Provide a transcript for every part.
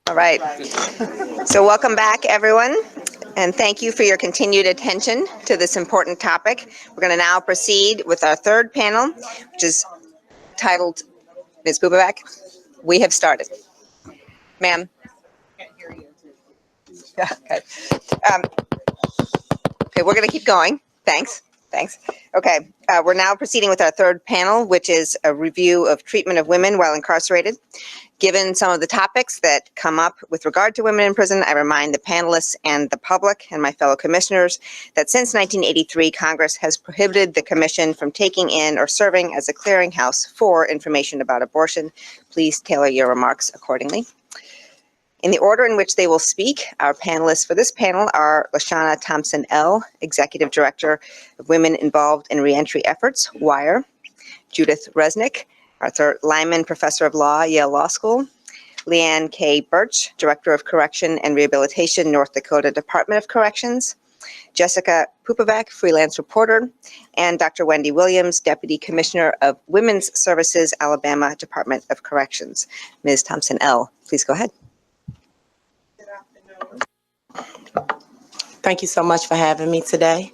All right. So welcome back, everyone, and thank you for your continued attention to this important topic. We're going to now proceed with our third panel, which is titled, Ms. Paperback, We Have Started. Ma'am. Yeah, okay. Okay, we're going to keep going. Thanks. Okay, we're now proceeding with our third panel, which is a review of treatment of women while incarcerated. Given some of the topics that come up with regard to women in prison, I remind the panelists and the public and my fellow commissioners that since 1983, Congress has prohibited the commission from taking in or serving as a clearinghouse for information about abortion. Please tailor your remarks accordingly. In the order in which they will speak, our panelists for this panel are Lashawn Frandsen, Executive Director of Women Involved in Reentry Efforts, WIRE, Judith Resnick, Arthur Lyman, Professor of Law, Yale Law School, Leanne K. Birch, Director of Correction and Rehabilitation, North Dakota Department of Corrections, Jessica Paperback, freelance reporter, and Dr. Wendy Williams, Deputy Commissioner of Women's Services, Alabama Department of Corrections. Ms. Frandsen, please go ahead. Thank you so much for having me today.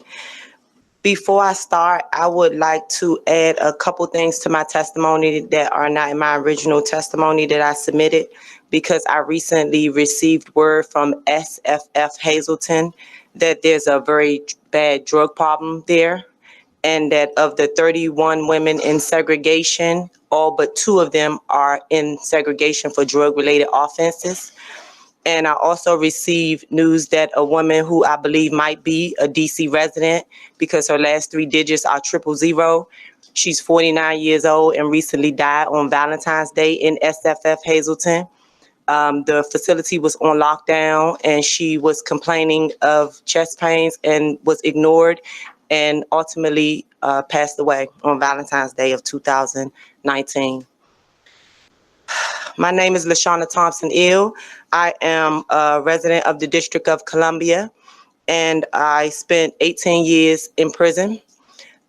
Before I start, I would like to add a couple things to my testimony that are not in my original testimony that I submitted, because I recently received word from SFF Hazleton that there's a very bad drug problem there, and that of the 31 women in segregation, all but 2 of them are in segregation for drug-related offenses. And I also received news that a woman who I believe might be a DC resident, because her last 3 digits are 000. She's 49 years old and recently died on Valentine's Day in SFF Hazleton. The facility was on lockdown and she was complaining of chest pains and was ignored and ultimately passed away on Valentine's Day of 2019. My name is Lashawn Frandsen. I am a resident of the District of Columbia, and I spent 18 years in prison.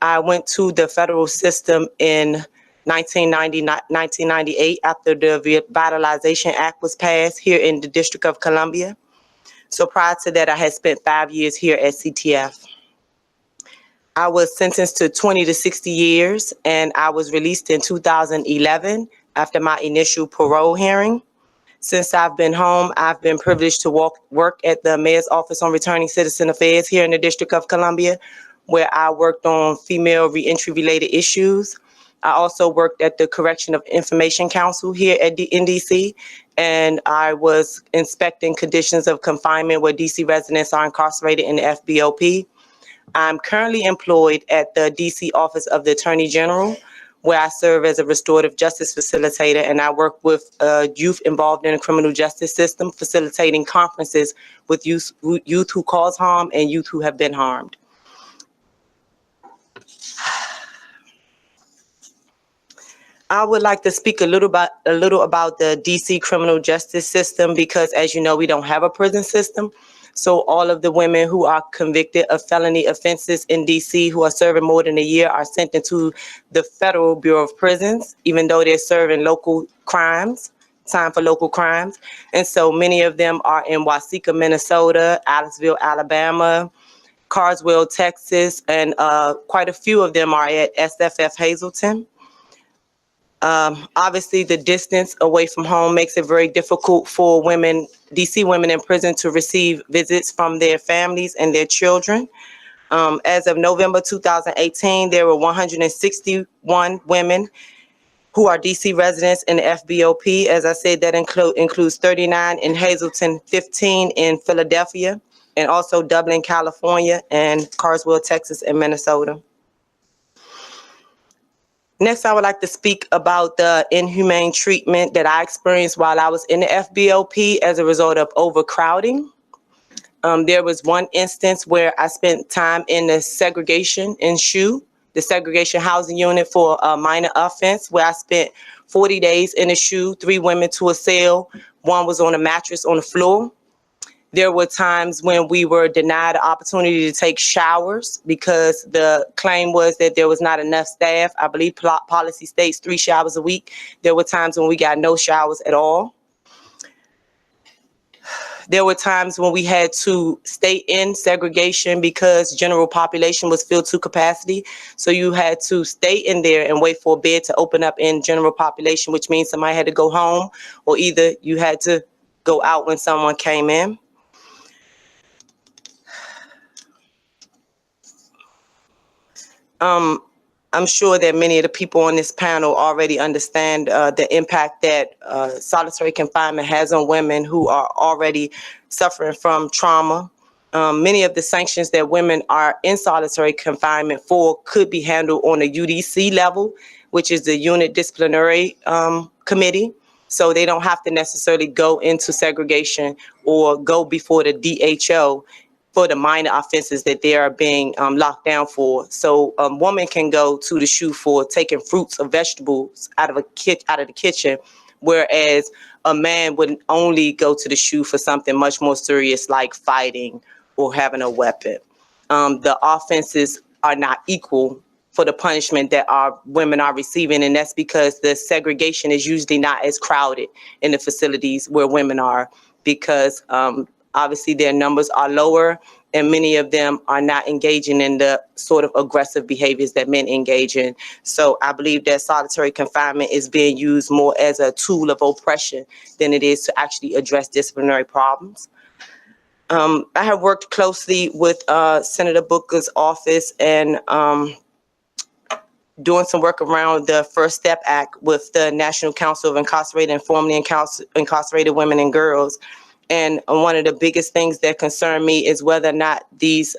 I went to the federal system in 1998 after the Revitalization Act was passed here in the District of Columbia. So prior to that, I had spent 5 years here at CTF. I was sentenced to 20 to 60 years, and I was released in 2011 after my initial parole hearing. Since I've been home, I've been privileged to work at the Mayor's Office on Returning Citizen Affairs here in the District of Columbia, where I worked on female reentry related issues. I also worked at the Correction of Information Council here at DC, and I was inspecting conditions of confinement where DC residents are incarcerated in the FBOP. I'm currently employed at the DC Office of the Attorney General, where I serve as a restorative justice facilitator, and I work with youth involved in the criminal justice system, facilitating conferences with youth who cause harm and youth who have been harmed. I would like to speak a little about the DC criminal justice system, because as you know, we don't have a prison system. So all of the women who are convicted of felony offenses in DC who are serving more than a year are sent into the Federal Bureau of Prisons, even though they're serving local crimes, time for local crimes. And so many of them are in Waseca, Minnesota, Aliceville, Alabama, Carswell, Texas, and quite a few of them are at SFF Hazleton. Obviously, the distance away from home makes it very difficult for women, DC women in prison, to receive visits from their families and their children. As of November 2018, there were 161 women who are DC residents in the FBOP. As I said, that includes 39 in Hazleton, 15 in Philadelphia, and also Dublin, California, and Carswell, Texas, and Minnesota. Next, I would like to speak about the inhumane treatment that I experienced while I was in the FBOP as a result of overcrowding. There was one instance where I spent time in the segregation in SHU, the segregation housing unit for a minor offense, where I spent 40 days in a SHU, 3 women to a cell. One was on a mattress on the floor. There were times when we were denied the opportunity to take showers because the claim was that there was not enough staff. I believe policy states 3 showers a week. There were times when we got no showers at all. There were times when we had to stay in segregation because general population was filled to capacity. So you had to stay in there and wait for a bed to open up in general population, which means somebody had to go home, or either you had to go out when someone came in. I'm sure that many of the people on this panel already understand the impact that solitary confinement has on women who are already suffering from trauma. Many of the sanctions that women are in solitary confinement for could be handled on a UDC level, which is the Unit Disciplinary Committee. So they don't have to necessarily go into segregation or go before the DHO for the minor offenses that they are being locked down for. So a woman can go to the SHU for taking fruits or vegetables out of the kitchen, whereas a man would only go to the SHU for something much more serious like fighting or having a weapon. The offenses are not equal for the punishment that our women are receiving, and that's because the segregation is usually not as crowded in the facilities where women are, because obviously their numbers are lower and many of them are not engaging in the sort of aggressive behaviors that men engage in. So I believe that solitary confinement is being used more as a tool of oppression than it is to actually address disciplinary problems. I have worked closely with Senator Booker's office and doing some work around the First Step Act with the National Council of Incarcerated and Formerly Incarcerated Women and Girls. And one of the biggest things that concern me is whether or not these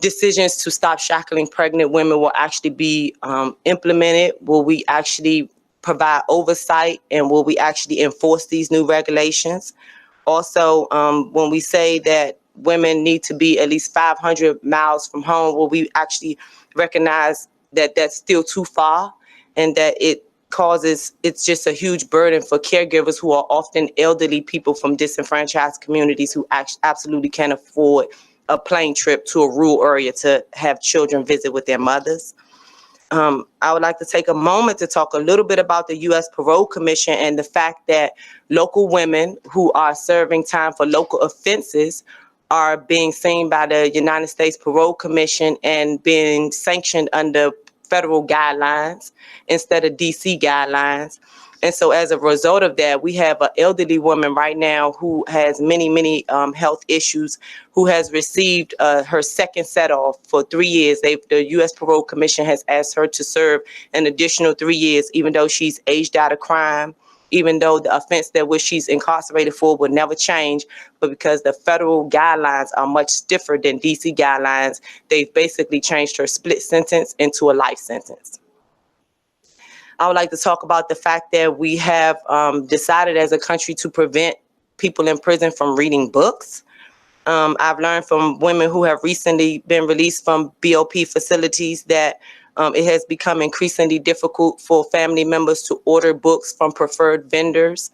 decisions to stop shackling pregnant women will actually be implemented. Will we actually provide oversight, and will we actually enforce these new regulations? Also, when we say that women need to be at least 500 miles from home, will we actually recognize that that's still too far, and that it's just a huge burden for caregivers who are often elderly people from disenfranchised communities who absolutely can't afford a plane trip to a rural area to have children visit with their mothers. I would like to take a moment to talk a little bit about the U.S. Parole Commission and the fact that local women who are serving time for local offenses are being seen by the United States Parole Commission and being sanctioned under federal guidelines instead of DC guidelines. And so as a result of that, we have an elderly woman right now who has many health issues, who has received her second set-off for 3 years. The U.S. Parole Commission has asked her to serve an additional 3 years, even though she's aged out of crime, even though the offense that which she's incarcerated for would never change. But because the federal guidelines are much stiffer than DC guidelines, they've basically changed her split sentence into a life sentence. I would like to talk about the fact that we have decided as a country to prevent people in prison from reading books. I've learned from women who have recently been released from BOP facilities that it has become increasingly difficult for family members to order books from preferred vendors,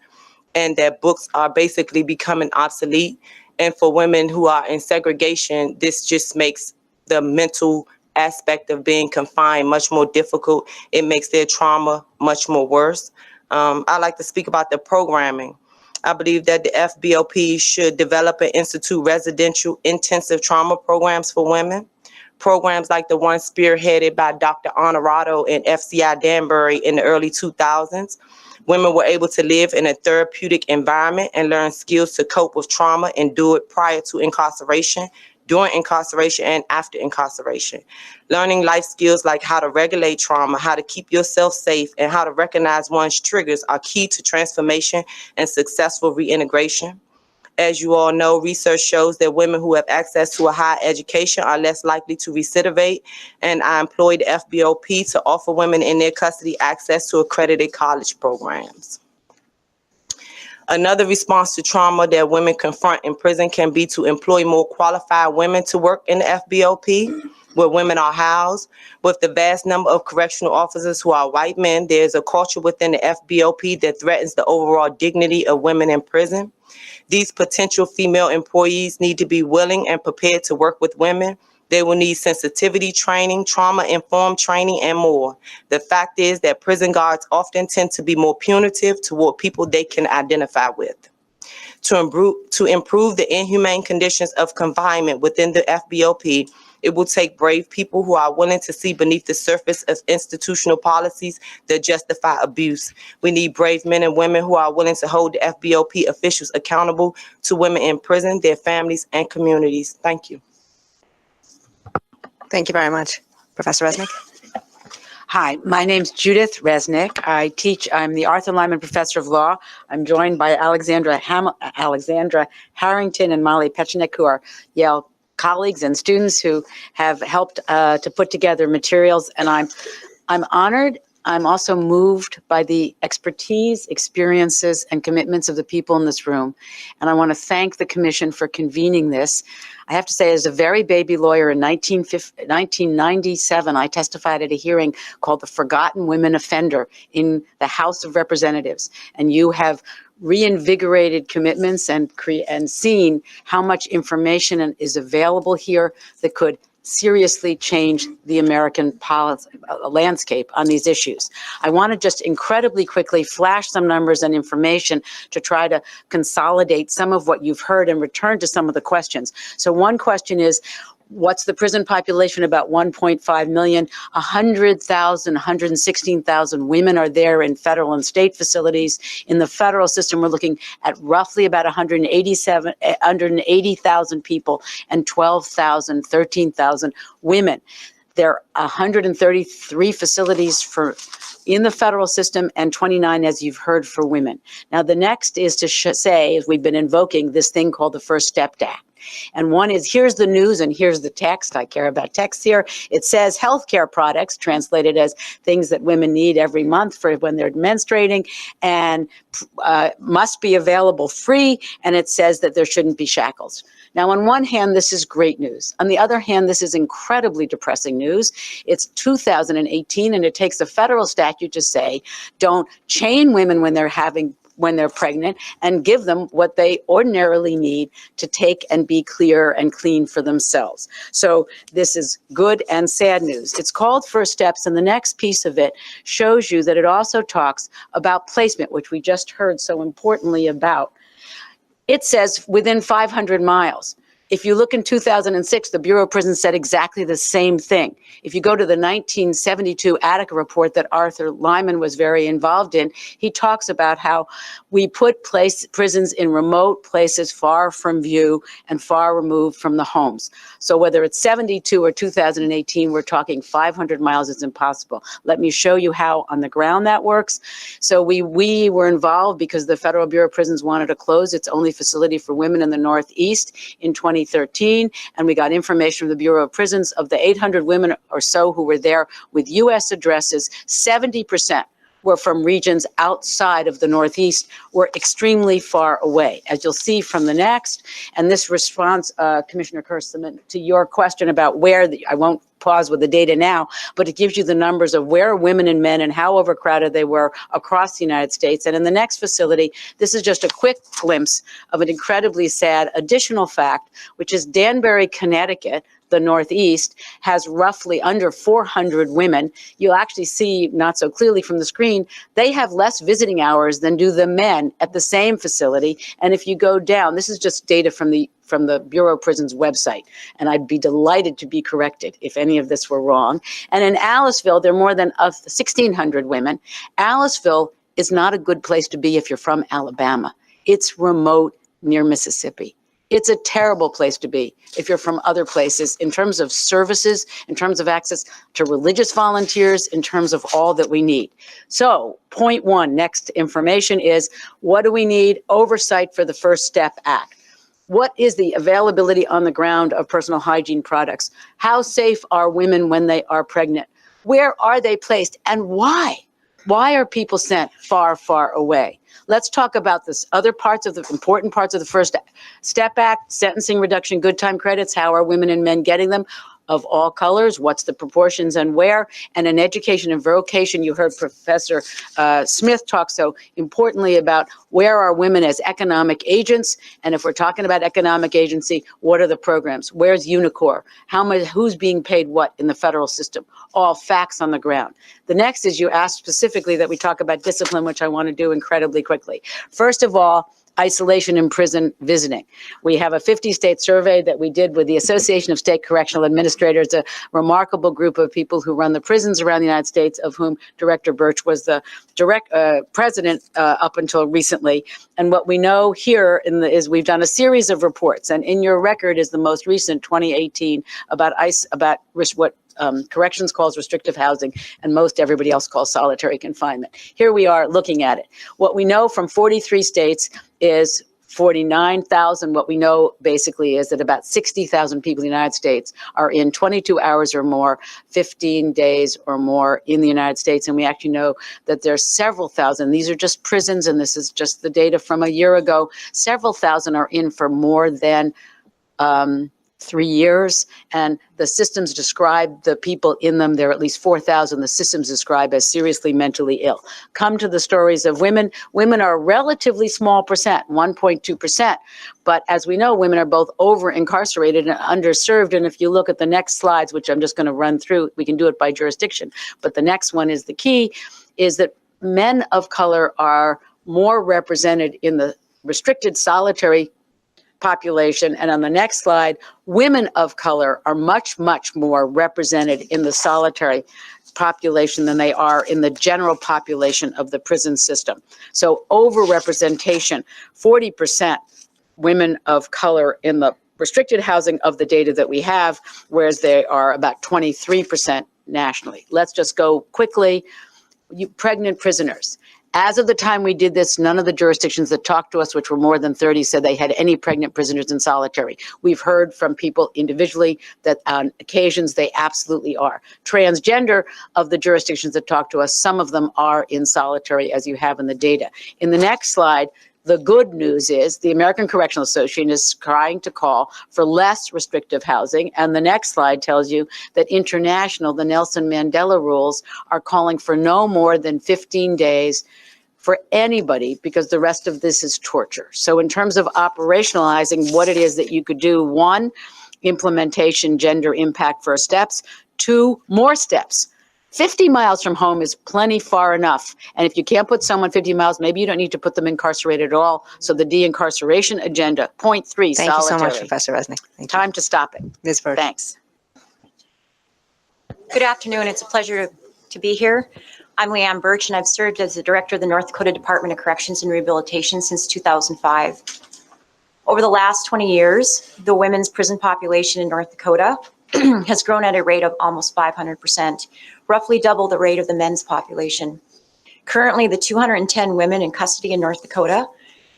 and that books are basically becoming obsolete. And for women who are in segregation, this just makes the mental aspect of being confined much more difficult. It makes their trauma much more worse. I like to speak about the programming. I believe that the FBOP should develop and institute residential intensive trauma programs for women. Programs like the one spearheaded by Dr. Honorado and FCI Danbury in the early 2000s. Women were able to live in a therapeutic environment and learn skills to cope with trauma and do it prior to incarceration, during incarceration, and after incarceration. Learning life skills like how to regulate trauma, how to keep yourself safe, and how to recognize one's triggers are key to transformation and successful reintegration. As you all know, research shows that women who have access to a higher education are less likely to recidivate, and I employed FBOP to offer women in their custody access to accredited college programs. Another response to trauma that women confront in prison can be to employ more qualified women to work in the FBOP, where women are housed. With the vast number of correctional officers who are white men, there's a culture within the FBOP that threatens the overall dignity of women in prison. These potential female employees need to be willing and prepared to work with women. They will need sensitivity training, trauma-informed training, and more. The fact is that prison guards often tend to be more punitive toward people they can identify with. To improve the inhumane conditions of confinement within the FBOP, it will take brave people who are willing to see beneath the surface of institutional policies that justify abuse. We need brave men and women who are willing to hold the FBOP officials accountable to women in prison, their families, and communities. Thank you. Thank you very much. Professor Resnick? Hi, my name's Judith Resnick. I'm the Arthur Lyman Professor of Law. I'm joined by Alexandra Harrington and Molly Pechenik, who are Yale colleagues and students who have helped to put together materials. And I'm honored. I'm also moved by the expertise, experiences, and commitments of the people in this room. And I want to thank the Commission for convening this. I have to say, as a very baby lawyer in 1997, I testified at a hearing called the Forgotten Women Offender in the House of Representatives. And you have reinvigorated commitments and seen how much information is available here that could seriously change the American policy landscape on these issues. I want to just incredibly quickly flash some numbers and information to try to consolidate some of what you've heard and return to some of the questions. So one question is, what's the prison population? About 1.5 million, 100,000, 116,000 women are there in federal and state facilities. In the federal system, we're looking at roughly about 180,000 people and 12,000, 13,000 women. There are 133 facilities in the federal system and 29, as you've heard, for women. Now, the next is to say, as we've been invoking, this thing called the First Step Act. And one is, here's the news and here's the text. I care about text here. It says healthcare products, translated as things that women need every month for when they're menstruating, and must be available free. And it says that there shouldn't be shackles. Now, on one hand, this is great news. On the other hand, this is incredibly depressing news. It's 2018, and it takes a federal statute to say, don't chain women when they're pregnant, and give them what they ordinarily need to take and be clear and clean for themselves. So this is good and sad news. It's called First Steps, and the next piece of it shows you that it also talks about placement, which we just heard so importantly about. It says within 500 miles. If you look in 2006, the Bureau of Prisons said exactly the same thing. If you go to the 1972 Attica report that Arthur Lyman was very involved in, he talks about how we put prisons in remote places far from view and far removed from the homes. So whether it's 72 or 2018, we're talking 500 miles is impossible. Let me show you how on the ground that works. So we were involved because the Federal Bureau of Prisons wanted to close its only facility for women in the Northeast in 2013, and we got information from the Bureau of Prisons. Of the 800 women or so who were there with U.S. addresses, 70% were from regions outside of the Northeast, were extremely far away, as you'll see from the next. And this response, Commissioner Kirsten, to your question about where, I won't pause with the data now, but it gives you the numbers of where women and men and how overcrowded they were across the United States. And in the next facility, this is just a quick glimpse of an incredibly sad additional fact, which is Danbury, Connecticut, the Northeast, has roughly under 400 women. You'll actually see, not so clearly from the screen, they have less visiting hours than do the men at the same facility. And if you go down, this is just data from the Bureau of Prisons website, and I'd be delighted to be corrected if any of this were wrong. And in Aliceville, there are more than 1,600 women. Aliceville is not a good place to be if you're from Alabama. It's remote near Mississippi. It's a terrible place to be if you're from other places in terms of services, in terms of access to religious volunteers, in terms of all that we need. So point one, next information is, what do we need? Oversight for the First Step Act. What is the availability on the ground of personal hygiene products? How safe are women when they are pregnant? Where are they placed, and why? Why are people sent far, far away? Let's talk about this other parts of the important parts of the First Step Act, sentencing reduction, good time credits. How are women and men getting them? Of all colors, what's the proportions and where? And in education and vocation, you heard Professor Smith talk so importantly about where are women as economic agents, and if we're talking about economic agency, what are the programs? Where's Unicor? Who's being paid what in the federal system? All facts on the ground. The next is, you asked specifically that we talk about discipline, which I want to do incredibly quickly. First of all, isolation in prison visiting. We have a 50-state survey that we did with the Association of State Correctional Administrators, a remarkable group of people who run the prisons around the United States, of whom Director Birch was the president up until recently. And what we know here is we've done a series of reports, and in your record is the most recent 2018 about what corrections calls restrictive housing, and most everybody else calls solitary confinement. Here we are looking at it. What we know from 43 states is 49,000. What we know basically is that about 60,000 people in the United States are in 22 hours or more, 15 days or more in the United States. And we actually know that there's several thousand. These are just prisons, and this is just the data from a year ago. Several thousand are in for more than 3 years, and the systems describe the people in them. There are at least 4,000 the systems describe as seriously mentally ill. Come to the stories of women. Women are a relatively small percent, 1.2%. But as we know, women are both over-incarcerated and underserved. And if you look at the next slides, which I'm just going to run through, we can do it by jurisdiction. But the next one is the key, is that men of color are more represented in the restricted solitary population. And on the next slide, women of color are much, much more represented in the solitary population than they are in the general population of the prison system. So overrepresentation, 40% women of color in the restricted housing of the data that we have, whereas they are about 23% nationally. Let's just go quickly. Pregnant prisoners. As of the time we did this, none of the jurisdictions that talked to us, which were more than 30, said they had any pregnant prisoners in solitary. We've heard from people individually that on occasions they absolutely are. Transgender, of the jurisdictions that talk to us, some of them are in solitary, as you have in the data. In the next slide, the good news is the American Correctional Association is trying to call for less restrictive housing. And the next slide tells you that international, the Nelson Mandela rules, are calling for no more than 15 days for anybody, because the rest of this is torture. So in terms of operationalizing what it is that you could do, 1, implementation, gender impact first steps. 2, more steps. 50 miles from home is plenty far enough. And if you can't put someone 50 miles, maybe you don't need to put them incarcerated at all. So the de-incarceration agenda. Point 3, Thank solitary. you so much, Professor Resnick. Thank you. Time to stop it. Ms. Birch. Thanks. Good afternoon. It's a pleasure to be here. I'm Leanne Birch, and I've served as the director of the North Dakota Department of Corrections and Rehabilitation since 2005. Over the last 20 years, the women's prison population in North Dakota has grown at a rate of almost 500%, roughly double the rate of the men's population. Currently, the 210 women in custody in North Dakota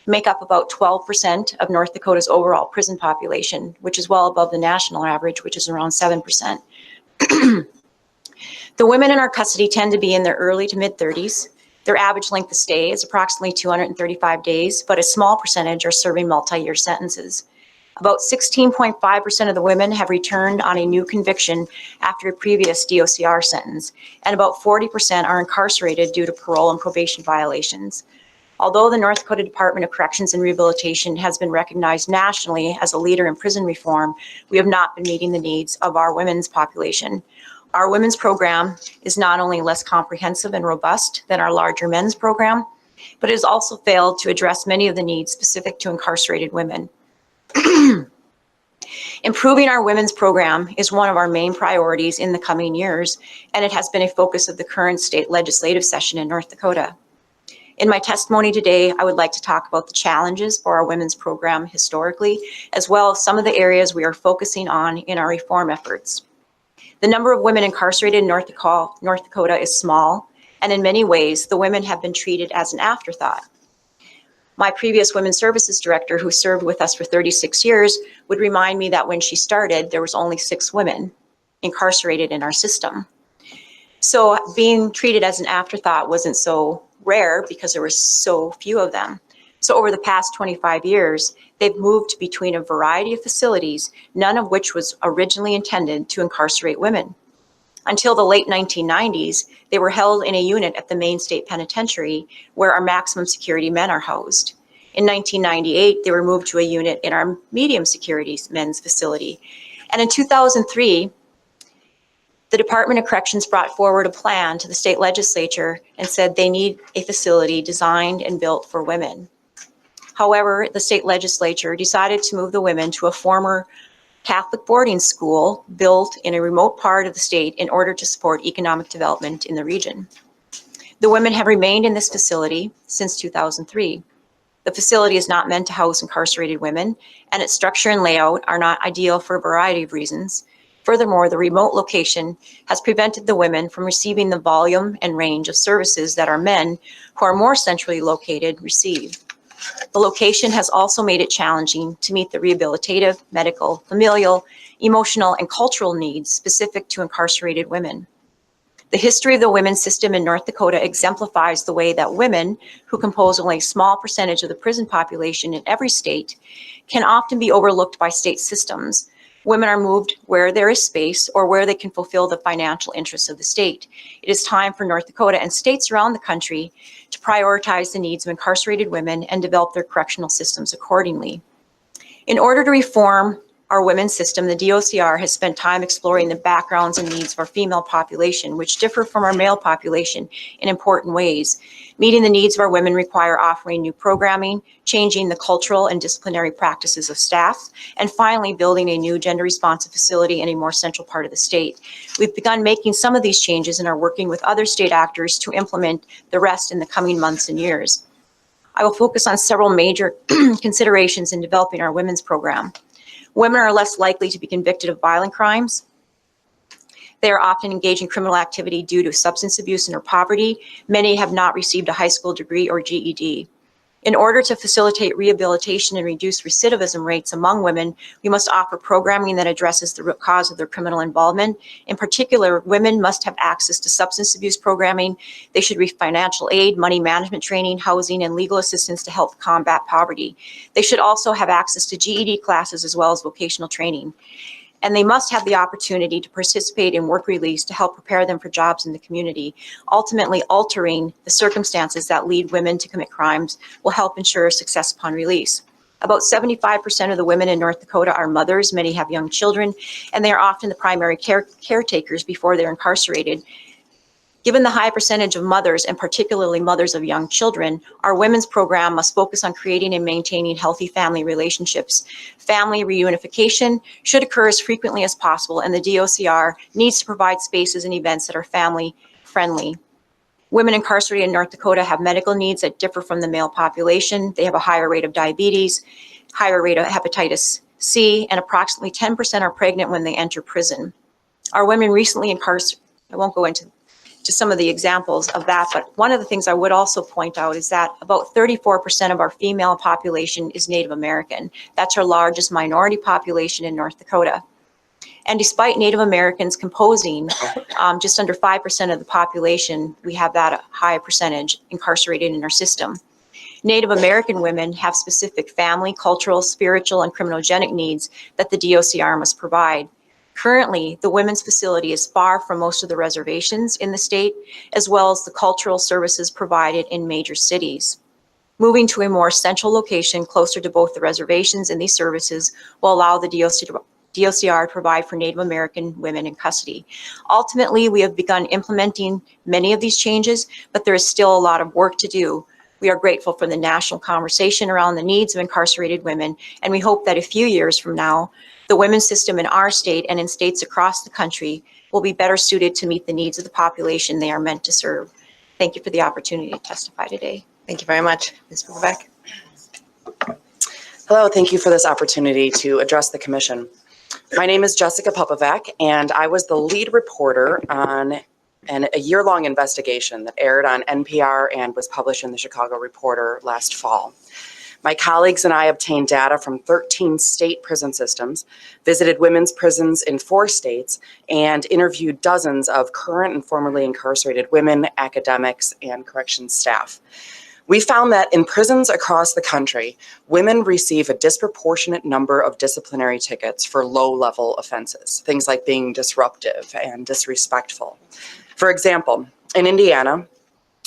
make up about 12% of North Dakota's overall prison population, which is well above the national average, which is around 7%. The women in our custody tend to be in their early to mid-30s. Their average length of stay is approximately 235 days, but a small percentage are serving multi-year sentences. About 16.5% of the women have returned on a new conviction after a previous DOCR sentence, and about 40% are incarcerated due to parole and probation violations. Although the North Dakota Department of Corrections and Rehabilitation has been recognized nationally as a leader in prison reform, we have not been meeting the needs of our women's population. Our women's program is not only less comprehensive and robust than our larger men's program, but it has also failed to address many of the needs specific to incarcerated women. Improving our women's program is one of our main priorities in the coming years, and it has been a focus of the current state legislative session in North Dakota. In my testimony today, I would like to talk about the challenges for our women's program historically, as well as some of the areas we are focusing on in our reform efforts. The number of women incarcerated in North Dakota is small, and in many ways, the women have been treated as an afterthought. My previous women's services director, who served with us for 36 years, would remind me that when she started, there was only 6 women incarcerated in our system. So being treated as an afterthought wasn't so rare because there were so few of them. So over the past 25 years, they've moved between a variety of facilities, none of which was originally intended to incarcerate women. Until the late 1990s, they were held in a unit at the Maine State Penitentiary, where our maximum security men are housed. In 1998, they were moved to a unit in our medium security men's facility. And in 2003, the Department of Corrections brought forward a plan to the state legislature and said they need a facility designed and built for women. However, the state legislature decided to move the women to a former Catholic boarding school built in a remote part of the state in order to support economic development in the region. The women have remained in this facility since 2003. The facility is not meant to house incarcerated women, and its structure and layout are not ideal for a variety of reasons. Furthermore, the remote location has prevented the women from receiving the volume and range of services that our men, who are more centrally located, receive. The location has also made it challenging to meet the rehabilitative, medical, familial, emotional, and cultural needs specific to incarcerated women. The history of the women's system in North Dakota exemplifies the way that women, who compose only a small percentage of the prison population in every state, can often be overlooked by state systems. Women are moved where there is space or where they can fulfill the financial interests of the state. It is time for North Dakota and states around the country to prioritize the needs of incarcerated women and develop their correctional systems accordingly. In order to reform our women's system, the DOCR has spent time exploring the backgrounds and needs of our female population, which differ from our male population in important ways. Meeting the needs of our women require offering new programming, changing the cultural and disciplinary practices of staff, and finally building a new gender-responsive facility in a more central part of the state. We've begun making some of these changes and are working with other state actors to implement the rest in the coming months and years. I will focus on several major considerations in developing our women's program. Women are less likely to be convicted of violent crimes. They are often engaged in criminal activity due to substance abuse and or poverty. Many have not received a high school degree or GED. In order to facilitate rehabilitation and reduce recidivism rates among women, we must offer programming that addresses the root cause of their criminal involvement. In particular, women must have access to substance abuse programming. They should receive financial aid, money management training, housing, and legal assistance to help combat poverty. They should also have access to GED classes as well as vocational training. And they must have the opportunity to participate in work release to help prepare them for jobs in the community. Ultimately, altering the circumstances that lead women to commit crimes will help ensure success upon release. About 75% of the women in North Dakota are mothers. Many have young children, and they are often the primary caretakers before they're incarcerated. Given the high percentage of mothers, and particularly mothers of young children, our women's program must focus on creating and maintaining healthy family relationships. Family reunification should occur as frequently as possible, and the DOCR needs to provide spaces and events that are family friendly. Women incarcerated in North Dakota have medical needs that differ from the male population. They have a higher rate of diabetes, higher rate of hepatitis C, and approximately 10% are pregnant when they enter prison. Our women recently incarcerated, I won't go into some of the examples of that, but one of the things I would also point out is that about 34% of our female population is Native American. That's our largest minority population in North Dakota. And despite Native Americans composing just under 5% of the population, we have that high percentage incarcerated in our system. Native American women have specific family, cultural, spiritual, and criminogenic needs that the DOCR must provide. Currently, the women's facility is far from most of the reservations in the state, as well as the cultural services provided in major cities. Moving to a more central location closer to both the reservations and these services will allow the DOCR to provide for Native American women in custody. Ultimately, we have begun implementing many of these changes, but there is still a lot of work to do. We are grateful for the national conversation around the needs of incarcerated women, and we hope that a few years from now, the women's system in our state and in states across the country will be better suited to meet the needs of the population they are meant to serve. Thank you for the opportunity to testify today. Thank you very much. Ms. Paperback. Hello, thank you for this opportunity to address the commission. My name is Jessica Paperback, and I was the lead reporter on a year-long investigation that aired on NPR and was published in the Chicago Reporter last fall. My colleagues and I obtained data from 13 state prison systems, visited women's prisons in 4 states, and interviewed dozens of current and formerly incarcerated women, academics, and corrections staff. We found that in prisons across the country, women receive a disproportionate number of disciplinary tickets for low-level offenses, things like being disruptive and disrespectful. For example, in Indiana,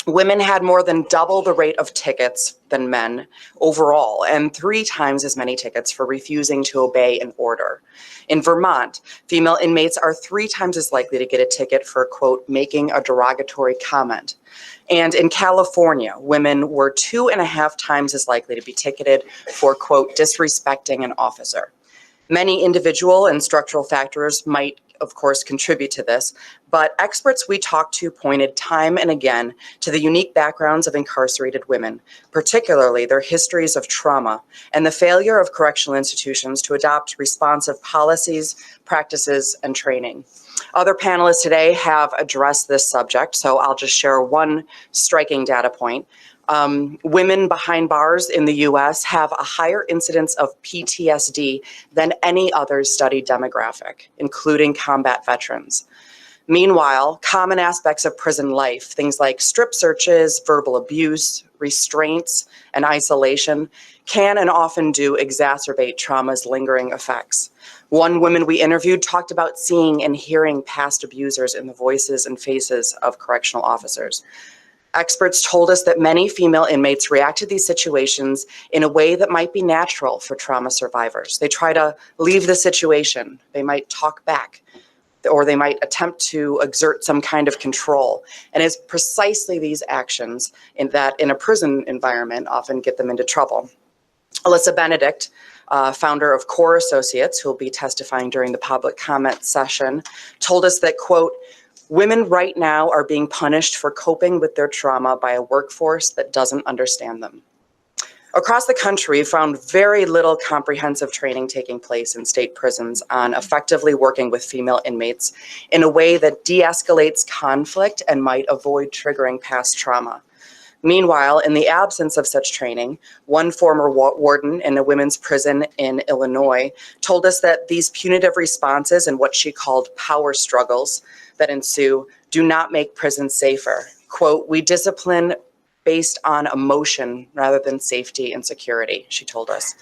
Women had more than double the rate of tickets than men overall, and 3 times as many tickets for refusing to obey an order. In Vermont, female inmates are 3 times as likely to get a ticket for, quote, making a derogatory comment. And in California, women were 2.5 times as likely to be ticketed for, quote, disrespecting an officer. Many individual and structural factors might, of course, contribute to this, but experts we talked to pointed time and again to the unique backgrounds of incarcerated women, particularly their histories of trauma and the failure of correctional institutions to adopt responsive policies, practices, and training. Other panelists today have addressed this subject, so I'll just share one striking data point. Women behind bars in the US have a higher incidence of PTSD than any other studied demographic, including combat veterans. Meanwhile, common aspects of prison life, things like strip searches, verbal abuse, restraints, and isolation, can and often do exacerbate trauma's lingering effects. One woman we interviewed talked about seeing and hearing past abusers in the voices and faces of correctional officers. Experts told us that many female inmates react to these situations in a way that might be natural for trauma survivors. They try to leave the situation. They might talk back, or they might attempt to exert some kind of control. And it's precisely these actions that in a prison environment often get them into trouble. Alyssa Benedict, founder of Core Associates, who will be testifying during the public comment session, told us that, quote, women right now are being punished for coping with their trauma by a workforce that doesn't understand them. Across the country, we found very little comprehensive training taking place in state prisons on effectively working with female inmates in a way that de-escalates conflict and might avoid triggering past trauma. Meanwhile, in the absence of such training, one former warden in a women's prison in Illinois told us that these punitive responses and what she called power struggles that ensue do not make prisons safer. Quote, we discipline based on emotion rather than safety and security, she told us.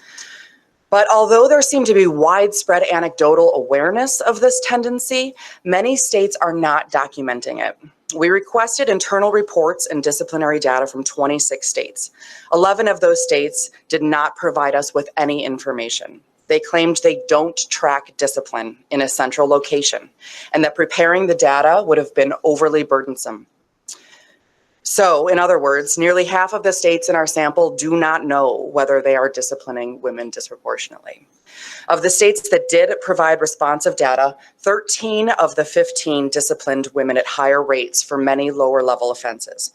But although there seemed to be widespread anecdotal awareness of this tendency, many states are not documenting it. We requested internal reports and disciplinary data from 26 states. 11 of those states did not provide us with any information. They claimed they don't track discipline in a central location and that preparing the data would have been overly burdensome. So, in other words, nearly half of the states in our sample do not know whether they are disciplining women disproportionately. Of the states that did provide responsive data, 13 of the 15 disciplined women at higher rates for many lower level offenses.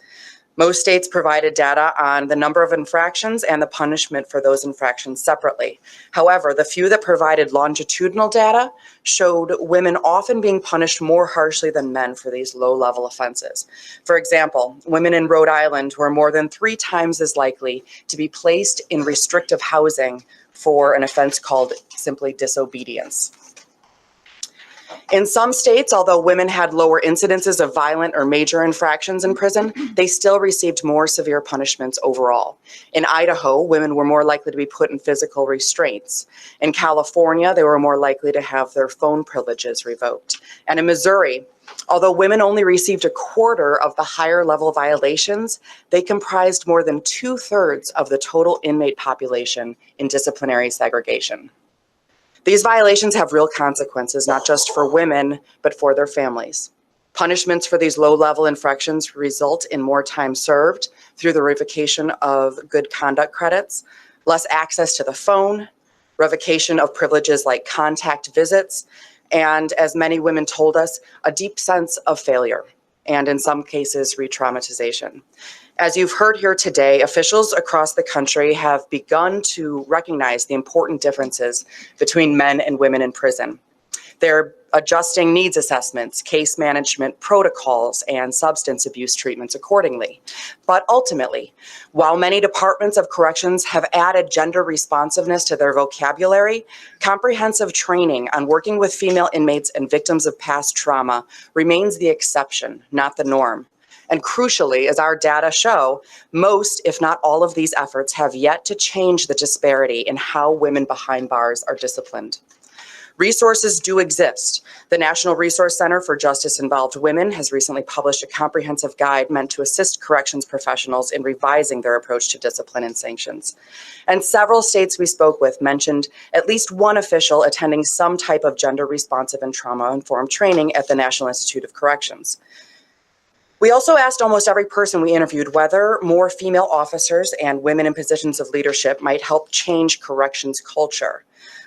Most states provided data on the number of infractions and the punishment for those infractions separately. However, the few that provided longitudinal data showed women often being punished more harshly than men for these low-level offenses. For example, women in Rhode Island were more than 3 times as likely to be placed in restrictive housing for an offense called simply disobedience. In some states, although women had lower incidences of violent or major infractions in prison, they still received more severe punishments overall. In Idaho, women were more likely to be put in physical restraints. In California, they were more likely to have their phone privileges revoked. And in Missouri, although women only received a quarter of the higher level violations, they comprised more than 2/3 of the total inmate population in disciplinary segregation. These violations have real consequences, not just for women, but for their families. Punishments for these low-level infractions result in more time served through the revocation of good conduct credits, less access to the phone, revocation of privileges like contact visits, and, as many women told us, a deep sense of failure, and in some cases, re-traumatization. As you've heard here today, officials across the country have begun to recognize the important differences between men and women in prison. They're adjusting needs assessments, case management protocols, and substance abuse treatments accordingly. But ultimately, while many departments of corrections have added gender responsiveness to their vocabulary, comprehensive training on working with female inmates and victims of past trauma remains the exception, not the norm. And crucially, as our data show, most, if not all of these efforts have yet to change the disparity in how women behind bars are disciplined. Resources do exist. The National Resource Center for Justice-Involved Women has recently published a comprehensive guide meant to assist corrections professionals in revising their approach to discipline and sanctions. And several states we spoke with mentioned at least one official attending some type of gender-responsive and trauma-informed training at the National Institute of Corrections. We also asked almost every person we interviewed whether more female officers and women in positions of leadership might help change corrections culture.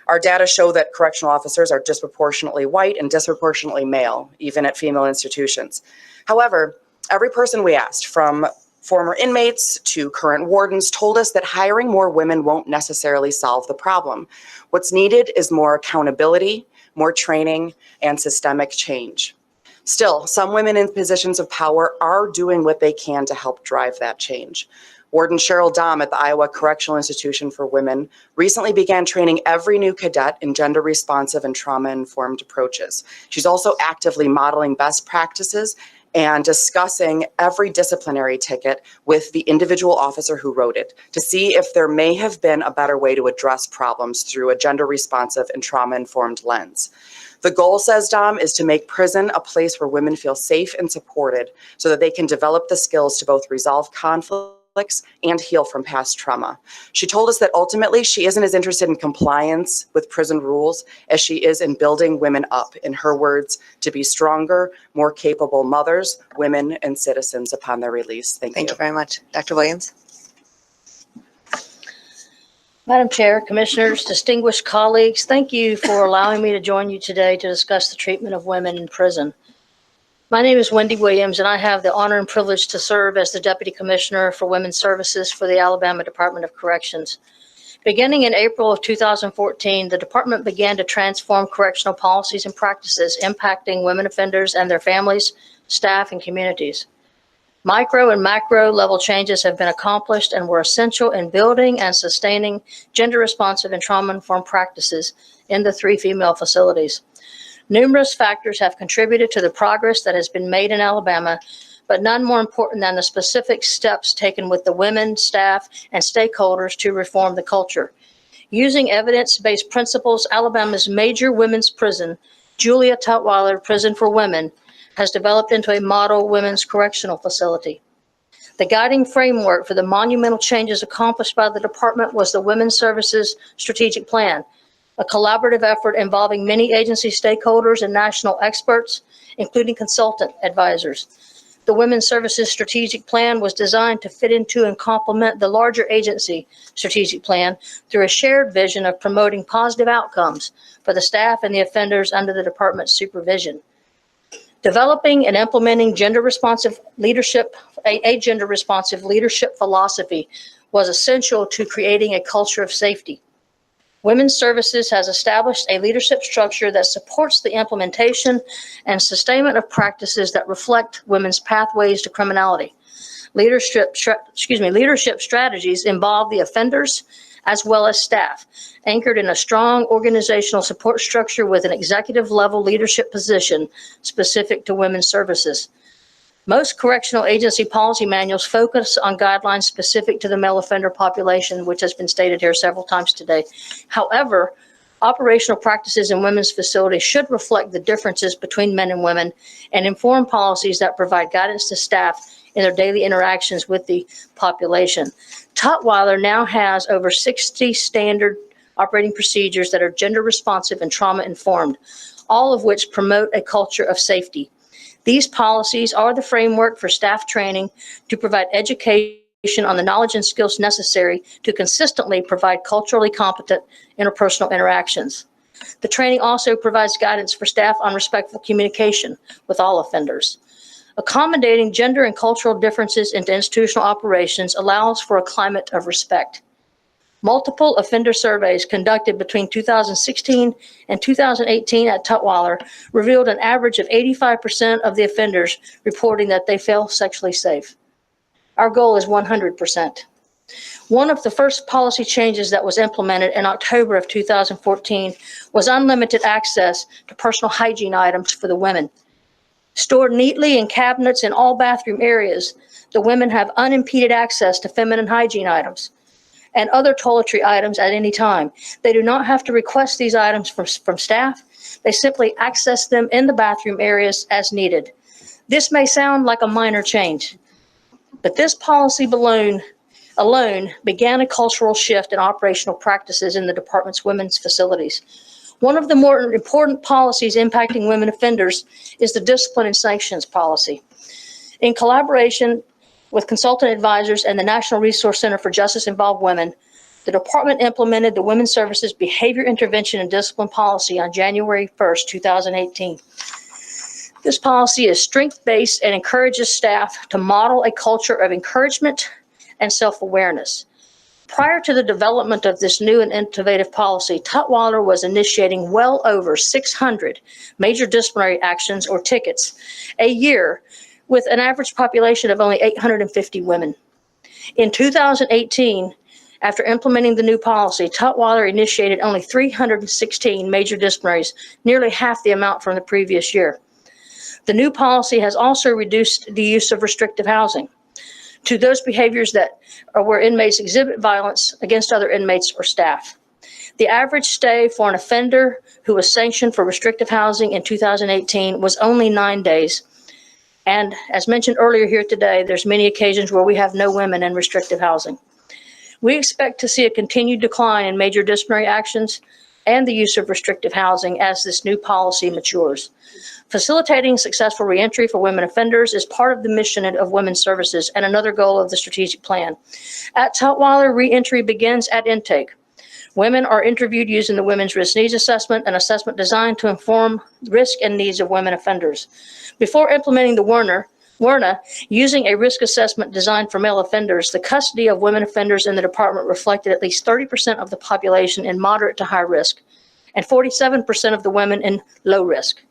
Our data show that correctional officers are disproportionately white and disproportionately male, even at female institutions. However, every person we asked, from former inmates to current wardens, told us that hiring more women won't necessarily solve the problem. What's needed is more accountability, more training, and systemic change. Still, some women in positions of power are doing what they can to help drive that change. Warden Cheryl Dahm at the Iowa Correctional Institution for Women recently began training every new cadet in gender-responsive and trauma-informed approaches. She's also actively modeling best practices and discussing every disciplinary ticket with the individual officer who wrote it to see if there may have been a better way to address problems through a gender-responsive and trauma-informed lens. The goal, says Dahm, is to make prison a place where women feel safe and supported so that they can develop the skills to both resolve conflicts and heal from past trauma. She told us that ultimately she isn't as interested in compliance with prison rules as she is in building women up, in her words, to be stronger, more capable mothers, women, and citizens upon their release. Thank you. Thank you very much. Dr. Williams? Madam Chair, Commissioners, distinguished colleagues, thank you for allowing me to join you today to discuss the treatment of women in prison. My name is Wendy Williams, and I have the honor and privilege to serve as the Deputy Commissioner for Women's Services for the Alabama Department of Corrections. Beginning in April of 2014, the department began to transform correctional policies and practices impacting women offenders and their families, staff, and communities. Micro and macro level changes have been accomplished and were essential in building and sustaining gender-responsive and trauma-informed practices in the 3 female facilities. Numerous factors have contributed to the progress that has been made in Alabama, but none more important than the specific steps taken with the women, staff, and stakeholders to reform the culture. Using evidence-based principles, Alabama's major women's prison, Julia Tutwiler Prison for Women, has developed into a model women's correctional facility. The guiding framework for the monumental changes accomplished by the department was the Women's Services Strategic Plan, a collaborative effort involving many agency stakeholders and national experts, including consultant advisors. The Women's Services Strategic Plan was designed to fit into and complement the larger agency strategic plan through a shared vision of promoting positive outcomes for the staff and the offenders under the department's supervision. Developing and implementing gender-responsive leadership, a gender-responsive leadership philosophy was essential to creating a culture of safety. Women's Services has established a leadership structure that supports the implementation and sustainment of practices that reflect women's pathways to criminality. Leadership strategies involve the offenders as well as staff, anchored in a strong organizational support structure with an executive level leadership position specific to women's services. Most correctional agency policy manuals focus on guidelines specific to the male offender population, which has been stated here several times today. However, operational practices in women's facilities should reflect the differences between men and women and inform policies that provide guidance to staff in their daily interactions with the population. Tutwiler now has over 60 standard operating procedures that are gender responsive and trauma informed, all of which promote a culture of safety. These policies are the framework for staff training to provide education on the knowledge and skills necessary to consistently provide culturally competent interpersonal interactions. The training also provides guidance for staff on respectful communication with all offenders. Accommodating gender and cultural differences into institutional operations allows for a climate of respect. Multiple offender surveys conducted between 2016 and 2018 at Tutwiler revealed an average of 85% of the offenders reporting that they feel sexually safe. Our goal is 100%. One of the first policy changes that was implemented in October of 2014 was unlimited access to personal hygiene items for the women. Stored neatly in cabinets in all bathroom areas, the women have unimpeded access to feminine hygiene items. and other toiletry items at any time. They do not have to request these items from staff. They simply access them in the bathroom areas as needed. This may sound like a minor change, but this policy alone began a cultural shift in operational practices in the department's women's facilities. One of the more important policies impacting women offenders is the discipline and sanctions policy. In collaboration with consultant advisors and the National Resource Center for Justice-Involved Women, the department implemented the Women's Services Behavior Intervention and Discipline Policy on January 1st, 2018. This policy is strength-based and encourages staff to model a culture of encouragement and self-awareness. Prior to the development of this new and innovative policy, Tutwiler was initiating well over 600 major disciplinary actions or tickets a year with an average population of only 850 women. In 2018, after implementing the new policy, Tutwiler initiated only 316 major disciplinaries, nearly half the amount from the previous year. The new policy has also reduced the use of restrictive housing to those behaviors that where inmates exhibit violence against other inmates or staff. The average stay for an offender who was sanctioned for restrictive housing in 2018 was only 9 days. And as mentioned earlier here today, there's many occasions where we have no women in restrictive housing. We expect to see a continued decline in major disciplinary actions and the use of restrictive housing as this new policy matures. Facilitating successful reentry for women offenders is part of the mission of Women's Services and another goal of the strategic plan. At Tutwiler, reentry begins at intake. Women are interviewed using the Women's Risk Needs Assessment, an assessment designed to inform risk and needs of women offenders. Before implementing the WRNA, using a risk assessment designed for male offenders, the custody of women offenders in the department reflected at least 30% of the population in moderate to high risk and 47% of the women in low risk.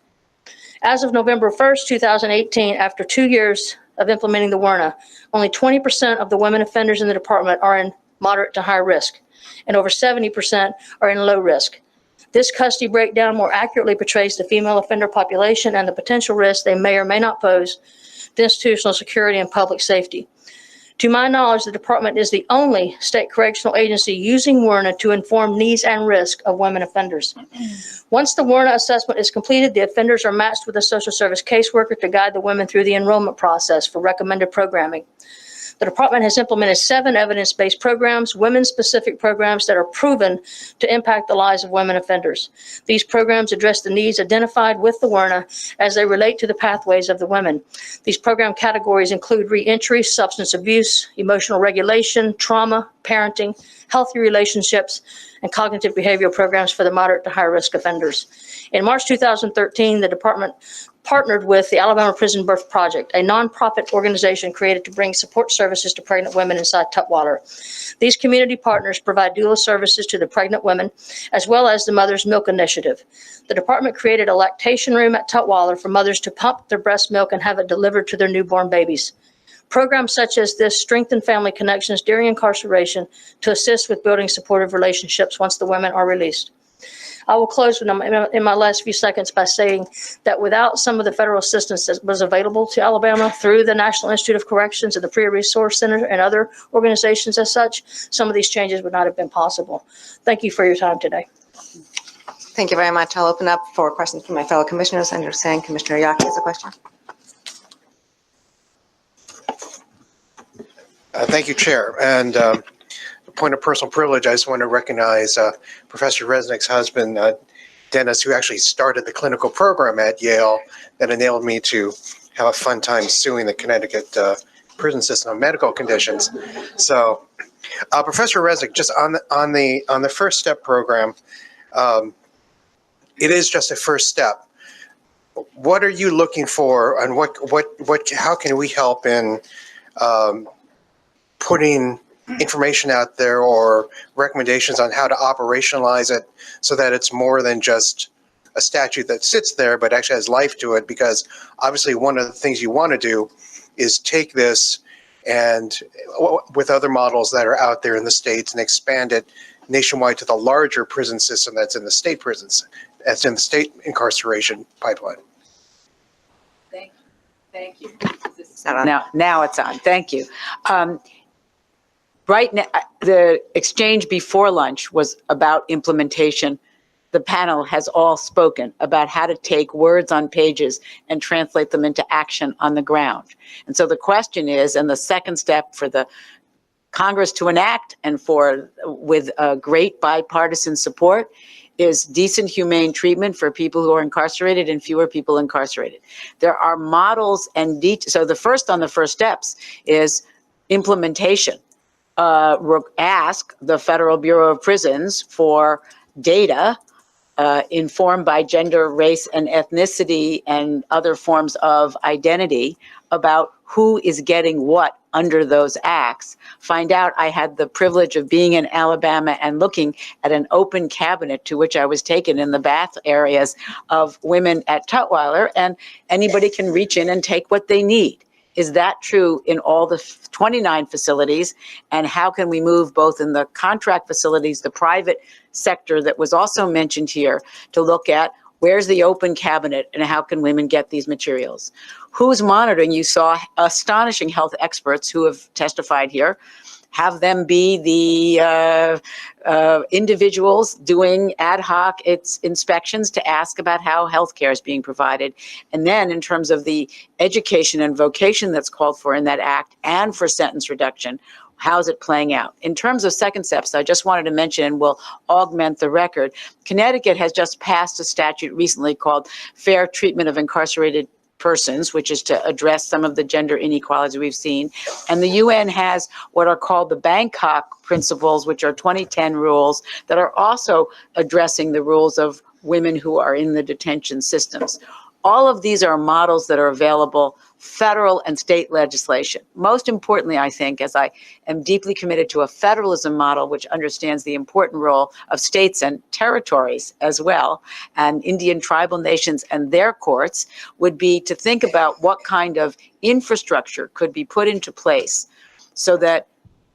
As of November 1st, 2018, after 2 years of implementing the WRNA, only 20% of the women offenders in the department are in moderate to high risk, and over 70% are in low risk. This custody breakdown more accurately portrays the female offender population and the potential risks they may or may not pose to institutional security and public safety. To my knowledge, the department is the only state correctional agency using WRNA to inform needs and risk of women offenders. Once the WRNA assessment is completed, the offenders are matched with a social service caseworker to guide the women through the enrollment process for recommended programming. The department has implemented 7 evidence-based programs, women-specific programs that are proven to impact the lives of women offenders. These programs address the needs identified with the WRNA as they relate to the pathways of the women. These program categories include reentry, substance abuse, emotional regulation, trauma, parenting, healthy relationships, and cognitive behavioral programs for the moderate to high-risk offenders. In March 2013, the department partnered with the Alabama Prison Birth Project, a nonprofit organization created to bring support services to pregnant women inside Tutwiler. These community partners provide doula services to the pregnant women, as well as the Mother's Milk Initiative. The department created a lactation room at Tutwiler for mothers to pump their breast milk and have it delivered to their newborn babies. Programs such as this strengthen family connections during incarceration to assist with building supportive relationships once the women are released. I will close in my last few seconds by saying that without some of the federal assistance that was available to Alabama through the National Institute of Corrections and the PREA Resource Center and other organizations as such, some of these changes would not have been possible. Thank you for your time today. Thank you very much. I'll open up for questions from my fellow commissioners. I understand Commissioner Yaki has a question. Thank you, Chair. And point of personal privilege, I just want to recognize Professor Resnick's husband, Dennis, who actually started the clinical program at Yale that enabled me to have a fun time suing the Connecticut prison system on medical conditions. So, Professor Resnick, just on the First Step program, it is just a first step. What are you looking for, and how can we help in putting information out there or recommendations on how to operationalize it so that it's more than just a statute that sits there but actually has life to it? Because obviously one of the things you want to do is take this and with other models that are out there in the states and expand it nationwide to the larger prison system that's in the state prisons, that's in the state incarceration pipeline. Thank you. Now it's on. Thank you. right now, the exchange before lunch was about implementation. The panel has all spoken about how to take words on pages and translate them into action on the ground. And so the question is, and the second step for the Congress to enact and with great bipartisan support, is decent, humane treatment for people who are incarcerated and fewer people incarcerated. There are models and so the first steps is implementation. Ask the Federal Bureau of Prisons for data informed by gender, race, and ethnicity and other forms of identity about who is getting what under those acts. Find out. I had the privilege of being in Alabama and looking at an open cabinet to which I was taken in the bath areas of women at Tutwiler, and anybody can reach in and take what they need. Is that true in all the 29 facilities? And how can we move both in the contract facilities, the private sector that was also mentioned here, to look at where's the open cabinet and how can women get these materials? Who's monitoring? You saw astonishing health experts who have testified here. Have them be the individuals doing ad hoc inspections to ask about how healthcare is being provided. And then in terms of the education and vocation that's called for in that act and for sentence reduction, how's it playing out? In terms of second steps, I just wanted to mention, and will augment the record, Connecticut has just passed a statute recently called Fair Treatment of Incarcerated Persons, which is to address some of the gender inequalities we've seen. And the UN has what are called the Bangkok Principles, which are 2010 rules that are also addressing the rules of women who are in the detention systems. All of these are models that are available, federal and state legislation. Most importantly, I think, as I am deeply committed to a federalism model which understands the important role of states and territories as well, and Indian tribal nations and their courts, would be to think about what kind of infrastructure could be put into place so that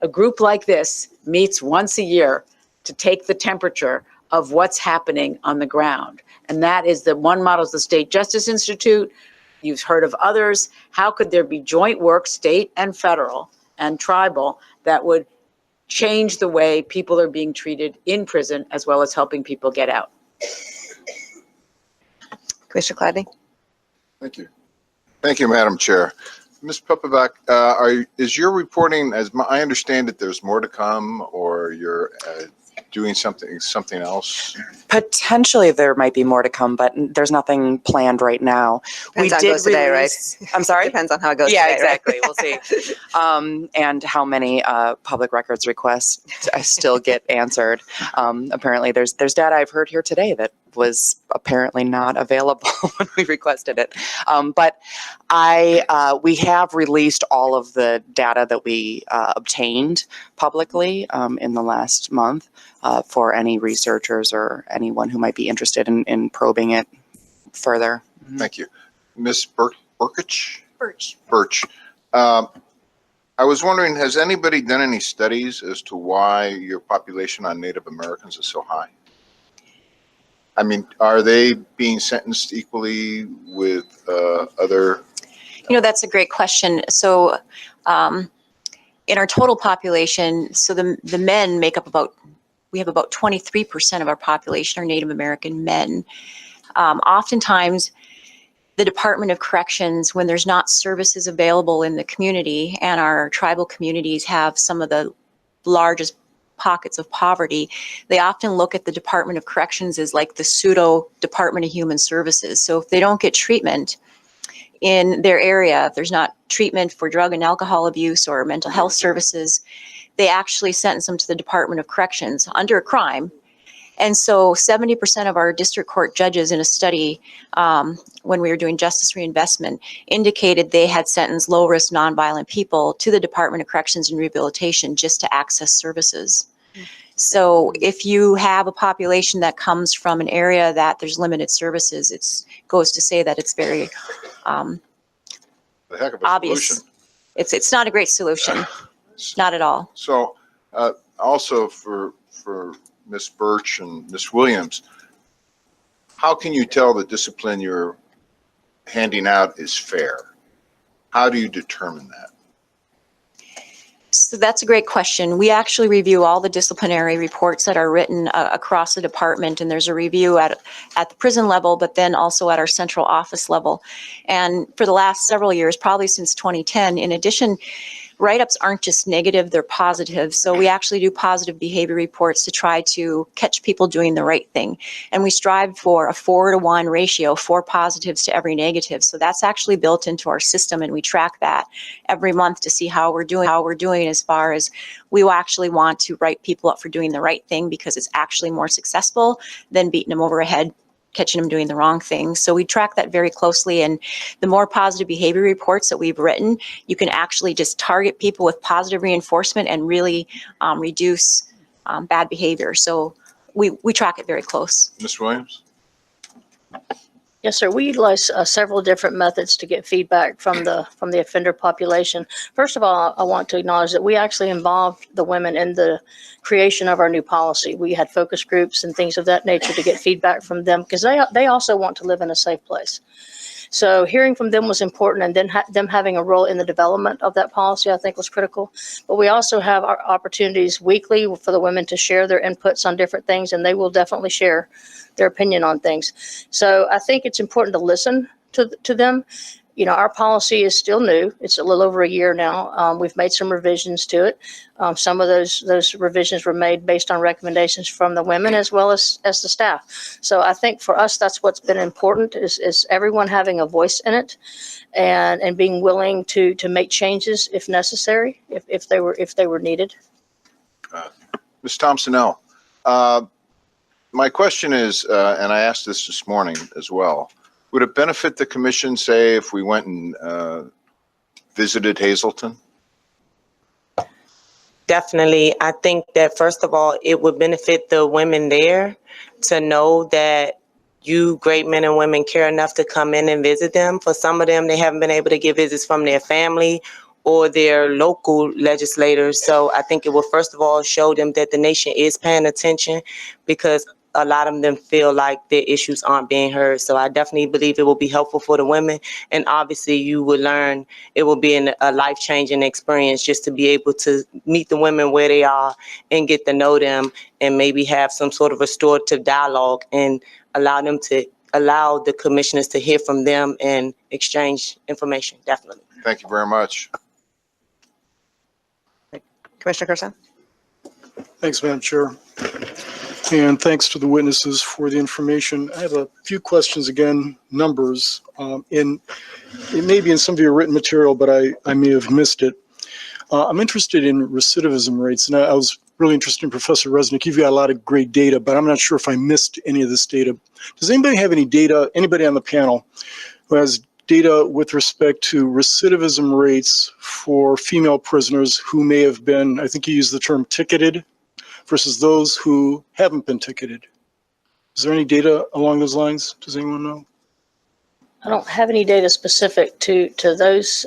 a group like this meets once a year to take the temperature of what's happening on the ground. And that is the one model is the State Justice Institute. You've heard of others. How could there be joint work, state and federal and tribal, that would change the way people are being treated in prison as well as helping people get out? Commissioner Gladney? Thank you. Thank you, Madam Chair. Ms. Paperback, is your reporting, as I understand it, there's more to come, or you're doing something else? Potentially there might be more to come, but there's nothing planned right now. Depends on how it goes today, right? I'm sorry? Depends on how it goes Yeah, today, exactly. right? We'll see. And how many public records requests still get answered. Apparently there's data I've heard here today that was apparently not available when we requested it. But we have released all of the data that we obtained publicly in the last month for any researchers or anyone who might be interested in probing it further. Thank you. Ms. Birch. I was wondering, has anybody done any studies as to why your population on Native Americans is so high? I mean, are they being sentenced equally with other? You know, that's a great question. So in our total population, so the men make up we have about 23% of our population are Native American men. Oftentimes, the Department of Corrections, when there's not services available in the community, and our tribal communities have some of the largest pockets of poverty, they often look at the Department of Corrections as like the pseudo Department of Human Services. So if they don't get treatment in their area, if there's not treatment for drug and alcohol abuse or mental health services, they actually sentence them to the Department of Corrections under a crime. And so 70% of our district court judges in a study when we were doing justice reinvestment indicated they had sentenced low-risk nonviolent people to the Department of Corrections and Rehabilitation just to access services. So if you have a population that comes from an area that there's limited services, it goes to say that it's very A heck of a obvious. solution. It's not a great solution, not at all. So also for Ms. Birch and Ms. Williams, how can you tell the discipline you're handing out is fair? How do you determine that? So that's a great question. We actually review all the disciplinary reports that are written across the department, and there's a review at the prison level, but then also at our central office level. And for the last several years, probably since 2010, in addition, write-ups aren't just negative, they're positive. So we actually do positive behavior reports to try to catch people doing the right thing. And we strive for a 4-to-1 ratio, 4 positives to every negative. So that's actually built into our system, and we track that every month to see how we're doing as far as we will actually want to write people up for doing the right thing, because it's actually more successful than beating them over the head, catching them doing the wrong thing. So we track that very closely, and the more positive behavior reports that we've written, you can actually just target people with positive reinforcement and really reduce bad behavior. So we track it very close. Ms. Williams? Yes, sir. We utilize several different methods to get feedback from the offender population. First of all, I want to acknowledge that we actually involved the women in the creation of our new policy. We had focus groups and things of that nature to get feedback from them, because they also want to live in a safe place. So hearing from them was important, and then them having a role in the development of that policy, I think, was critical. But we also have our opportunities weekly for the women to share their inputs on different things, and they will definitely share their opinion on things. So I think it's important to listen to them. You know, our policy is still new. It's a little over a year now. We've made some revisions to it. Some of those revisions were made based on recommendations from the women as well as the staff. So I think for us, that's what's been important is everyone having a voice in it, and being willing to make changes if necessary, if they were needed. Ms. Thompson-L, my question is, and I asked this morning as well, would it benefit the commission, say, if we went and visited Hazleton? Definitely. I think that, first of all, it would benefit the women there to know that you great men and women care enough to come in and visit them. For some of them, they haven't been able to get visits from their family or their local legislators. So I think it will, first of all, show them that the nation is paying attention, because a lot of them feel like their issues aren't being heard. So I definitely believe it will be helpful for the women. And obviously you will learn, it will be a life-changing experience just to be able to meet the women where they are and get to know them, and maybe have some sort of restorative dialogue and allow the commissioners to hear from them and exchange information. Definitely. Thank you very much. Commissioner Curson? Thanks, Madam Chair. And thanks to the witnesses for the information. I have a few questions, again, numbers. And it may be in some of your written material, but I may have missed it. I'm interested in recidivism rates, and I was really interested in Professor Resnick. You've got a lot of great data, but I'm not sure if I missed any of this data. Does anybody have any data, anybody on the panel who has data with respect to recidivism rates for female prisoners who may have been, I think you used the term ticketed, versus those who haven't been ticketed? Is there any data along those lines? Does anyone know? I don't have any data specific to those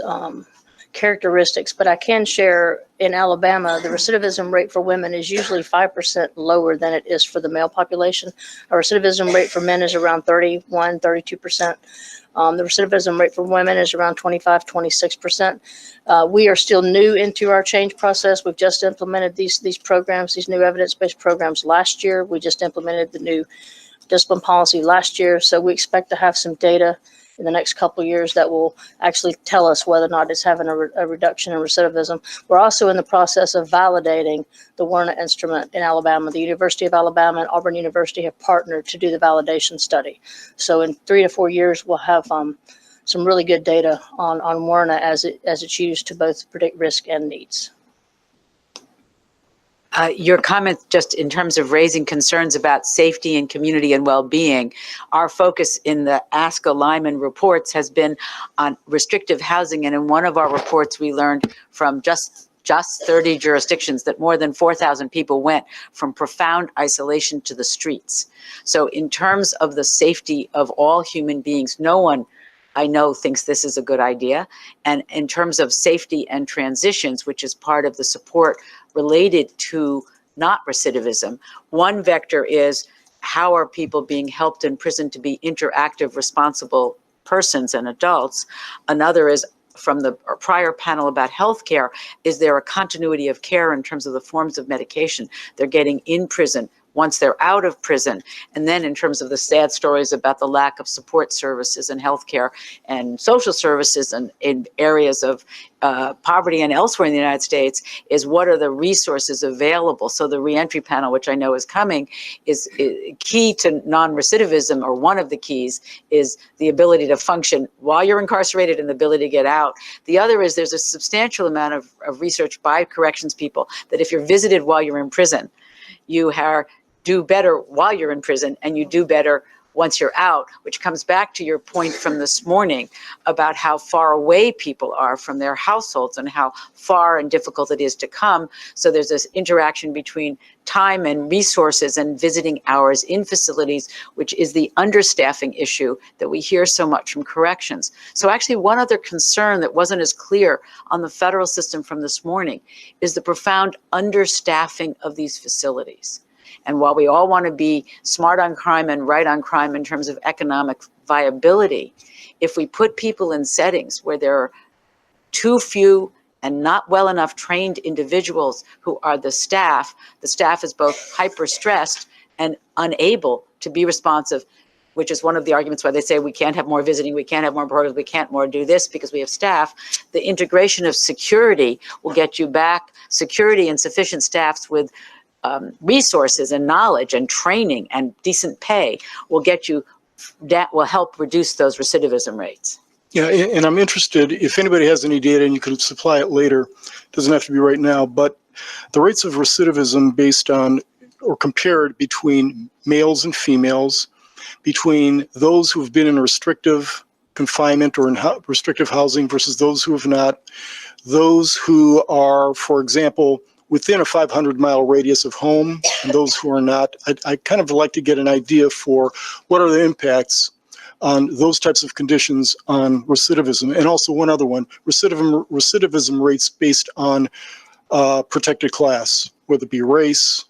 characteristics, but I can share in Alabama, the recidivism rate for women is usually 5% lower than it is for the male population. Our recidivism rate for men is around 31, 32%. The recidivism rate for women is around 25, 26%. We are still new into our change process. We've just implemented these programs, these new evidence-based programs last year. We just implemented the new discipline policy last year. So we expect to have some data in the next couple of years that will actually tell us whether or not it's having a reduction in recidivism. We're also in the process of validating the WERNA instrument in Alabama. The University of Alabama and Auburn University have partnered to do the validation study. So in 3 to 4 years, we'll have some really good data on WERNA as it's used to both predict risk and needs. Your comment just in terms of raising concerns about safety and community and well-being, our focus in the Ask a Lyman reports has been on restrictive housing. And in one of our reports, we learned from just 30 jurisdictions that more than 4,000 people went from profound isolation to the streets. So in terms of the safety of all human beings, no one I know thinks this is a good idea. And in terms of safety and transitions, which is part of the support related to not recidivism, one vector is how are people being helped in prison to be interactive, responsible persons and adults. Another is from the prior panel about healthcare, is there a continuity of care in terms of the forms of medication they're getting in prison once they're out of prison? And then in terms of the sad stories about the lack of support services and healthcare and social services and in areas of poverty and elsewhere in the United States, is what are the resources available? So the Reentry Panel, which I know is coming, is key to non-recidivism, or one of the keys is the ability to function while you're incarcerated and the ability to get out. The other is there's a substantial amount of research by corrections people that if you're visited while you're in prison, you do better while you're in prison and you do better once you're out, which comes back to your point from this morning about how far away people are from their households and how far and difficult it is to come. So there's this interaction between time and resources and visiting hours in facilities, which is the understaffing issue that we hear so much from corrections. So actually one other concern that wasn't as clear on the federal system from this morning is the profound understaffing of these facilities. And while we all want to be smart on crime and right on crime in terms of economic viability, if we put people in settings where there are too few and not well enough trained individuals who are the staff is both hyper stressed and unable to be responsive, which is one of the arguments why they say we can't have more visiting, we can't have more programs, we can't more do this because we have staff. The integration of security will get you back, security and sufficient staffs with resources and knowledge and training and decent pay will get you, that will help reduce those recidivism rates. Yeah, and I'm interested, if anybody has any data, and you could supply it later, doesn't have to be right now, but the rates of recidivism based on or compared between males and females, between those who have been in restrictive confinement or in restrictive housing versus those who have not, those who are, for example, within a 500-mile radius of home, and those who are not. I kind of like to get an idea for what are the impacts on those types of conditions on recidivism. And also one other one, recidivism rates based on protected class, whether it be race,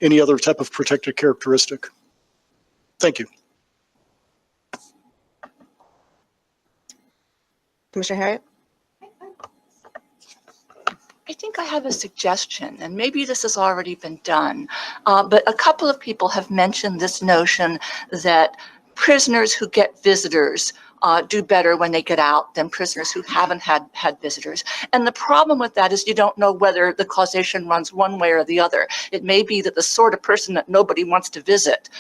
any other type of protected characteristic. Thank you. Commissioner Harriet? I think I have a suggestion, and maybe this has already been done, but a couple of people have mentioned this notion that prisoners who get visitors do better when they get out than prisoners who haven't had visitors. And the problem with that is you don't know whether the causation runs one way or the other. It may be that the sort of person that nobody wants to visit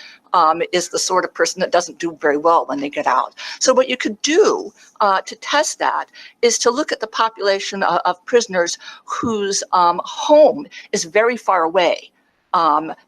is the sort of person that doesn't do very well when they get out. So what you could do to test that is to look at the population of prisoners whose home is very far away.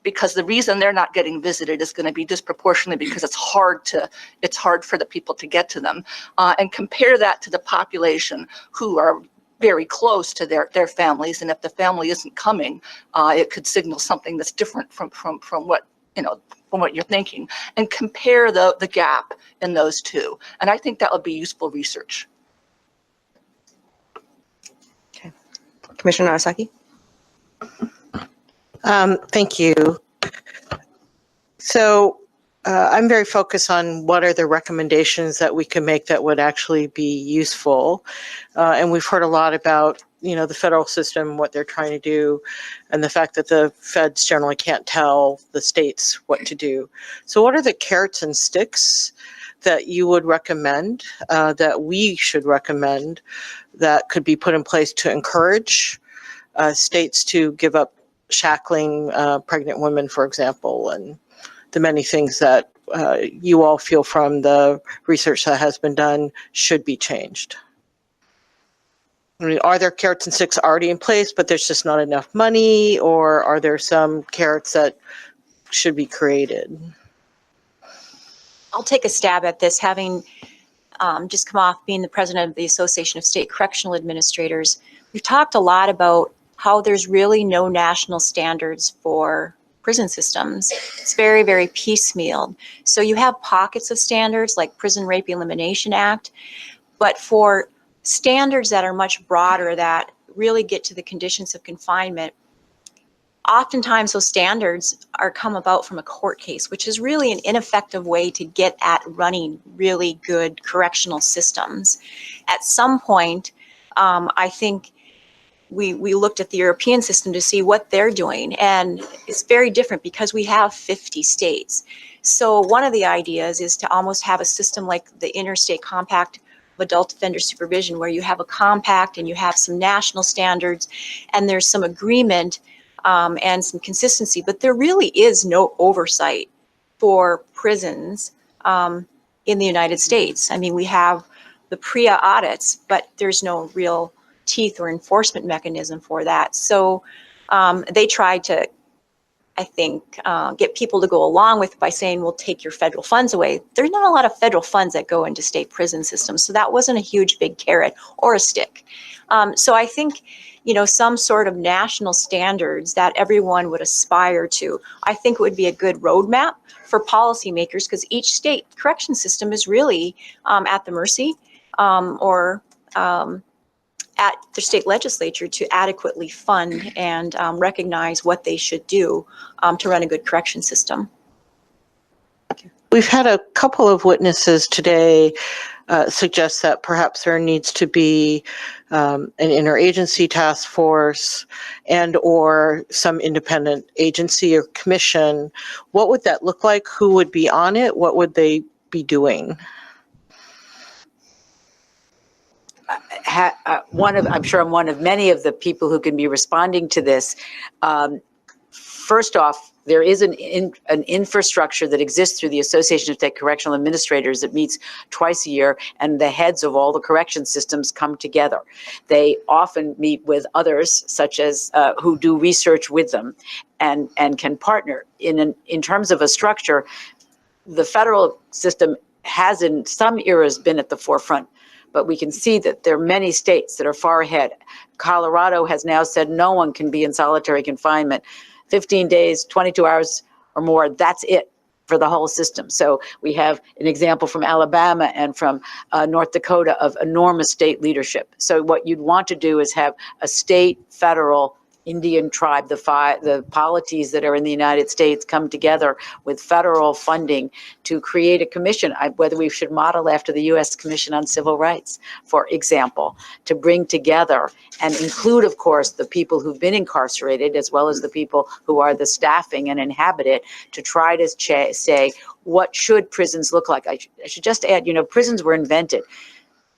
Because the reason they're not getting visited is going to be disproportionately because it's hard for the people to get to them, and compare that to the population who are very close to their families. And if the family isn't coming, it could signal something that's different from what, from what you're thinking, and compare the gap in those two. And I think that would be useful research. Okay. Commissioner Arasaki? Thank you. So I'm very focused on what are the recommendations that we can make that would actually be useful. And we've heard a lot about, the federal system, what they're trying to do, and the fact that the feds generally can't tell the states what to do. So what are the carrots and sticks that you would recommend, that we should recommend, that could be put in place to encourage states to give up shackling pregnant women, for example, and the many things that you all feel from the research that has been done should be changed? I mean, are there carrots and sticks already in place, but there's just not enough money, or are there some carrots that should be created? I'll take a stab at this, having just come off being the president of the Association of State Correctional Administrators. We've talked a lot about how there's really no national standards for prison systems. It's very, very piecemeal. So you have pockets of standards like Prison Rape Elimination Act, but for standards that are much broader that really get to the conditions of confinement, oftentimes those standards are come about from a court case, which is really an ineffective way to get at running really good correctional systems. At some point, I think we looked at the European system to see what they're doing, and it's very different because we have 50 states. So one of the ideas is to almost have a system like the Interstate Compact of Adult Offender Supervision, where you have a compact and you have some national standards and there's some agreement and some consistency, but there really is no oversight for prisons in the United States. I mean, we have the PREA audits, but there's no real teeth or enforcement mechanism for that. So they tried to, I think, get people to go along with by saying, we'll take your federal funds away. There's not a lot of federal funds that go into state prison systems, so that wasn't a huge big carrot or a stick. So I think, you know, some sort of national standards that everyone would aspire to, I think it would be a good roadmap for policymakers, because each state correction system is really at the mercy or at the state legislature to adequately fund and recognize what they should do to run a good correction system. We've had a couple of witnesses today suggest that perhaps there needs to be an interagency task force and or some independent agency or commission. What would that look like? Who would be on it? What would they be doing? I'm sure I'm one of many of the people who can be responding to this. First off, there is an infrastructure that exists through the Association of State Correctional Administrators that meets twice a year, and the heads of all the correction systems come together. They often meet with others, such as who do research with them, and can partner. In terms of a structure, the federal system has in some eras been at the forefront, but we can see that there are many states that are far ahead. Colorado has now said no one can be in solitary confinement 15 days, 22 hours or more. That's it for the whole system. So we have an example from Alabama and from North Dakota of enormous state leadership. So what you'd want to do is have a state, federal, Indian tribe, the polities that are in the United States come together with federal funding to create a commission, whether we should model after the U.S. Commission on Civil Rights, for example, to bring together and include, of course, the people who've been incarcerated, as well as the people who are the staffing and inhabit it, to try to say, what should prisons look like? I should just add, you know, prisons were invented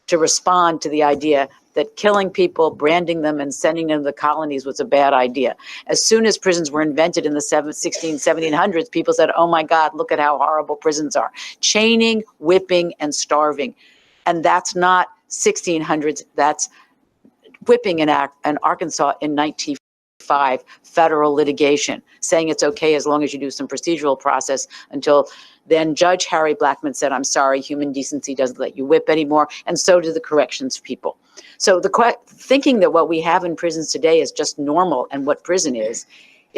to respond to the idea that killing people, branding them, and sending them to the colonies was a bad idea. As soon as prisons were invented in the 1700s, people said, oh my God, look at how horrible prisons are. Chaining, whipping, and starving. And that's not 1600s, that's whipping in Arkansas in 1905, federal litigation, saying it's okay as long as you do some procedural process, until then Judge Harry Blackmun said, I'm sorry, human decency doesn't let you whip anymore, and so do the corrections people. So thinking that what we have in prisons today is just normal and what prison is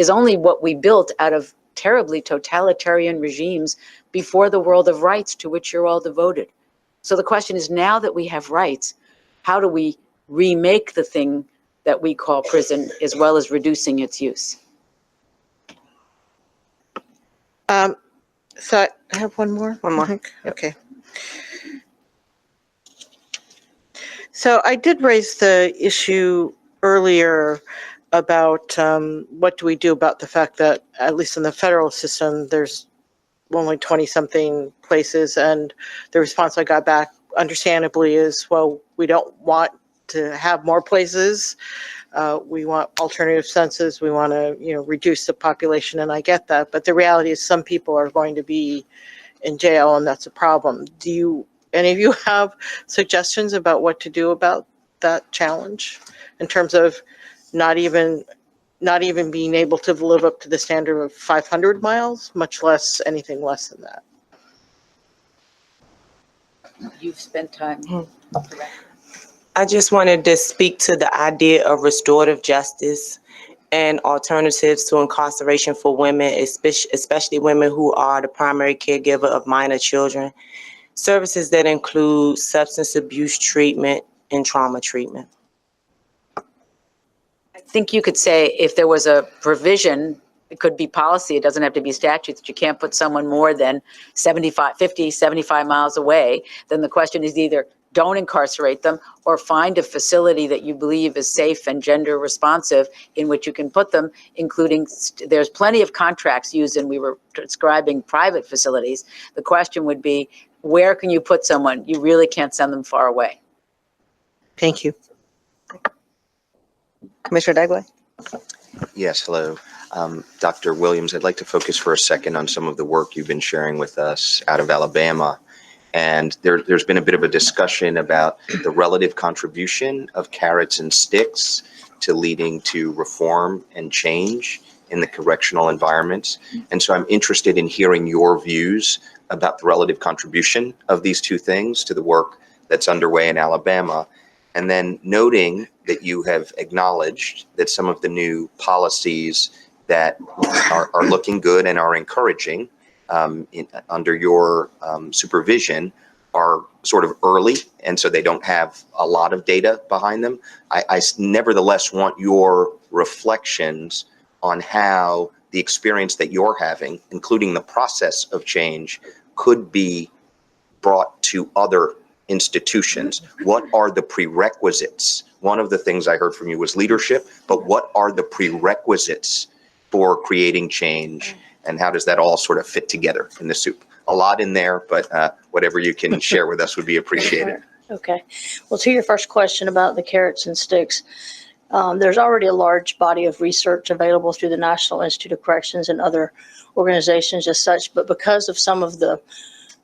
only what we built out of terribly totalitarian regimes before the world of rights to which you're all devoted. So the question is, now that we have rights, how do we remake the thing that we call prison, as well as reducing its use? So I have one more. One more. Okay. So I did raise the issue earlier about what do we do about the fact that, at least in the federal system, there's only 20-something places, and the response I got back, understandably, is, well, we don't want to have more places. We want alternative census. We want to, reduce the population, and I get that. But the reality is, some people are going to be in jail, and that's a problem. Do any of you have suggestions about what to do about that challenge, in terms of not even being able to live up to the standard of 500 miles, much less anything less than that? You've spent time. I just wanted to speak to the idea of restorative justice and alternatives to incarceration for women, especially women who are the primary caregiver of minor children. Services that include substance abuse treatment and trauma treatment. think you could say if there was a provision, it could be policy, it doesn't have to be statute, that you can't put someone more than 75 miles away, then the question is either don't incarcerate them or find a facility that you believe is safe and gender responsive in which you can put them, including, there's plenty of contracts used, and we were describing private facilities. The question would be, where can you put someone? You really can't send them far away. Thank you. Commissioner Degway? Yes, hello. Dr. Williams, I'd like to focus for a second on some of the work you've been sharing with us out of Alabama. And there's been a bit of a discussion about the relative contribution of carrots and sticks to leading to reform and change in the correctional environments. And so I'm interested in hearing your views about the relative contribution of these two things to the work that's underway in Alabama. And then noting that you have acknowledged that some of the new policies that are looking good and are encouraging under your supervision are sort of early, and so they don't have a lot of data behind them. I nevertheless want your reflections on how the experience that you're having, including the process of change, could be brought to other institutions. What are the prerequisites? One of the things I heard from you was leadership, but what are the prerequisites for creating change, and how does that all sort of fit together in the soup? A lot in there, but whatever you can share with us would be appreciated. Okay. Well, to your first question about the carrots and sticks, there's already a large body of research available through the National Institute of Corrections and other organizations as such, but because of some of the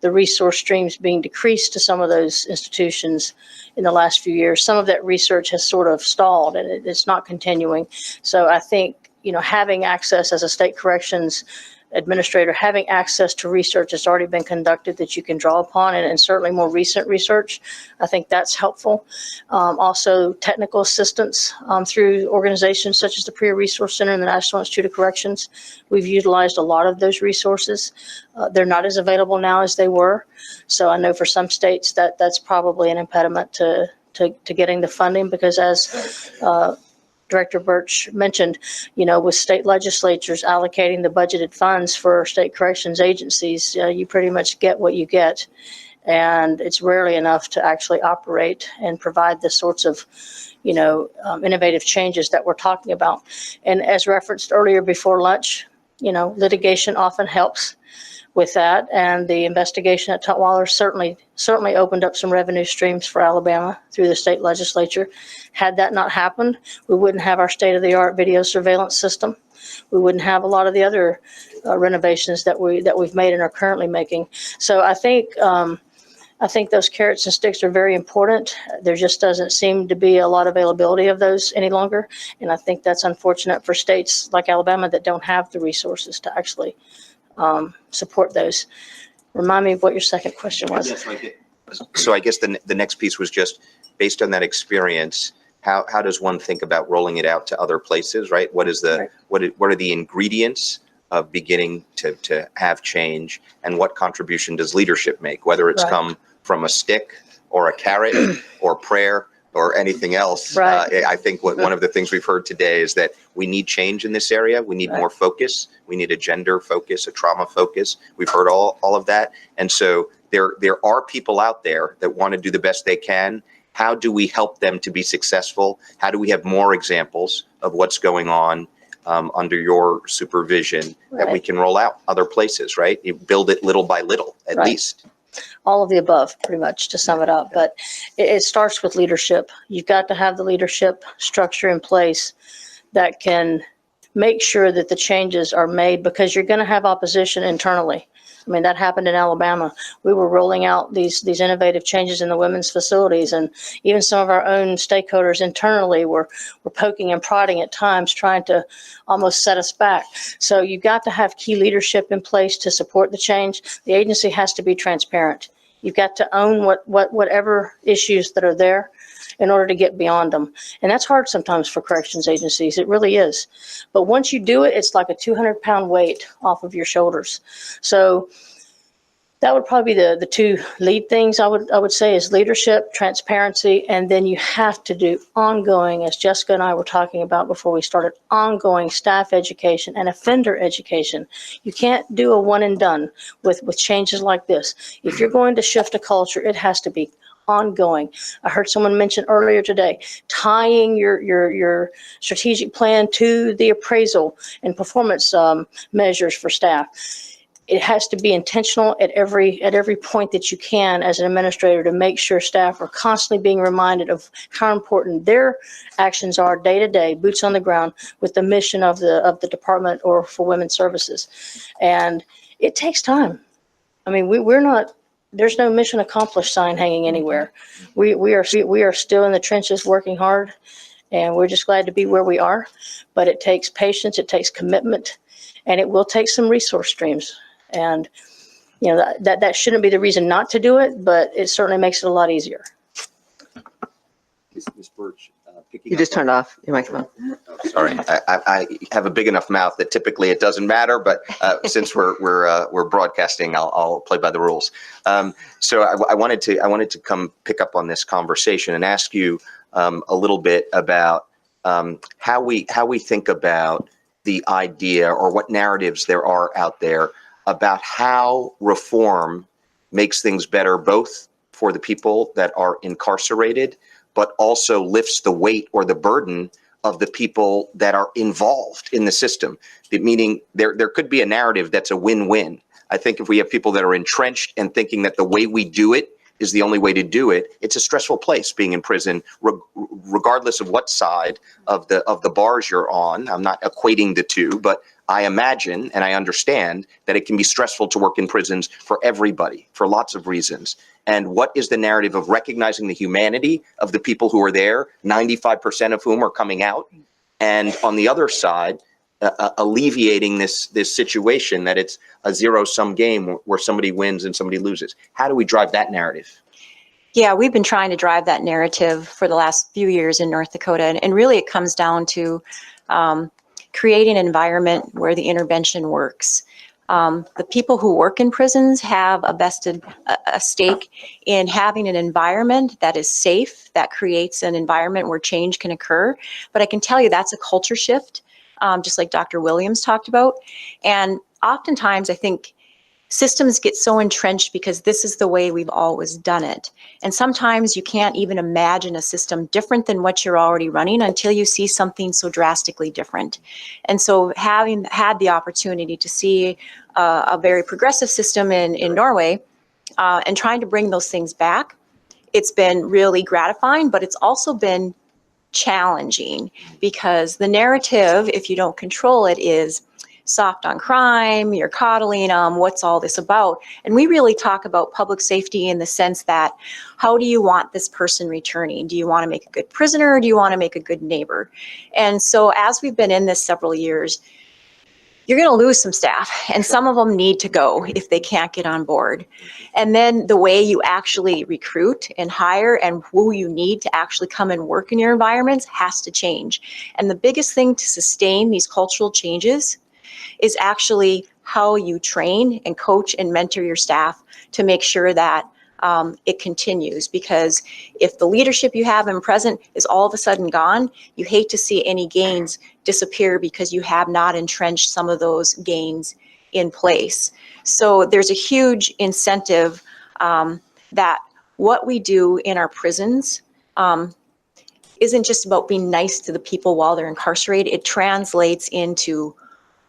resource streams being decreased to some of those institutions in the last few years, some of that research has sort of stalled and it's not continuing. So I think, having access as a state corrections administrator, having access to research that's already been conducted that you can draw upon, and certainly more recent research, I think that's helpful. Also, technical assistance through organizations such as the PREA Resource Center and the National Institute of Corrections. We've utilized a lot of those resources. They're not as available now as they were. So I know for some states that's probably an impediment to getting the funding, because as Director Birch mentioned, with state legislatures allocating the budgeted funds for state corrections agencies, you pretty much get what you get. And it's rarely enough to actually operate and provide the sorts of, innovative changes that we're talking about. And as referenced earlier before lunch, litigation often helps with that. And the investigation at Tutwiler certainly opened up some revenue streams for Alabama through the state legislature. Had that not happened, we wouldn't have our state-of-the-art video surveillance system. We wouldn't have a lot of the other renovations that we've made and are currently making. So I think those carrots and sticks are very important. There just doesn't seem to be a lot of availability of those any longer. And I think that's unfortunate for states like Alabama that don't have the resources to actually support those. Remind me of what your second question was. Yes, right. So I guess the next piece was just based on that experience, how does one think about rolling it out to other places, right? What is what are the ingredients of beginning to have change, and what contribution does leadership make, whether it's come from a stick or a carrot or prayer or anything else? I think one of the things we've heard today is that we need change in this area. We need more focus. We need a gender focus, a trauma focus. We've heard all of that. And so there are people out there that want to do the best they can. How do we help them to be successful? How do we have more examples of what's going on under your supervision that we can roll out other places, right? You build it little by little, at least. All of the above, pretty much, to sum it up. But it starts with leadership. You've got to have the leadership structure in place that can make sure that the changes are made, because you're going to have opposition internally. I mean, that happened in Alabama. We were rolling out these innovative changes in the women's facilities, and even some of our own stakeholders internally were poking and prodding at times, trying to almost set us back. So you've got to have key leadership in place to support the change. The agency has to be transparent. You've got to own whatever issues that are there in order to get beyond them. And that's hard sometimes for corrections agencies. It really is. But once you do it, it's like a 200-pound weight off of your shoulders. So That would probably be the two lead things I would say is leadership, transparency, and then you have to do ongoing, as Jessica and I were talking about before we started, ongoing staff education and offender education. You can't do a one and done with changes like this. If you're going to shift a culture, it has to be ongoing. I heard someone mention earlier today, tying your strategic plan to the appraisal and performance measures for staff. It has to be intentional at every point that you can as an administrator to make sure staff are constantly being reminded of how important their actions are day to day, boots on the ground with the mission of the department or for women's services. And it takes time. I mean, we're not, there's no mission accomplished sign hanging anywhere. We are still in the trenches working hard, and we're just glad to be where we are. But it takes patience, it takes commitment, and it will take some resource streams. And, you know, that shouldn't be the reason not to do it, but it certainly makes it a lot easier. Ms. Birch, You just turned off your microphone. Sorry, I have a big enough mouth that typically it doesn't matter, but since we're broadcasting, I'll play by the rules. So I wanted to come pick up on this conversation and ask you a little bit about how we think about the idea or what narratives there are out there about how reform makes things better, both for the people that are incarcerated, but also lifts the weight or the burden of the people that are involved in the system. Meaning there could be a narrative that's a win-win. I think if we have people that are entrenched and thinking that the way we do it is the only way to do it, it's a stressful place being in prison, regardless of what side of the bars you're on. I'm not equating the two, but I imagine and I understand that it can be stressful to work in prisons for everybody, for lots of reasons. And what is the narrative of recognizing the humanity of the people who are there, 95% of whom are coming out, and on the other side, alleviating this situation that it's a zero-sum game where somebody wins and somebody loses? How do we drive that narrative? Yeah, we've been trying to drive that narrative for the last few years in North Dakota, and really it comes down to creating an environment where the intervention works. The people who work in prisons have a stake in having an environment that is safe, that creates an environment where change can occur. But I can tell you that's a culture shift, just like Dr. Williams talked about. And oftentimes I think systems get so entrenched because this is the way we've always done it. And sometimes you can't even imagine a system different than what you're already running until you see something so drastically different. And so having had the opportunity to see a very progressive system in Norway and trying to bring those things back, it's been really gratifying, but it's also been challenging because the narrative, if you don't control it, is soft on crime, you're coddling them, what's all this about? And we really talk about public safety in the sense that, how do you want this person returning? Do you want to make a good prisoner, or do you want to make a good neighbor? And so as we've been in this several years, you're going to lose some staff, and some of them need to go if they can't get on board. And then the way you actually recruit and hire and who you need to actually come and work in your environments has to change. And the biggest thing to sustain these cultural changes is actually how you train and coach and mentor your staff to make sure that it continues. Because if the leadership you have in present is all of a sudden gone, you hate to see any gains disappear because you have not entrenched some of those gains in place. So there's a huge incentive that what we do in our prisons isn't just about being nice to the people while they're incarcerated. It translates into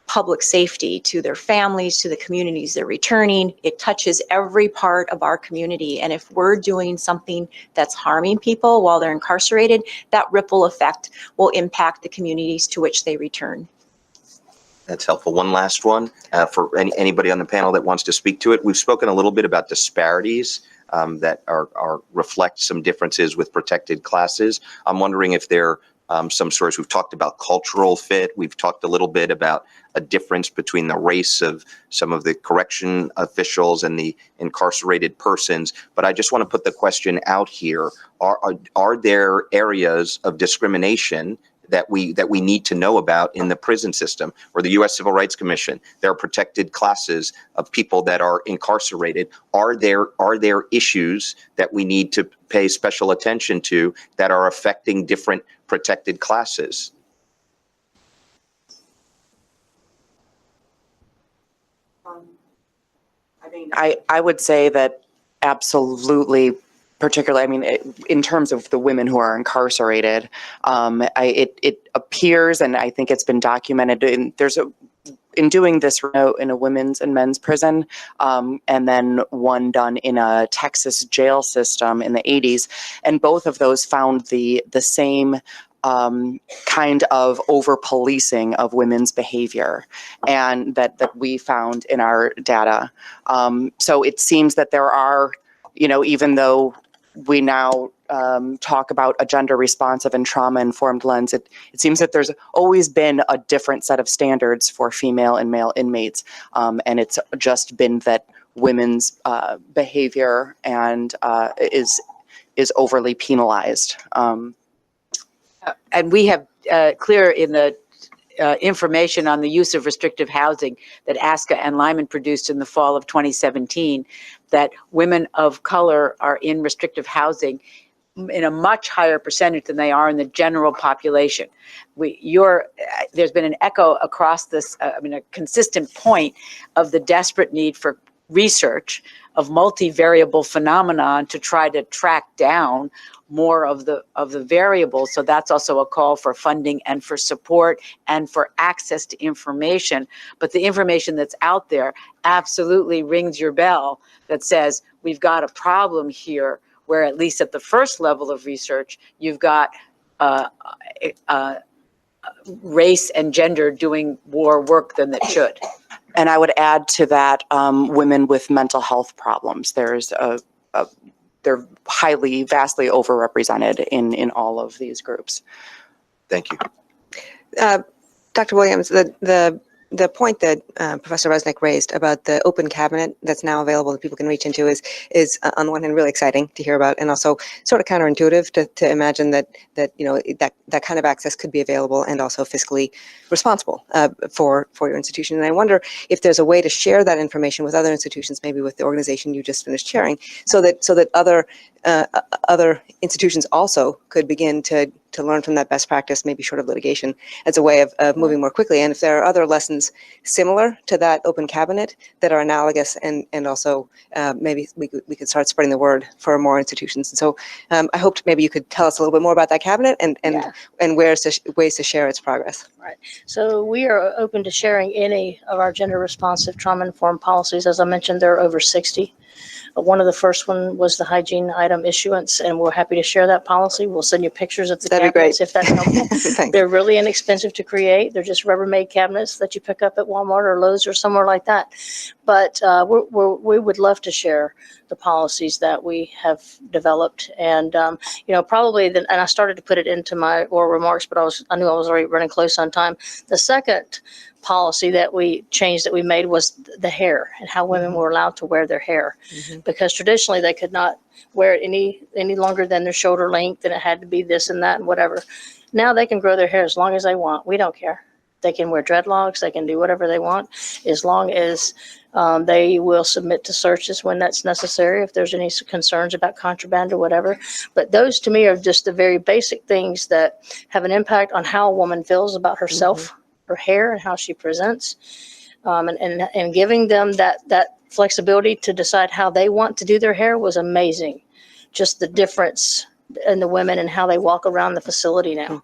public safety to their families, to the communities they're returning. It touches every part of our community. And if we're doing something that's harming people while they're incarcerated, that ripple effect will impact the communities to which they return. That's helpful. One last one for anybody on the panel that wants to speak to it. We've spoken a little bit about disparities that reflect some differences with protected classes. I'm wondering if there some source. We've talked about cultural fit. We've talked a little bit about a difference between the race of some of the correction officials and the incarcerated persons. But I just want to put the question out here. Are there areas of discrimination that we need to know about in the prison system or the U.S. Civil Rights Commission. There are protected classes of people that are incarcerated. Are there issues that we need to pay special attention to that are affecting different protected classes? I would say that absolutely, particularly, I mean, in terms of the women who are incarcerated, it appears, and I think it's been documented, in doing this in a women's and men's prison, and then one done in a Texas jail system in the 80s, and both of those found the same kind of over-policing of women's behavior, and that we found in our data. So it seems that there are, even though we now talk about a gender responsive and trauma-informed lens, it seems that there's always been a different set of standards for female and male inmates, and it's just been that women's behavior and is overly penalized. And we have clear in the information on the use of restrictive housing that ASCA and Lyman produced in the fall of 2017, that women of color are in restrictive housing in a much higher percentage than they are in the general population. There's been an echo across this, a consistent point of the desperate need for research of multivariable phenomenon to try to track down more of the variables. So that's also a call for funding and for support and for access to information. But the information that's out there absolutely rings your bell that says we've got a problem here, where at least at the first level of research, you've got race and gender doing more work than it should. And I would add to that, women with mental health problems. They're vastly overrepresented in all of these groups. Thank you. Dr. Williams, the point that Professor Resnick raised about the open cabinet that's now available that people can reach into is on the one hand really exciting to hear about, and also sort of counterintuitive to imagine that kind of access could be available and also fiscally responsible for your institution. And I wonder if there's a way to share that information with other institutions, maybe with the organization you just finished sharing, so that other institutions also could begin to learn from that best practice, maybe short of litigation, as a way of moving more quickly. And if there are other lessons similar to that open cabinet that are analogous, and also maybe we could start spreading the word for more institutions. And so I hoped maybe you could tell us a little bit more about that cabinet and ways to share its progress. Right. So we are open to sharing any of our gender responsive trauma-informed policies. As I mentioned, there are over 60. One of the first one was the hygiene item issuance, and we're happy to share that policy. We'll send you pictures of the cabinets if that's helpful. They're really inexpensive to create. They're just Rubbermaid cabinets that you pick up at Walmart or Lowe's or somewhere like that. But we would love to share the policies that we have developed, and probably and I started to put it into my oral remarks, but I knew I was already running close on time. The second policy that we changed, that we made, was the hair and how women were allowed to wear their hair, because traditionally they could not wear it any longer than their shoulder length, and it had to be this and that and whatever. Now they can grow their hair as long as they want. We don't care. They can wear dreadlocks. They can do whatever they want, as long as they will submit to searches when that's necessary, if there's any concerns about contraband or whatever. But those, to me, are just the very basic things that have an impact on how a woman feels about herself, her hair, and how she presents, and giving them that flexibility to decide how they want to do their hair was amazing. Just the difference in the women and how they walk around the facility now.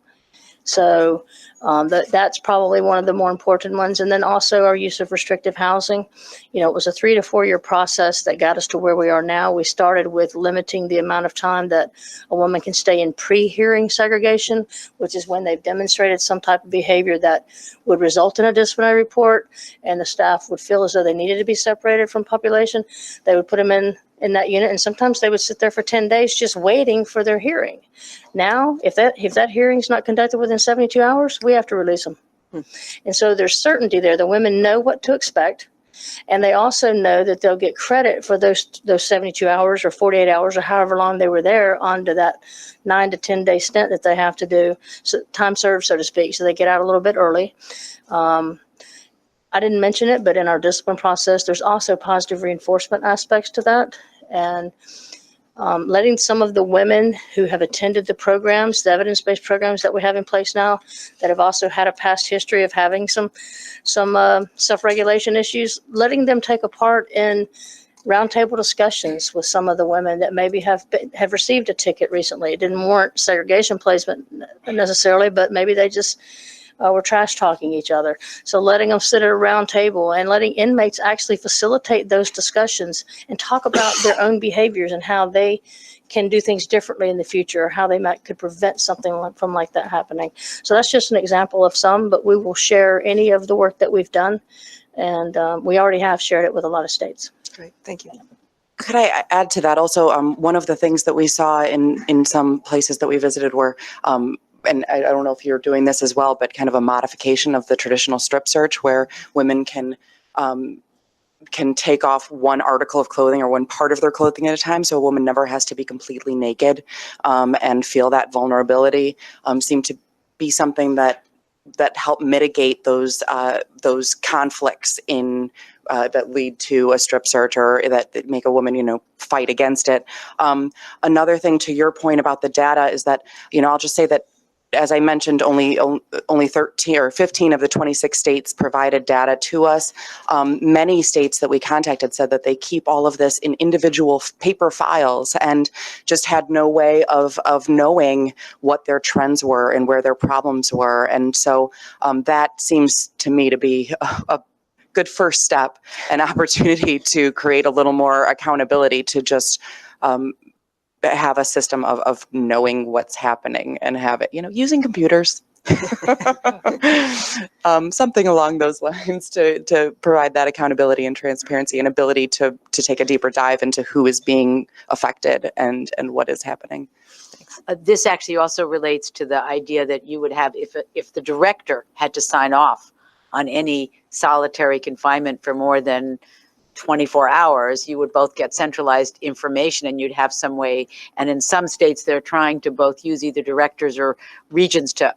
So that's probably one of the more important ones. And then also our use of restrictive housing. It was a 3 to 4 year process that got us to where we are now. We started with limiting the amount of time that a woman can stay in pre-hearing segregation, which is when they've demonstrated some type of behavior that would result in a disciplinary report, and the staff would feel as though they needed to be separated from population. They would put them in that unit, and sometimes they would sit there for 10 days just waiting for their hearing. Now, if that hearing is not conducted within 72 hours, we have to release them. And so there's certainty there. The women know what to expect. And they also know that they'll get credit for those 72 hours or 48 hours or however long they were there onto that 9 to 10 day stint that they have to do, so time served, so to speak. So they get out a little bit early. I didn't mention it, but in our discipline process, there's also positive reinforcement aspects to that. And letting some of the women who have attended the programs, the evidence-based programs that we have in place now, that have also had a past history of having some self-regulation issues, letting them take a part in roundtable discussions with some of the women that maybe have received a ticket recently. It didn't warrant segregation placement necessarily, but maybe they just were trash talking each other. So letting them sit at a round table and letting inmates actually facilitate those discussions and talk about their own behaviors and how they can do things differently in the future, or how they could prevent something from like that happening. So that's just an example of some, but we will share any of the work that we've done. And we already have shared it with a lot of states. Great, thank you. Could I add to that also, one of the things that we saw in some places that we visited were, and I don't know if you're doing this as well, but kind of a modification of the traditional strip search where women can take off one article of clothing or one part of their clothing at a time, so a woman never has to be completely naked and feel that vulnerability, seemed to be something that help mitigate those conflicts in that lead to a strip search, or that make a woman, fight against it. Another thing to your point about the data is that, I'll just say that, as I mentioned, only 13 or 15 of the 26 states provided data to us. Many states that we contacted said that they keep all of this in individual paper files and just had no way of knowing what their trends were and where their problems were. And so that seems to me to be a good first step, an opportunity to create a little more accountability, to just have a system of knowing what's happening and have it, using computers, something along those lines to provide that accountability and transparency and ability to take a deeper dive into who is being affected and what is happening. This actually also relates to the idea that you would have, if the director had to sign off on any solitary confinement for more than 24 hours, you would both get centralized information and you'd have some way. And in some states, they're trying to both use either directors or regions to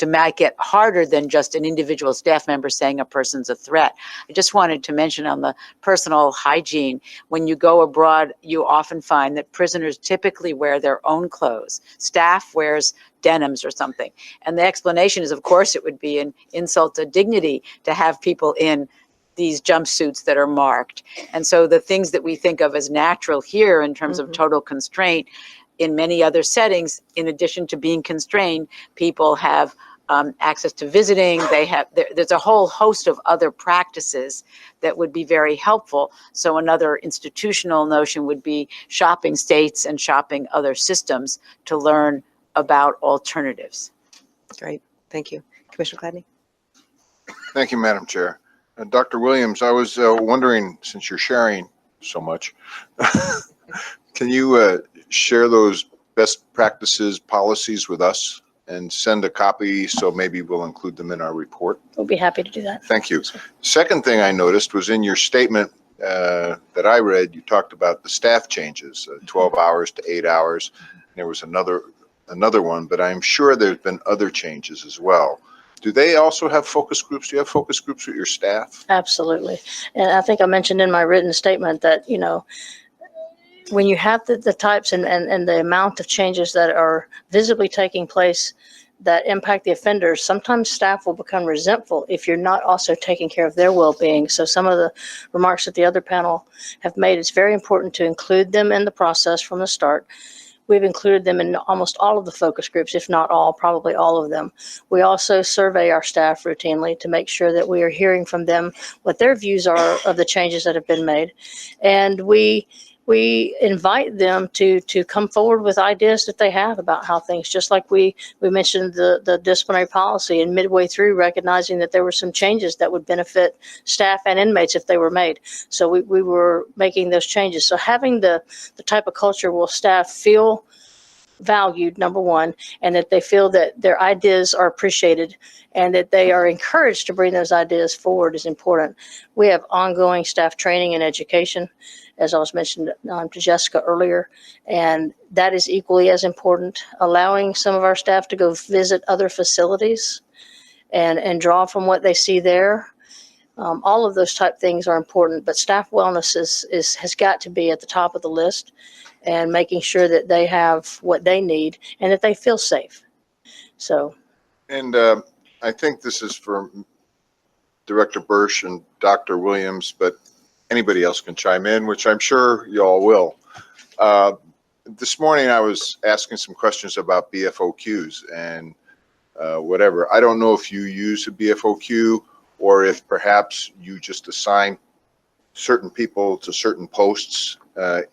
make it harder than just an individual staff member saying a person's a threat. I just wanted to mention on the personal hygiene, when you go abroad, you often find that prisoners typically wear their own clothes. Staff wears denims or something. And the explanation is, of course, it would be an insult to dignity to have people in these jumpsuits that are marked. And so the things that we think of as natural here in terms of total constraint, in many other settings, in addition to being constrained, people have access to visiting. There's a whole host of other practices that would be very helpful. So another institutional notion would be shopping states and shopping other systems to learn about alternatives. Great, thank you. Commissioner Gladney. Thank you, Madam Chair. Dr. Williams, I was wondering, since you're sharing so much, can you share those best practices policies with us and send a copy, so maybe we'll include them in our report? We'll be happy to do that. Thank you. Second thing I noticed was in your statement that I read, you talked about the staff changes, 12 hours to 8 hours. There was another one, but I'm sure there's been other changes as well. Do they also have focus groups? Do you have focus groups with your staff? Absolutely. And I think I mentioned in my written statement that, when you have the types and the amount of changes that are visibly taking place that impact the offenders, sometimes staff will become resentful if you're not also taking care of their well-being. So some of the remarks that the other panel have made, it's very important to include them in the process from the start. We've included them in almost all of the focus groups, if not all, probably all of them. We also survey our staff routinely to make sure that we are hearing from them what their views are of the changes that have been made. And we invite them to come forward with ideas that they have about how things, just like we mentioned the disciplinary policy, and midway through recognizing that there were some changes that would benefit staff and inmates if they were made. So we were making those changes. So having the type of culture where staff feel valued, number one, and that they feel that their ideas are appreciated and that they are encouraged to bring those ideas forward is important. We have ongoing staff training and education, as I was mentioned to Jessica earlier, and that is equally as important. Allowing some of our staff to go visit other facilities and draw from what they see there. All of those type things are important, but staff wellness has got to be at the top of the list, and making sure that they have what they need and that they feel safe. So. And I think this is for Director Bursch and Dr. Williams, but anybody else can chime in, which I'm sure you all will. This morning I was asking some questions about BFOQs and whatever. I don't know if you use a BFOQ or if perhaps you just assign certain people to certain posts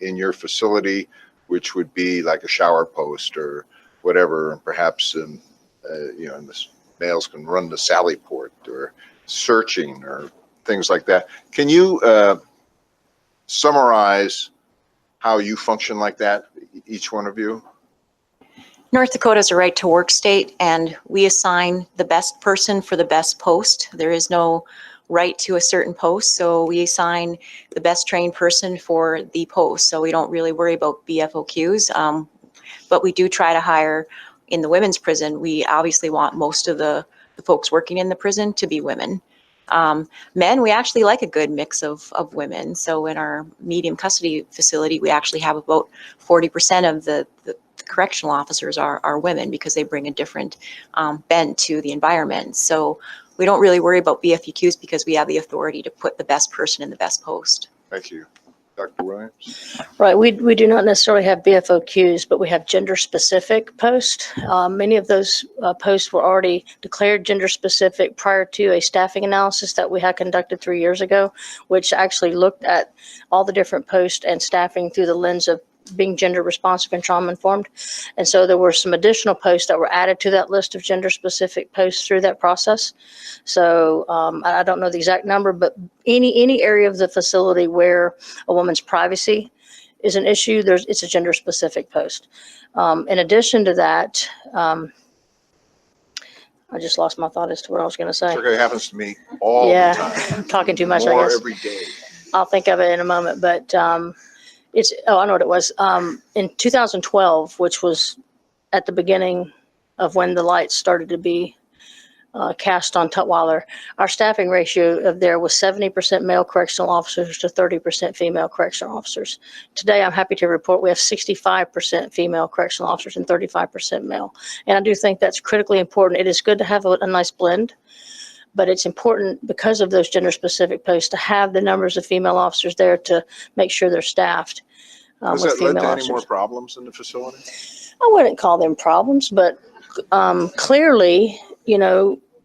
in your facility, which would be like a shower post or whatever, and perhaps and the males can run the Sally port or searching or things like that. Can you summarize how you function like that, each one of you? North Dakota is a right to work state, and we assign the best person for the best post. There is no right to a certain post, so we assign the best trained person for the post. So we don't really worry about BFOQs, but we do try to hire in the women's prison. We obviously want most of the folks working in the prison to be women. Men, we actually like a good mix of women. So in our medium custody facility, we actually have about 40% of the correctional officers are women, because they bring a different bent to the environment. So we don't really worry about BFQs because we have the authority to put the best person in the best post. Thank you. Dr. Williams? Right, we do not necessarily have BFOQs, but we have gender-specific posts. Many of those posts were already declared gender-specific prior to a staffing analysis that we had conducted 3 years ago, which actually looked at all the different posts and staffing through the lens of being gender responsive and trauma informed. And so there were some additional posts that were added to that list of gender specific posts through that process. So I don't know the exact number, but any area of the facility where a woman's privacy is an issue, it's a gender specific post. In addition to that, I just lost my thought as to what I was going to say. It's okay, it happens to me all the time. I'm talking too much, I More guess. every day. I'll think of it in a moment, but I know what it was. In 2012, which was at the beginning of when the lights started to be cast on Tutwiler, our staffing ratio of there was 70% male correctional officers to 30% female correctional officers. Today, I'm happy to report we have 65% female correctional officers and 35% male. And I do think that's critically important. It is good to have a nice blend, but it's important because of those gender-specific posts to have the numbers of female officers there to make sure they're staffed Has with that led female to any officers. more problems in the facility? I wouldn't call them problems, but clearly,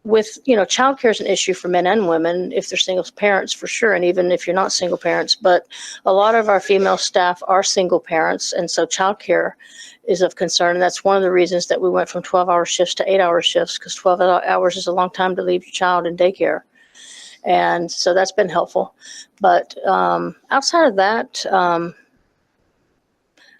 with, childcare is an issue for men and women if they're single parents, for sure, and even if you're not single parents. But a lot of our female staff are single parents, and so childcare is of concern. And that's one of the reasons that we went from 12-hour shifts to 8-hour shifts, because 12 hours is a long time to leave your child in daycare. And so that's been helpful. But outside of that,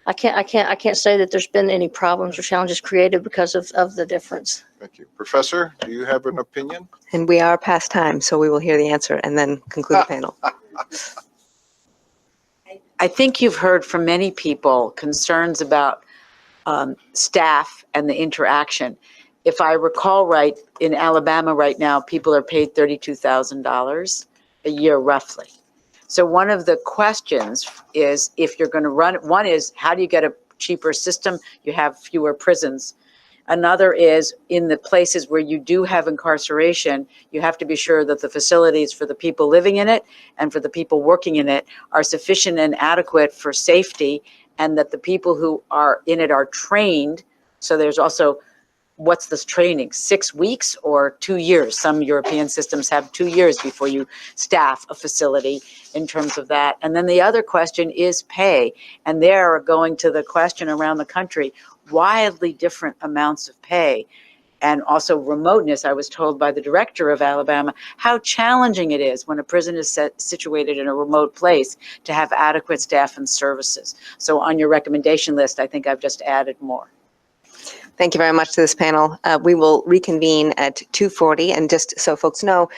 I can't say that there's been any problems or challenges created because of the difference. Thank you. Professor, do you have an opinion? And we are past time, so we will hear the answer and then conclude the panel. I think you've heard from many people concerns about staff and the interaction. If I recall right, in Alabama right now, people are paid $32,000 a year roughly. So one of the questions is, if you're going to run, one is, how do you get a cheaper system? You have fewer prisons. Another is, in the places where you do have incarceration, you have to be sure that the facilities for the people living in it and for the people working in it are sufficient and adequate for safety, and that the people who are in it are trained. So there's also, what's this training, 6 weeks or 2 years? Some European systems have 2 years before you staff a facility in terms of that. And then the other question is pay. And they're going to the question around the country, wildly different amounts of pay. And also remoteness. I was told by the director of Alabama how challenging it is when a prison is situated in a remote place to have adequate staff and services. So on your recommendation list, I think I've just added more. Thank you very much to this panel. We will reconvene at 2:40, and just so folks know,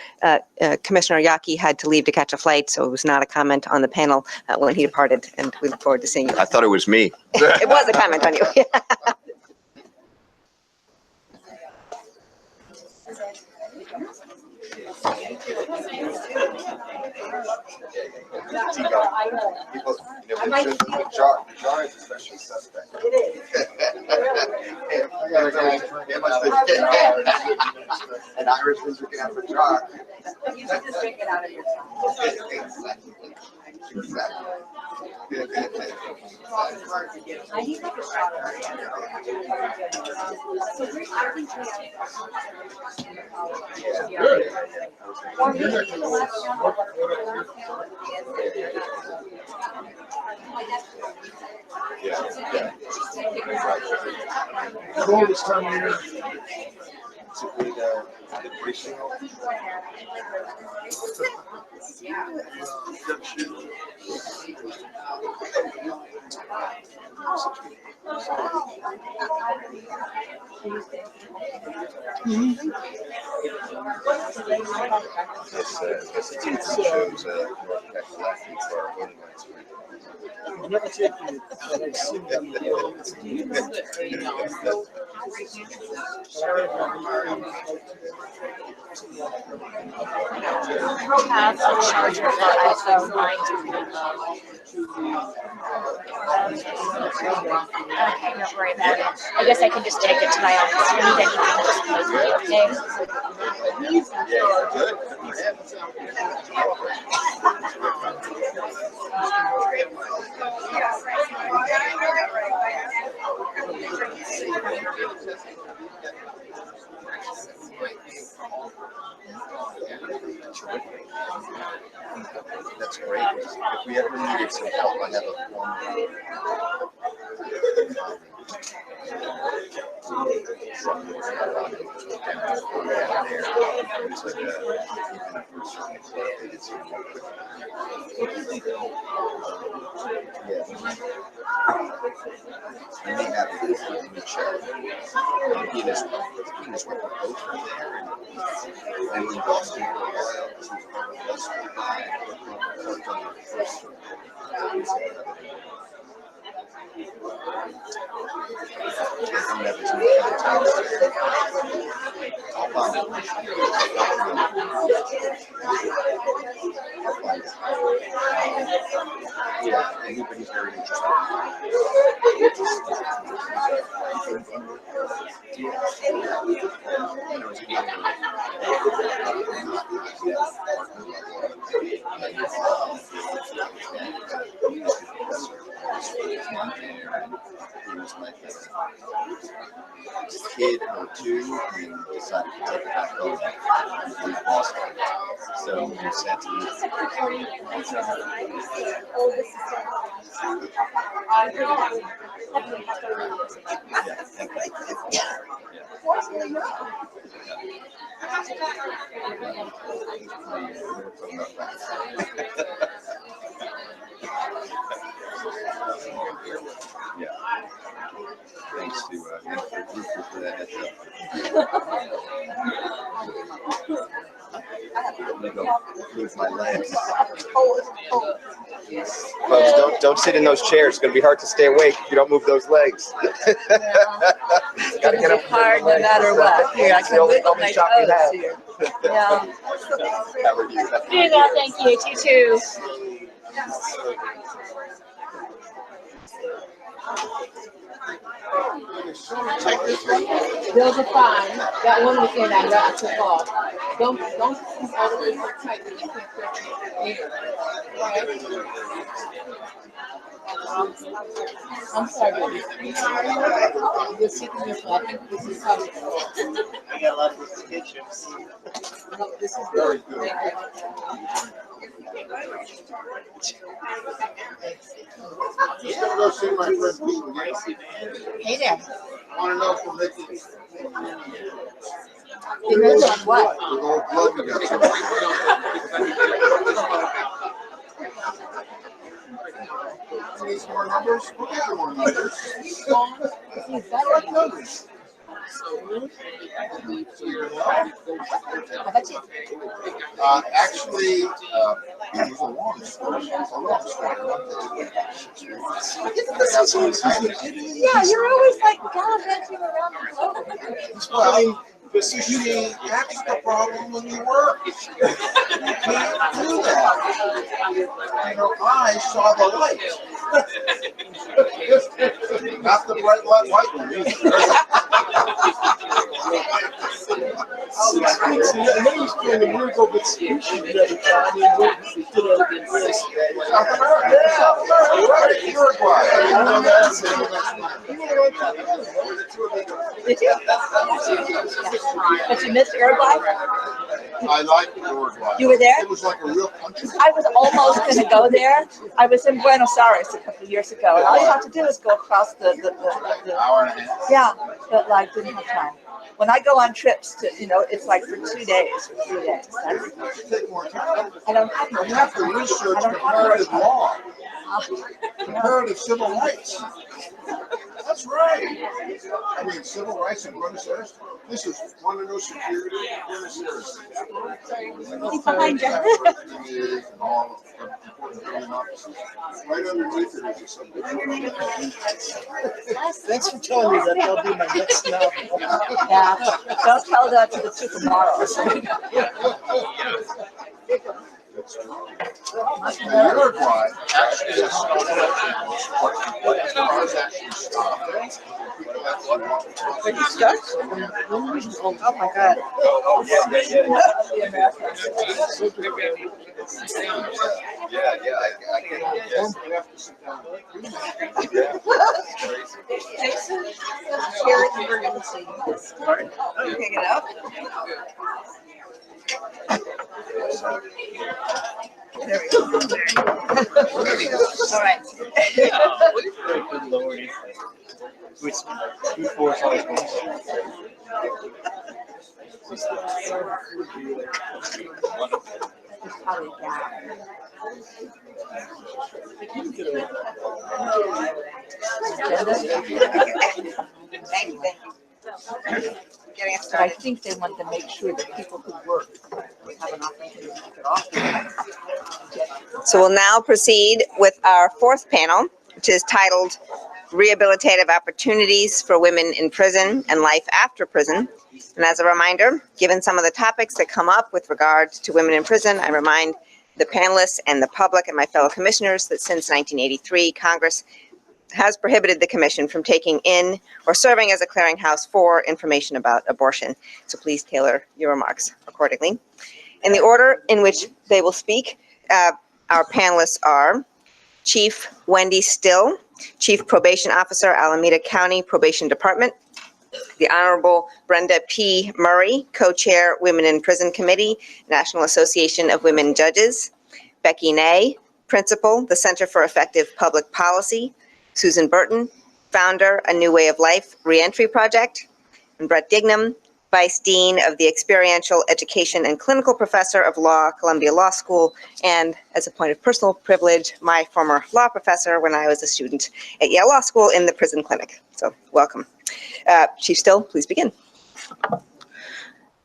Commissioner Yaki had to leave to catch a flight, so it was not a comment on the panel when he departed, and we look forward to seeing you. I thought it was me. It was a comment on you. Jar is especially suspect. It is. An Irishman's looking out for Jar. You should just drink it out of your Okay, don't worry about it. I guess I can just take it to my office. If you need anything, just That's great. If we ever needed some help, I have a form. Yeah, anybody's very interested. Kid or two and decided to take it back home. We lost it. So we said to me, thanks to for that heads up. Let me go move my legs. Folks, don't sit in those chairs. It's going to be hard to stay awake if you don't move those legs. It's going to be hard no matter what. Here, I can wiggle my toes here. Yeah. How are you? do that. Thank you. You too. Those are fine. That one was in, I got took off. Don't squeeze all the way so tight that you can't feel the air. I'm sorry, baby. You're sitting here for, I think this is how it's called. I got a lot of these pictures. No, this is very good. Just gonna go see my friend Pete again. Hey there. I want to know if we'll make it. Depends on what? With old blood we got some. Need some more numbers? We'll get some more numbers. What numbers? Actually, it was a long story. Yeah, you're always like gallivanting around the globe. Well, this is that's the problem when you work. You can't do that. You know, I saw the light. Not the bright light white one either. I know he's doing the Miracle of Execution the other time. Uruguay. Did you? But you missed Uruguay? I like Uruguay. You were there? It was like a real country. I was almost going to go there. I was in Buenos Aires a couple of years ago, and all you have to do is go across the Hour and a half. yeah, but like didn't have time. When I go on trips to, you know, it's like for 2 days, for 3 days. Take more time. I don't have You have to research comparative law, comparative civil rights. That's right. I mean, civil rights in Buenos Aires. This is one of those security in Buenos Aires. He's behind you. And all important offices. Right underneath it is a subdivision. Thanks for telling me that. That'll be my next novel. Yeah, don't tell that to the two tomorrow. Uruguay actually is Are you stuck? Oh my God. Jason, share it and we're going to see. Pick it up. There we go. All right. Good lordy. Which you force all those. Thank you. Getting us But I started. think they want to make sure that people who work have an opportunity to get off. So we'll now proceed with our fourth panel, which is titled Rehabilitative Opportunities for Women in Prison and Life After Prison. And as a reminder, given some of the topics that come up with regard to women in prison, I remind the panelists and the public and my fellow commissioners that since 1983, Congress has prohibited the commission from taking in or serving as a clearinghouse for information about abortion. So please tailor your remarks accordingly. In the order in which they will speak, our panelists are Chief Wendy Still, Chief Probation Officer, Alameda County Probation Department, the Honorable Brenda P. Murray, Co-Chair, Women in Prison Committee, National Association of Women Judges, Becky Ney, Principal, the Center for Effective Public Policy, Susan Burton, Founder, A New Way of Life Reentry Project, and Brett Dignam, Vice Dean of the Experiential Education and Clinical Professor of Law, Columbia Law School, and as a point of personal privilege, my former law professor when I was a student at Yale Law School in the prison clinic. So welcome. Chief Still, please begin.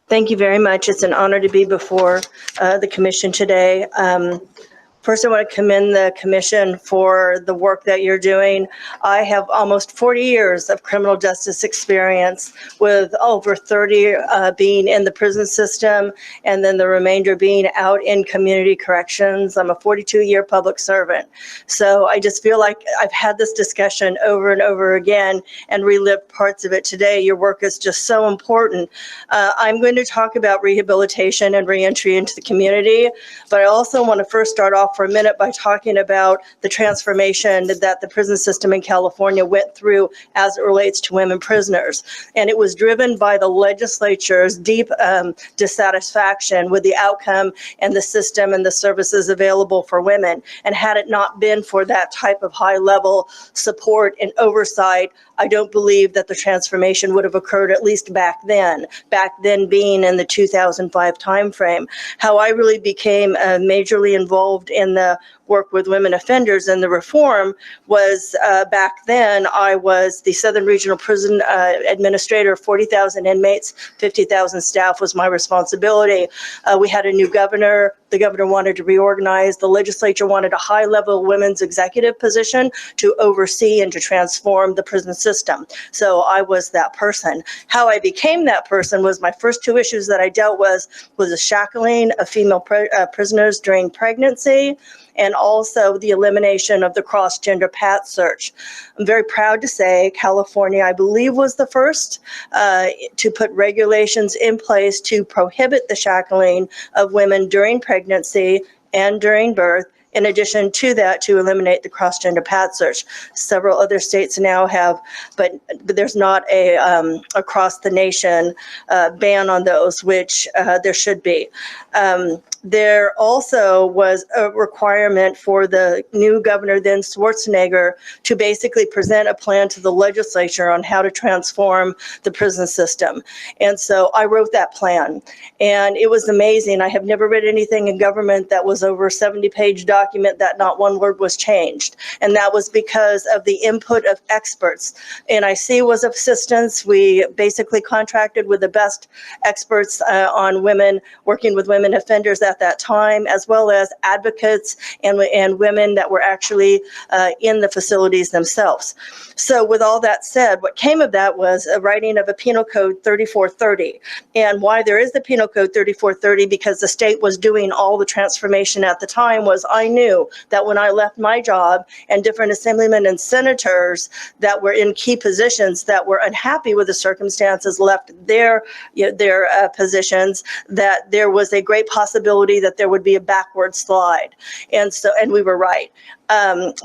Thank you very much. It's an honor to be before the commission today. First, I want to commend the commission for the work that you're doing. I have almost 40 years of criminal justice experience, with over 30 being in the prison system, and then the remainder being out in community corrections. I'm a 42-year public servant. So I just feel like I've had this discussion over and over again and relived parts of it today. Your work is just so important. I'm going to talk about rehabilitation and reentry into the community, but I also want to first start off for a minute by talking about the transformation that the prison system in California went through as it relates to women prisoners. And it was driven by the legislature's deep dissatisfaction with the outcome and the system and the services available for women. And had it not been for that type of high-level support and oversight, I don't believe that the transformation would have occurred, at least back then being in the 2005 timeframe. How I really became majorly involved in the work with women offenders. And the reform was back then, I was the Southern Regional Prison Administrator, 40,000 inmates, 50,000 staff was my responsibility. We had a new governor. The governor wanted to reorganize. The legislature wanted a high-level women's executive position to oversee and to transform the prison system. So I was that person. How I became that person was my first two issues that I dealt with was the shackling of female prisoners during pregnancy, and also the elimination of the cross-gender path search. I'm very proud to say California, I believe, was the first to put regulations in place to prohibit the shackling of women during pregnancy and during birth. In addition to that, to eliminate the cross-gender path search. Several other states now have, but there's not a across the nation ban on those, which there should be. There also was a requirement for the new governor, then Schwarzenegger, to basically present a plan to the legislature on how to transform the prison system. And so I wrote that plan, and it was amazing. I have never read anything in government that was over a 70-page document that not one word was changed. And that was because of the input of experts. NIC was of assistance. We basically contracted with the best experts on women, working with women offenders at that time, as well as advocates and women that were actually in the facilities themselves. So with all that said, what came of that was a writing of a Penal Code 3430. And why there is the Penal Code 3430, because the state was doing all the transformation at the time, was I knew that when I left my job and different assemblymen and senators that were in key positions that were unhappy with the circumstances left their positions, that there was a great possibility that there would be a backward slide. And we were right.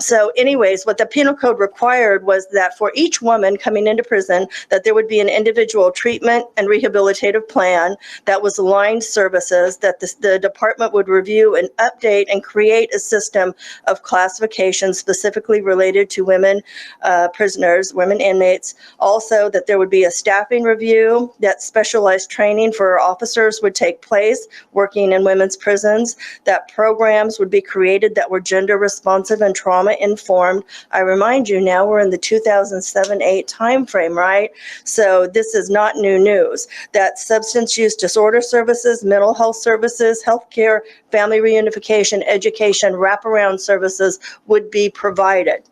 So anyways, what the penal code required was that for each woman coming into prison, that there would be an individual treatment and rehabilitative plan that was aligned services, that the department would review and update and create a system of classification specifically related to women prisoners, women inmates. Also, that there would be a staffing review, that specialized training for officers would take place working in women's prisons, that programs would be created that were gender responsive and trauma informed. I remind you, now we're in the 2007-8 timeframe, right? So this is not new news. That substance use disorder services, mental health services, healthcare, family reunification, education, wraparound services would be provided.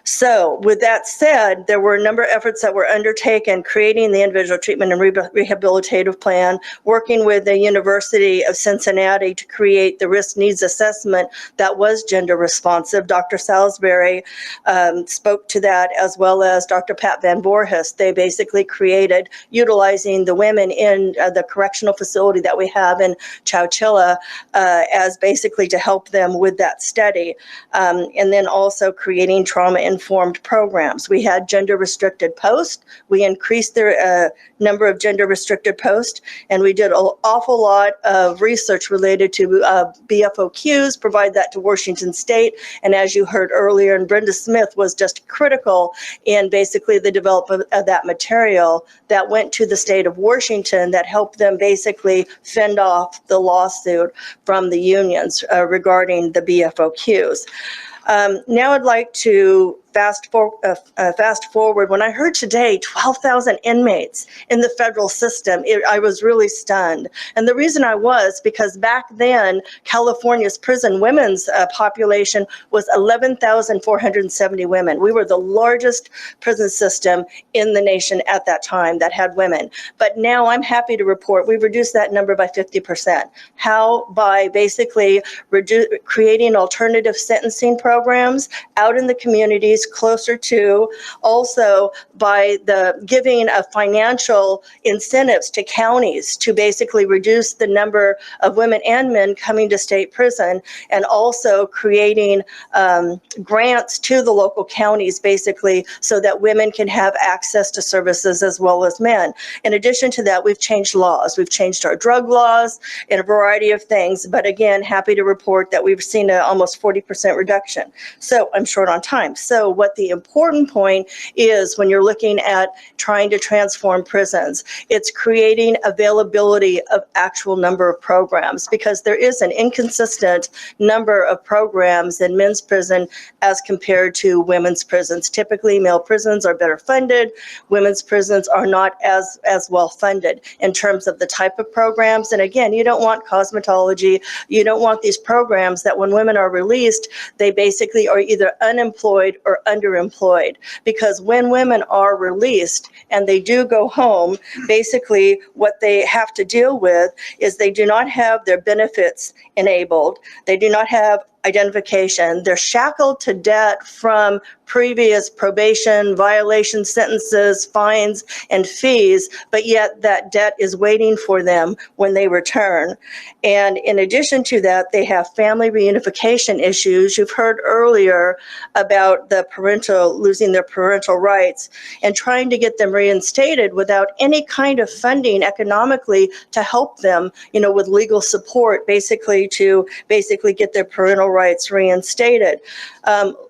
So with that said, there were a number of efforts that were undertaken creating the individual treatment and rehabilitative plan, working with the University of Cincinnati to create the risk needs assessment that was gender responsive. Dr. Salisbury spoke to that, as well as Dr. Pat Van Voorhis. They basically created, utilizing the women in the correctional facility that we have in Chowchilla as basically to help them with that study. And then also creating trauma-informed programs. We had gender-restricted posts. We increased their number of gender-restricted posts, and we did an awful lot of research related to BFOQs, provide that to Washington State, and as you heard earlier, and Brenda Smith was just critical in basically the development of that material that went to the state of Washington that helped them basically fend off the lawsuit from the unions regarding the BFOQs. Now I'd like to fast forward. When I heard today 12,000 inmates in the federal system, I was really stunned. And the reason I was because back then, California's prison women's population was 11,470 women. We were the largest prison system in the nation at that time that had women. But now I'm happy to report we've reduced that number by 50%. How? By basically creating alternative sentencing programs out in the communities closer to, also by the giving of financial incentives to counties to basically reduce the number of women and men coming to state prison, and also creating grants to the local counties basically so that women can have access to services as well as men. In addition to that, we've changed laws. We've changed our drug laws and a variety of things, but again, happy to report that we've seen an almost 40% reduction. So I'm short on time. So So what the important point is when you're looking at trying to transform prisons, it's creating availability of actual number of programs, because there is an inconsistent number of programs in men's prison as compared to women's prisons. Typically, male prisons are better funded. Women's prisons are not as well funded in terms of the type of programs. And again, you don't want cosmetology. You don't want these programs that when women are released, they basically are either unemployed or underemployed. Because when women are released and they do go home, basically what they have to deal with is they do not have their benefits enabled. They do not have identification. They're shackled to debt from previous probation, violation sentences, fines, and fees, but yet that debt is waiting for them when they return. And in addition to that, they have family reunification issues. You've heard earlier about the losing their parental rights and trying to get them reinstated without any kind of funding economically to help them, with legal support, basically to get their parental rights reinstated.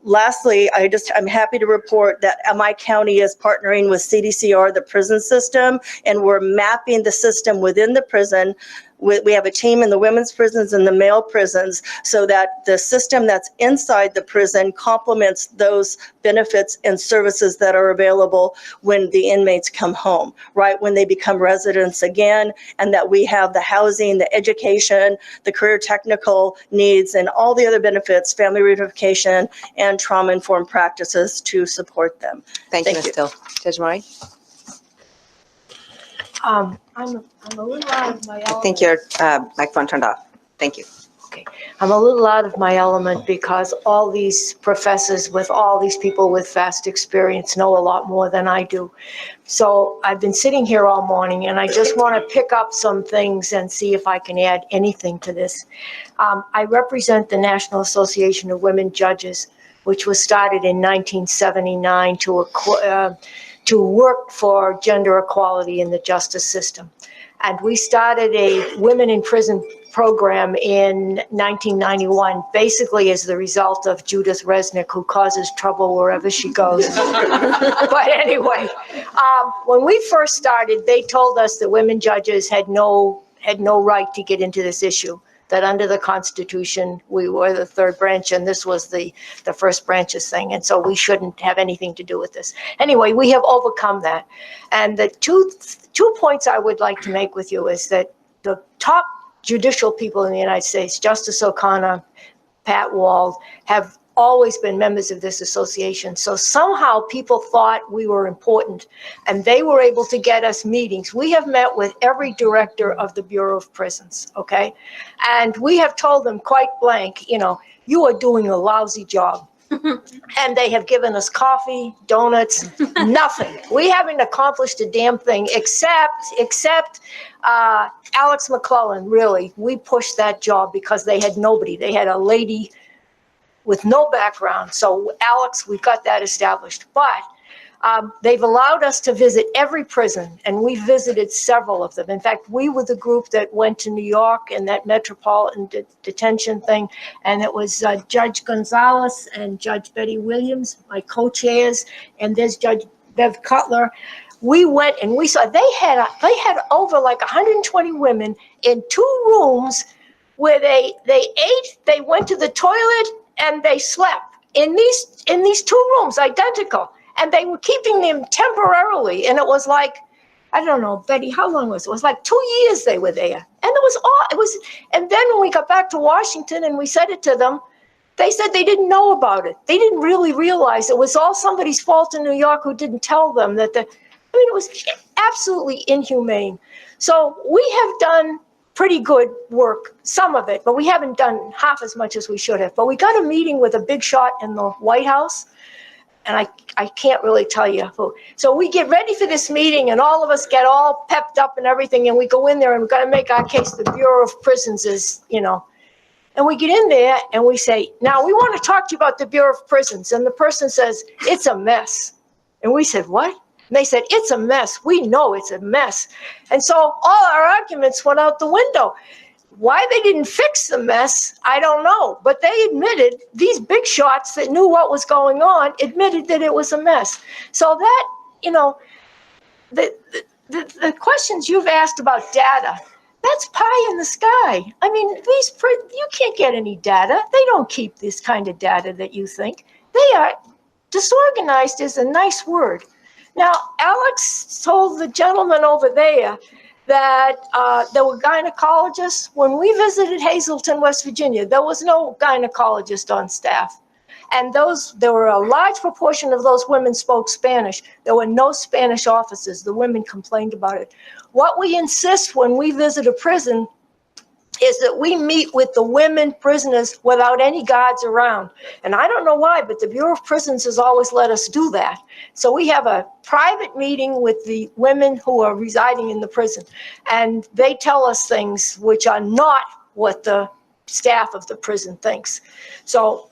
Lastly, I'm happy to report that my county is partnering with CDCR, the prison system, and we're mapping the system within the prison. We have a team in the women's prisons and the male prisons, so that the system that's inside the prison complements those benefits and services that are available when the inmates come home, right? When they become residents again, and that we have the housing, the education, the career technical needs, and all the other benefits, family reunification, and trauma-informed practices to support them. Thank you, Ms. Dill. Judge Murray? I'm a little out of my I element. think your microphone turned off. Thank you. Okay. I'm a little out of my element because all these professors with all these people with vast experience know a lot more than I do. So I've been sitting here all morning and I just want to pick up some things and see if I can add anything to this. I represent the National Association of Women Judges, which was started in 1979 to work for gender equality in the justice system. And we started a Women in Prison program in 1991, basically as the result of Judith Resnick, who causes trouble wherever she goes. But anyway, when we first started, they told us that women judges had no right to get into this issue, that under the Constitution, we were the third branch and this was the first branch's thing. And so we shouldn't have anything to do with this. Anyway, we have overcome that. And the two points I would like to make with you is that the top judicial people in the United States, Justice O'Connor, Pat Wald, have always been members of this association. So somehow people thought we were important and they were able to get us meetings. We have met with every director of the Bureau of Prisons, okay? And we have told them quite blank, you are doing a lousy job. And they have given us coffee, donuts, nothing. We haven't accomplished a damn thing except Alex McClellan, really. We pushed that job because they had nobody. They had a lady with no background. So Alex, we got that established. But they've allowed us to visit every prison, and we visited several of them. In fact, we were the group that went to New York and that metropolitan detention thing, and it was Judge Gonzalez and Judge Betty Williams, my co-chairs, and there's Judge Bev Cutler. We went and we saw they had over like 120 women in 2 rooms where they ate, they went to the toilet, and they slept in these 2 rooms, identical. And they were keeping them temporarily. And it was like, I don't know, Betty, how long was it? It was like 2 years they were there. And and then when we got back to Washington and we said it to them, they said they didn't know about it. They didn't really realize it was all somebody's fault in New York who didn't tell them that it was absolutely inhumane. So we have done pretty good work, some of it, but we haven't done half as much as we should have. But we got a meeting with a big shot in the White House, and I can't really tell you who. So we get ready for this meeting, and all of us get all pepped up and everything, and we go in there, and we've got to make our case. The Bureau of Prisons is, and we get in there, and we say, now, we want to talk to you about the Bureau of Prisons. And the person says, it's a mess. And we said, what? And they said, it's a mess. We know it's a mess. And so all our arguments went out the window. Why they didn't fix the mess, I don't know. But they admitted, these big shots that knew what was going on, admitted that it was a mess. So that, you know, the questions you've asked about data, that's pie in the sky. I mean, you can't get any data. They don't keep this kind of data that you think. They are, disorganized is a nice word. Now, Alex told the gentleman over there that there were gynecologists. When we visited Hazleton, West Virginia, there was no gynecologist on staff. And there were a large proportion of those women spoke Spanish. There were no Spanish officers. The women complained about it. What we insist when we visit a prison is that we meet with the women prisoners without any guards around. And I don't know why, but the Bureau of Prisons has always let us do that. So we have a private meeting with the women who are residing in the prison. And they tell us things which are not what the staff of the prison thinks. So,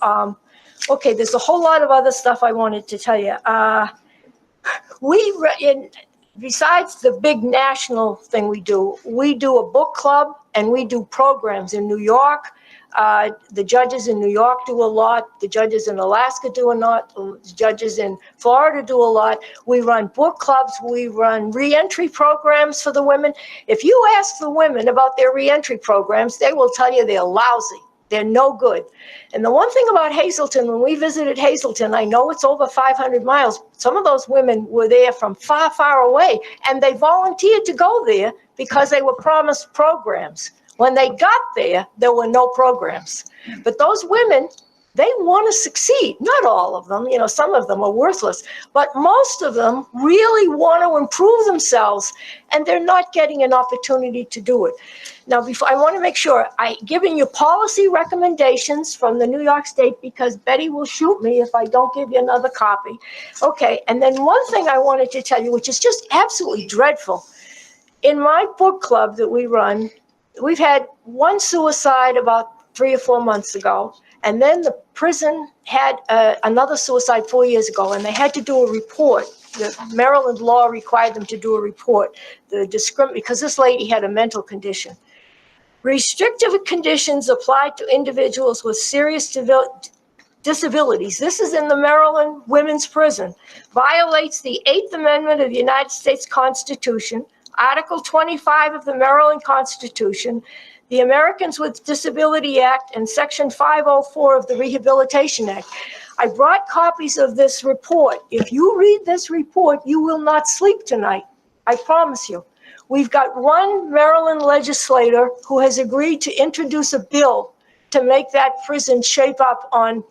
okay, there's a whole lot of other stuff I wanted to tell you. Besides the big national thing we do a book club and we do programs in New York. The judges in New York do a lot. The judges in Alaska do a lot. The judges in Florida do a lot. We run book clubs. We run reentry programs for the women. If you ask the women about their reentry programs, they will tell you they're lousy. They're no good. And the one thing about Hazleton, when we visited Hazleton, I know it's over 500 miles. Some of those women were there from far, far away, and they volunteered to go there because they were promised programs. When they got there, there were no programs. But those women, they want to succeed. Not all of them, you know, some of them are worthless, but most of them really want to improve themselves, and they're not getting an opportunity to do it. Now, before, I want to make sure I'm giving you policy recommendations from the New York State, because Betty will shoot me if I don't give you another copy. Okay, and then one thing I wanted to tell you, which is just absolutely dreadful. In my book club that we run, we've had one suicide about 3 or 4 months ago. And then the prison had another suicide 4 years ago, and they had to do a report. The Maryland law required them to do a report, because this lady had a mental condition. Restrictive conditions apply to individuals with serious disabilities. This is in the Maryland Women's Prison. Violates the 8th Amendment of the United States Constitution, Article 25 of the Maryland Constitution, the Americans with Disability Act, and Section 504 of the Rehabilitation Act. I brought copies of this report. If you read this report, you will not sleep tonight. I promise you. We've got one Maryland legislator who has agreed to introduce a bill to make that prison shape up on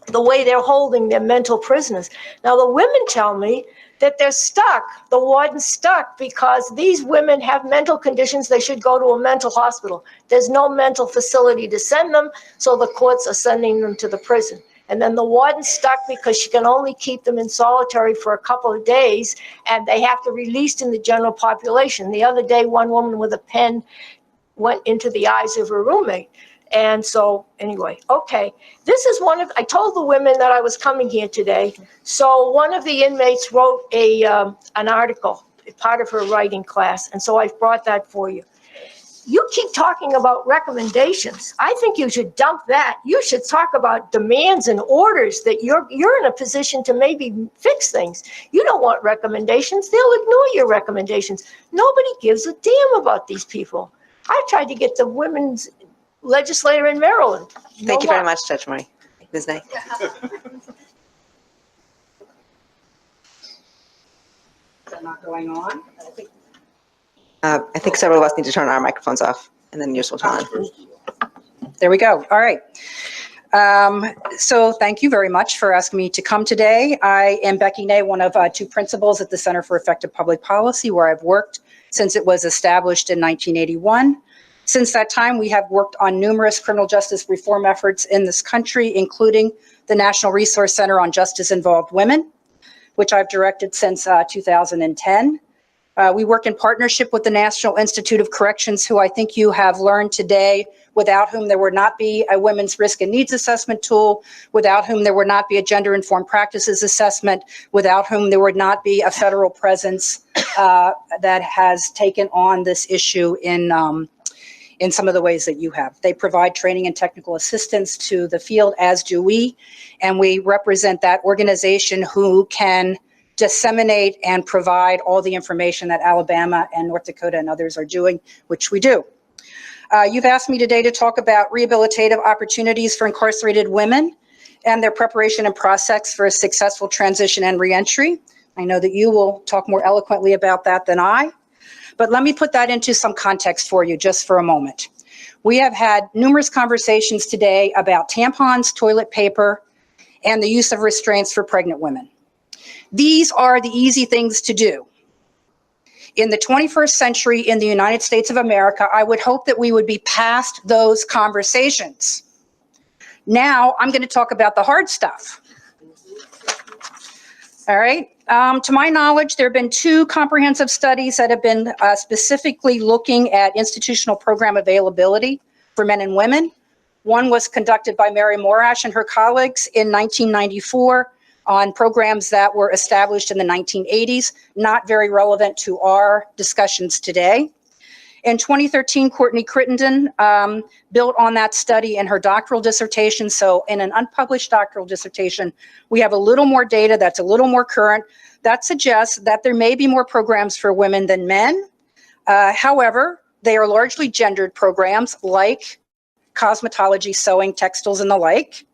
the way they're holding their mental prisoners. Now, the women tell me that they're stuck, the warden's stuck, because these women have mental conditions. They should go to a mental hospital. There's no mental facility to send them, so the courts are sending them to the prison. And then the warden's stuck because she can only keep them in solitary for a couple of days, and they have to release in the general population. The other day, one woman with a pen went into the eyes of her roommate. And so, anyway, okay. This is I told the women that I was coming here today. So one of the inmates wrote an article, part of her writing class. And so I've brought that for you. You keep talking about recommendations. I think you should dump that. You should talk about demands and orders, that you're in a position to maybe fix things. You don't want recommendations. They'll ignore your recommendations. Nobody gives a damn about these people. I tried to get the women's legislator in Maryland. Thank you very much, Judge Murray. Ms. Knight. Is that not going on? I think several of us need to turn our microphones off, and then yours will turn on. There we go. All right. So thank you very much for asking me to come today. I am Becky Ney, one of 2 principals at the Center for Effective Public Policy, where I've worked since it was established in 1981. Since that time, we have worked on numerous criminal justice reform efforts in this country, including the National Resource Center on Justice-Involved Women, which I've directed since 2010. We work in partnership with the National Institute of Corrections, who I think you have learned today, without whom there would not be a women's risk and needs assessment tool, without whom there would not be a gender-informed practices assessment, without whom there would not be a federal presence that has taken on this issue in in some of the ways that you have. They provide training and technical assistance to the field, as do we, and we represent that organization who can disseminate and provide all the information that Alabama and North Dakota and others are doing, which we do. You've asked me today to talk about rehabilitative opportunities for incarcerated women and their preparation and process for a successful transition and reentry. I know that you will talk more eloquently about that than I, but let me put that into some context for you just for a moment. We have had numerous conversations today about tampons, toilet paper, and the use of restraints for pregnant women. These are the easy things to do. In the 21st century in the United States of America, I would hope that we would be past those conversations. Now I'm going to talk about the hard stuff. All right. To my knowledge, there have been 2 comprehensive studies that have been specifically looking at institutional program availability for men and women. One was conducted by Mary Morash and her colleagues in 1994 on programs that were established in the 1980s, not very relevant to our discussions today. In 2013, Courtney Crittenden built on that study in her doctoral dissertation. So in an unpublished doctoral dissertation, we have a little more data that's a little more current that suggests that there may be more programs for women than men. However, they are largely gendered programs like cosmetology, sewing, textiles, and the like,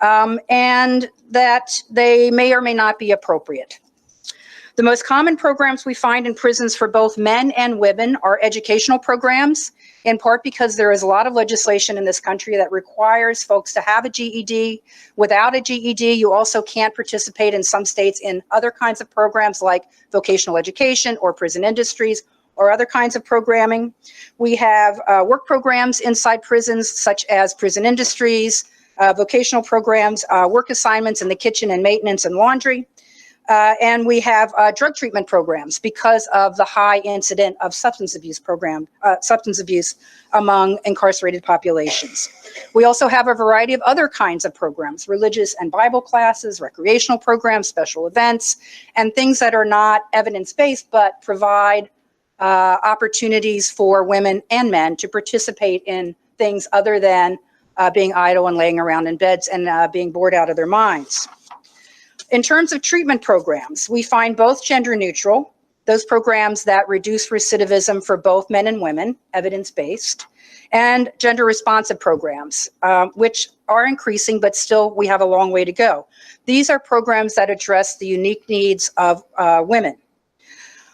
and that they may or may not be appropriate. The most common programs we find in prisons for both men and women are educational programs, in part because there is a lot of legislation in this country that requires folks to have a GED. Without a GED, you also can't participate in some states in other kinds of programs like vocational education or prison industries or other kinds of programming. We have work programs inside prisons such as prison industries, vocational programs, work assignments in the kitchen and maintenance and laundry. And we have drug treatment programs because of the high incident of substance abuse among incarcerated populations. We also have a variety of other kinds of programs, religious and Bible classes, recreational programs, special events, and things that are not evidence-based but provide opportunities for women and men to participate in things other than being idle and laying around in beds and being bored out of their minds. In terms of treatment programs, we find both gender neutral, those programs that reduce recidivism for both men and women, evidence-based, and gender responsive programs, which are increasing, but still we have a long way to go. These are programs that address the unique needs of women.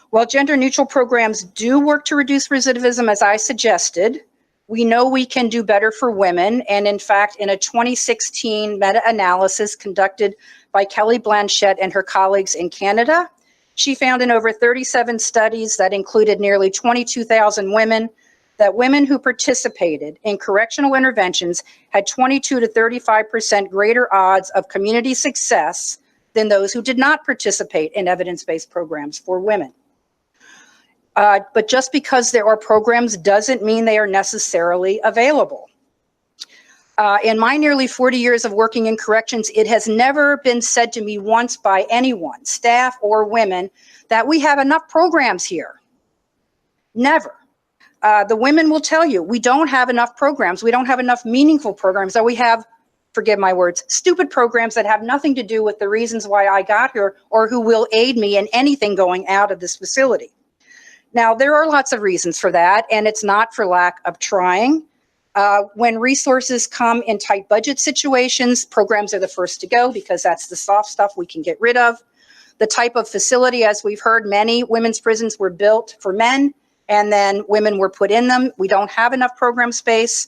While gender neutral programs do work to reduce recidivism, as I suggested, we know we can do better for women. And in fact, in a 2016 meta-analysis conducted by Kelly Blanchette and her colleagues in Canada, she found in over 37 studies that included nearly 22,000 women, that women who participated in correctional interventions had 22 to 35% greater odds of community success than those who did not participate in evidence-based programs for women. But just because there are programs doesn't mean they are necessarily available. In my nearly 40 years of working in corrections, it has never been said to me once by anyone, staff or women, that we have enough programs here. Never. The women will tell you, we don't have enough programs. We don't have enough meaningful programs. So we have, forgive my words, stupid programs that have nothing to do with the reasons why I got here or who will aid me in anything going out of this facility. Now, there are lots of reasons for that, and it's not for lack of trying. When resources come in tight budget situations, programs are the first to go because that's the soft stuff we can get rid of. The type of facility, as we've heard, many women's prisons were built for men, and then women were put in them. We don't have enough program space.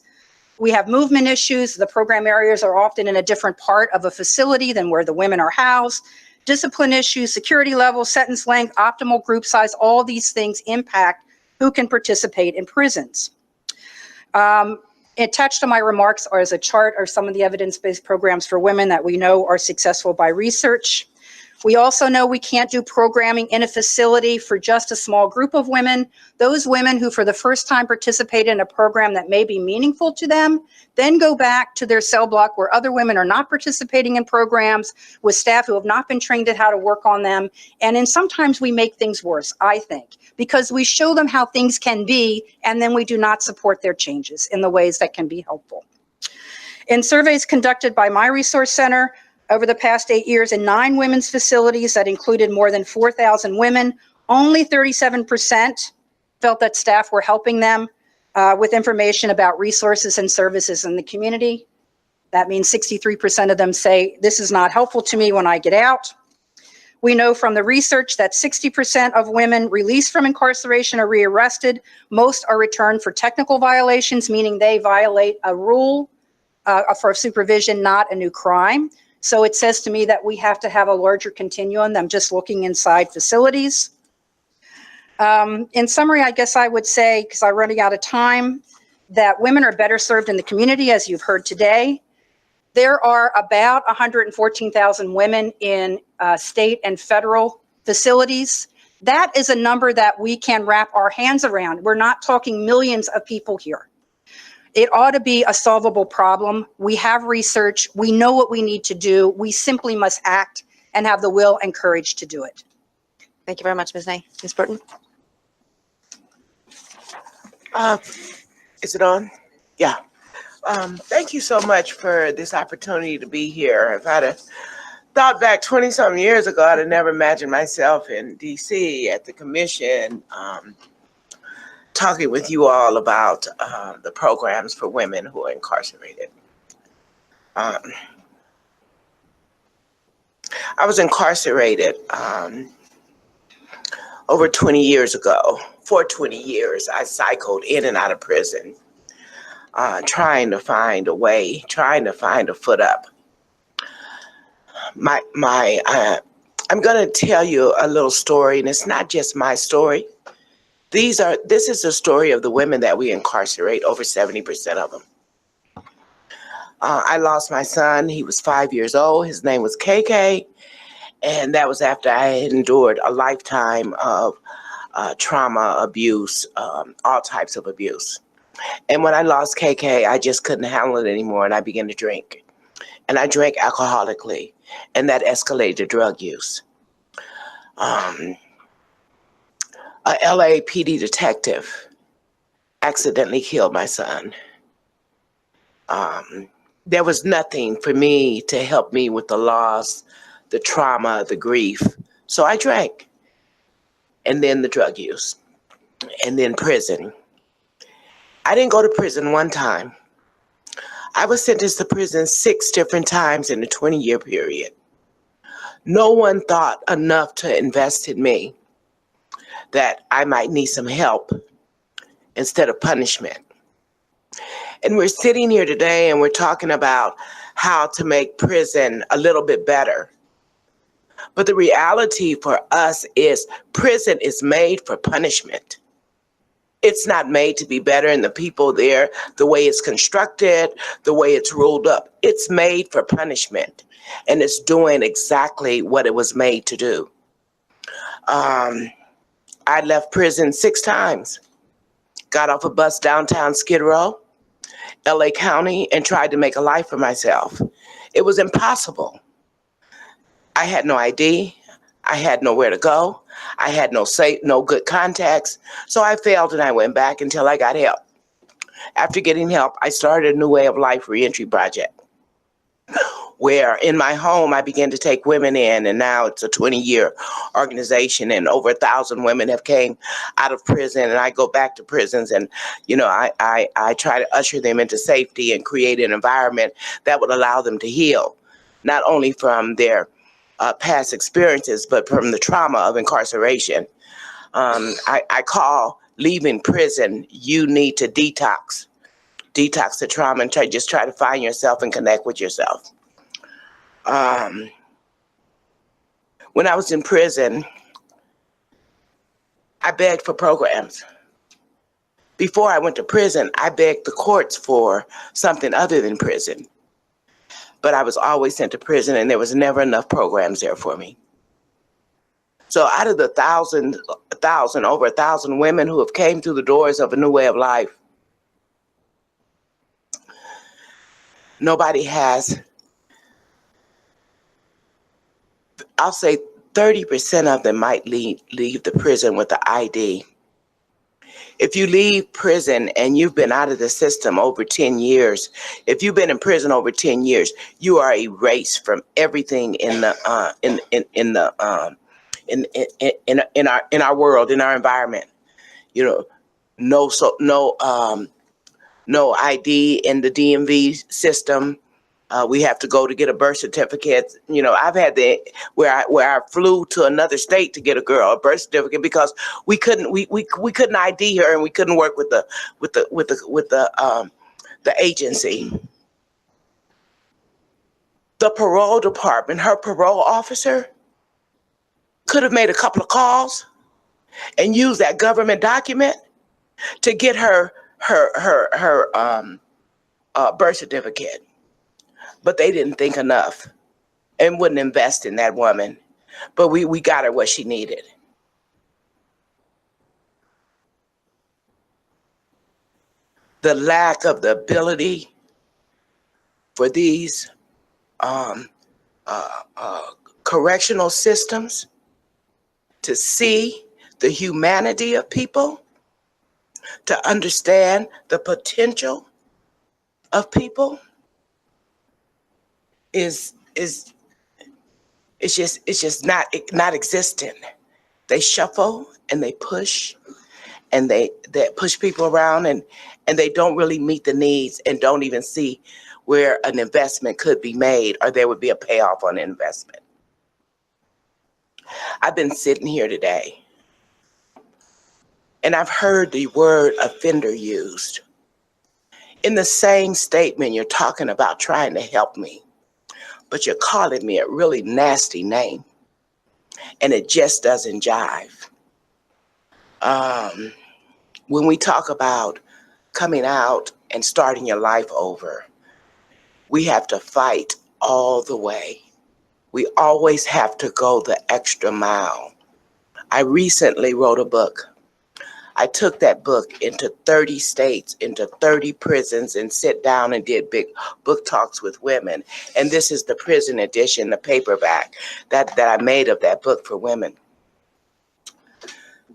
We have movement issues. The program areas are often in a different part of a facility than where the women are housed. Discipline issues, security level, sentence length, optimal group size, all these things impact who can participate in prisons. Attached to my remarks as a chart are some of the evidence-based programs for women that we know are successful by research. We also know we can't do programming in a facility for just a small group of women. Those women who for the first time participate in a program that may be meaningful to them, then go back to their cell block where other women are not participating in programs with staff who have not been trained at how to work on them. And then sometimes we make things worse, I think, because we show them how things can be, and then we do not support their changes in the ways that can be helpful. In surveys conducted by my resource center, over the past 8 years in 9 women's facilities that included more than 4,000 women, only 37% felt that staff were helping them with information about resources and services in the community. That means 63% of them say, this is not helpful to me when I get out. We know from the research that 60% of women released from incarceration are rearrested. Most are returned for technical violations, meaning they violate a rule for supervision, not a new crime. So it says to me that we have to have a larger continuum than just looking inside facilities. In summary, I guess I would say, because I'm running out of time, that women are better served in the community, as you've heard today. There are about 114,000 women in state and federal facilities. That is a number that we can wrap our hands around. We're not talking millions of people here. It ought to be a solvable problem. We have research. We know what we need to do. We simply must act and have the will and courage to do it. Thank you very much, Ms. Nay. Ms. Burton? Is it on? Yeah. Thank you so much for this opportunity to be here. If I'd have thought back 20-something years ago, I'd have never imagined myself in D.C. at the commission talking with you all about the programs for women who are incarcerated. I was incarcerated over 20 years ago. For 20 years, I cycled in and out of prison, trying to find a way, trying to find a foot up. I'm going to tell you a little story, and it's not just my story. This is the story of the women that we incarcerate, over 70% of them. I lost my son. He was 5 years old. His name was KK. And that was after I had endured a lifetime of trauma, abuse, all types of abuse. And when I lost KK, I just couldn't handle it anymore. And I began to drink. And I drank alcoholically. And that escalated to drug use. A LAPD detective accidentally killed my son. There was nothing for me to help me with the loss, the trauma, the grief. So I drank. And then the drug use. And then prison. I didn't go to prison one time. I was sentenced to prison 6 different times in a 20-year period. No one thought enough to invest in me that I might need some help instead of punishment. And we're sitting here today and we're talking about how to make prison a little bit better. But the reality for us is prison is made for punishment. It's not made to be better, and the people there, the way it's constructed, the way it's ruled up, it's made for punishment. And it's doing exactly what it was made to do. I left prison 6 times, got off a bus downtown Skid Row, LA County, and tried to make a life for myself. It was impossible. I had no ID. I had nowhere to go. I had no good contacts. So I failed and I went back until I got help. After getting help, I started a New Way of Life Reentry project, where in my home, I began to take women in, and now it's a 20-year organization, and over 1,000 women have came out of prison, and I go back to prisons, and, you know, I try to usher them into safety and create an environment that would allow them to heal, not only from their past experiences, but from the trauma of incarceration. I call leaving prison, you need to detox the trauma and try to find yourself and connect with yourself. When I was in prison, I begged for programs. Before I went to prison, I begged the courts for something other than prison. But I was always sent to prison, and there was never enough programs there for me. So out of the over 1,000 women who have came through the doors of a new way of life, nobody has, I'll say 30% of them might leave the prison with the ID. If you leave prison and you've been out of the system over 10 years, if you've been in prison over 10 years, you are erased from everything in our world, in our environment. You know, no ID in the DMV system. We have to go to get a birth certificate. You know, I've had where I flew to another state to get a birth certificate because we couldn't ID her, and we couldn't work with the agency. The parole department, her parole officer, could have made a couple of calls and used that government document to get her birth certificate. But they didn't think enough and wouldn't invest in that woman. But we got her what she needed. The lack of the ability for these correctional systems to see the humanity of people, to understand the potential of people, is just not existent. They shuffle and they push, and they push people around, and they don't really meet the needs, and don't even see where an investment could be made, or there would be a payoff on an investment. I've been sitting here today, and I've heard the word offender used. In the same statement, you're talking about trying to help me, but you're calling me a really nasty name, and it just doesn't jive. When we talk about coming out and starting your life over, we have to fight all the way. We always have to go the extra mile. I recently wrote a book. I took that book into 30 states, into 30 prisons, and sit down and did big book talks with women. And this is the prison edition, the paperback that I made of that book for women.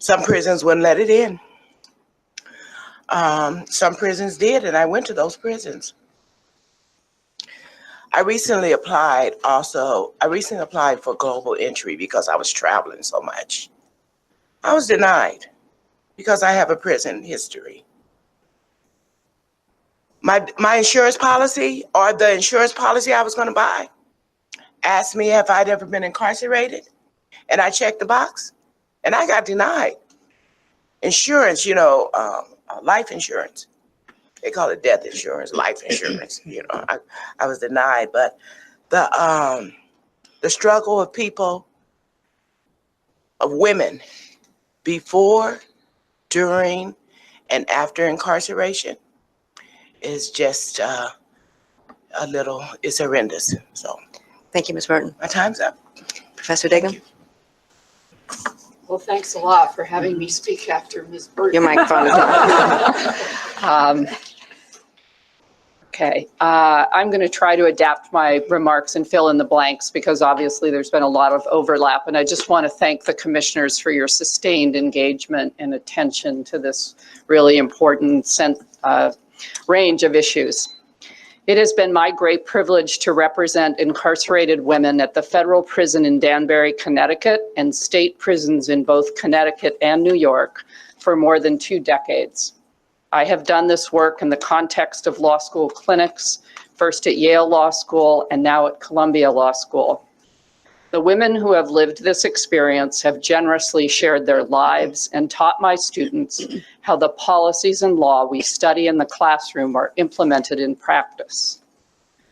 Some prisons wouldn't let it in. Some prisons did, and I went to those prisons. I recently applied for global entry because I was traveling so much. I was denied, because I have a prison history. My insurance policy, or the insurance policy I was going to buy, asked me if I'd ever been incarcerated, and I checked the box, and I got denied. Insurance, life insurance. They call it death insurance, life insurance. I was denied, but the struggle of people, of women, before, during, and after incarceration is just it's horrendous. So, thank you, Ms. Merton. My time's up. Professor Dignam? Well, thanks a lot for having me speak after Ms. Burton. Your microphone is Okay, I'm going to try to adapt my remarks and fill in the blanks because obviously there's been a lot of overlap, and I just want to thank the commissioners for your sustained engagement and attention to this really important range of issues. It has been my great privilege to represent incarcerated women at the federal prison in Danbury, Connecticut, and state prisons in both Connecticut and New York for more than 2 decades. I have done this work in the context of law school clinics, first at Yale Law School and now at Columbia Law School. The women who have lived this experience have generously shared their lives and taught my students how the policies and law we study in the classroom are implemented in practice.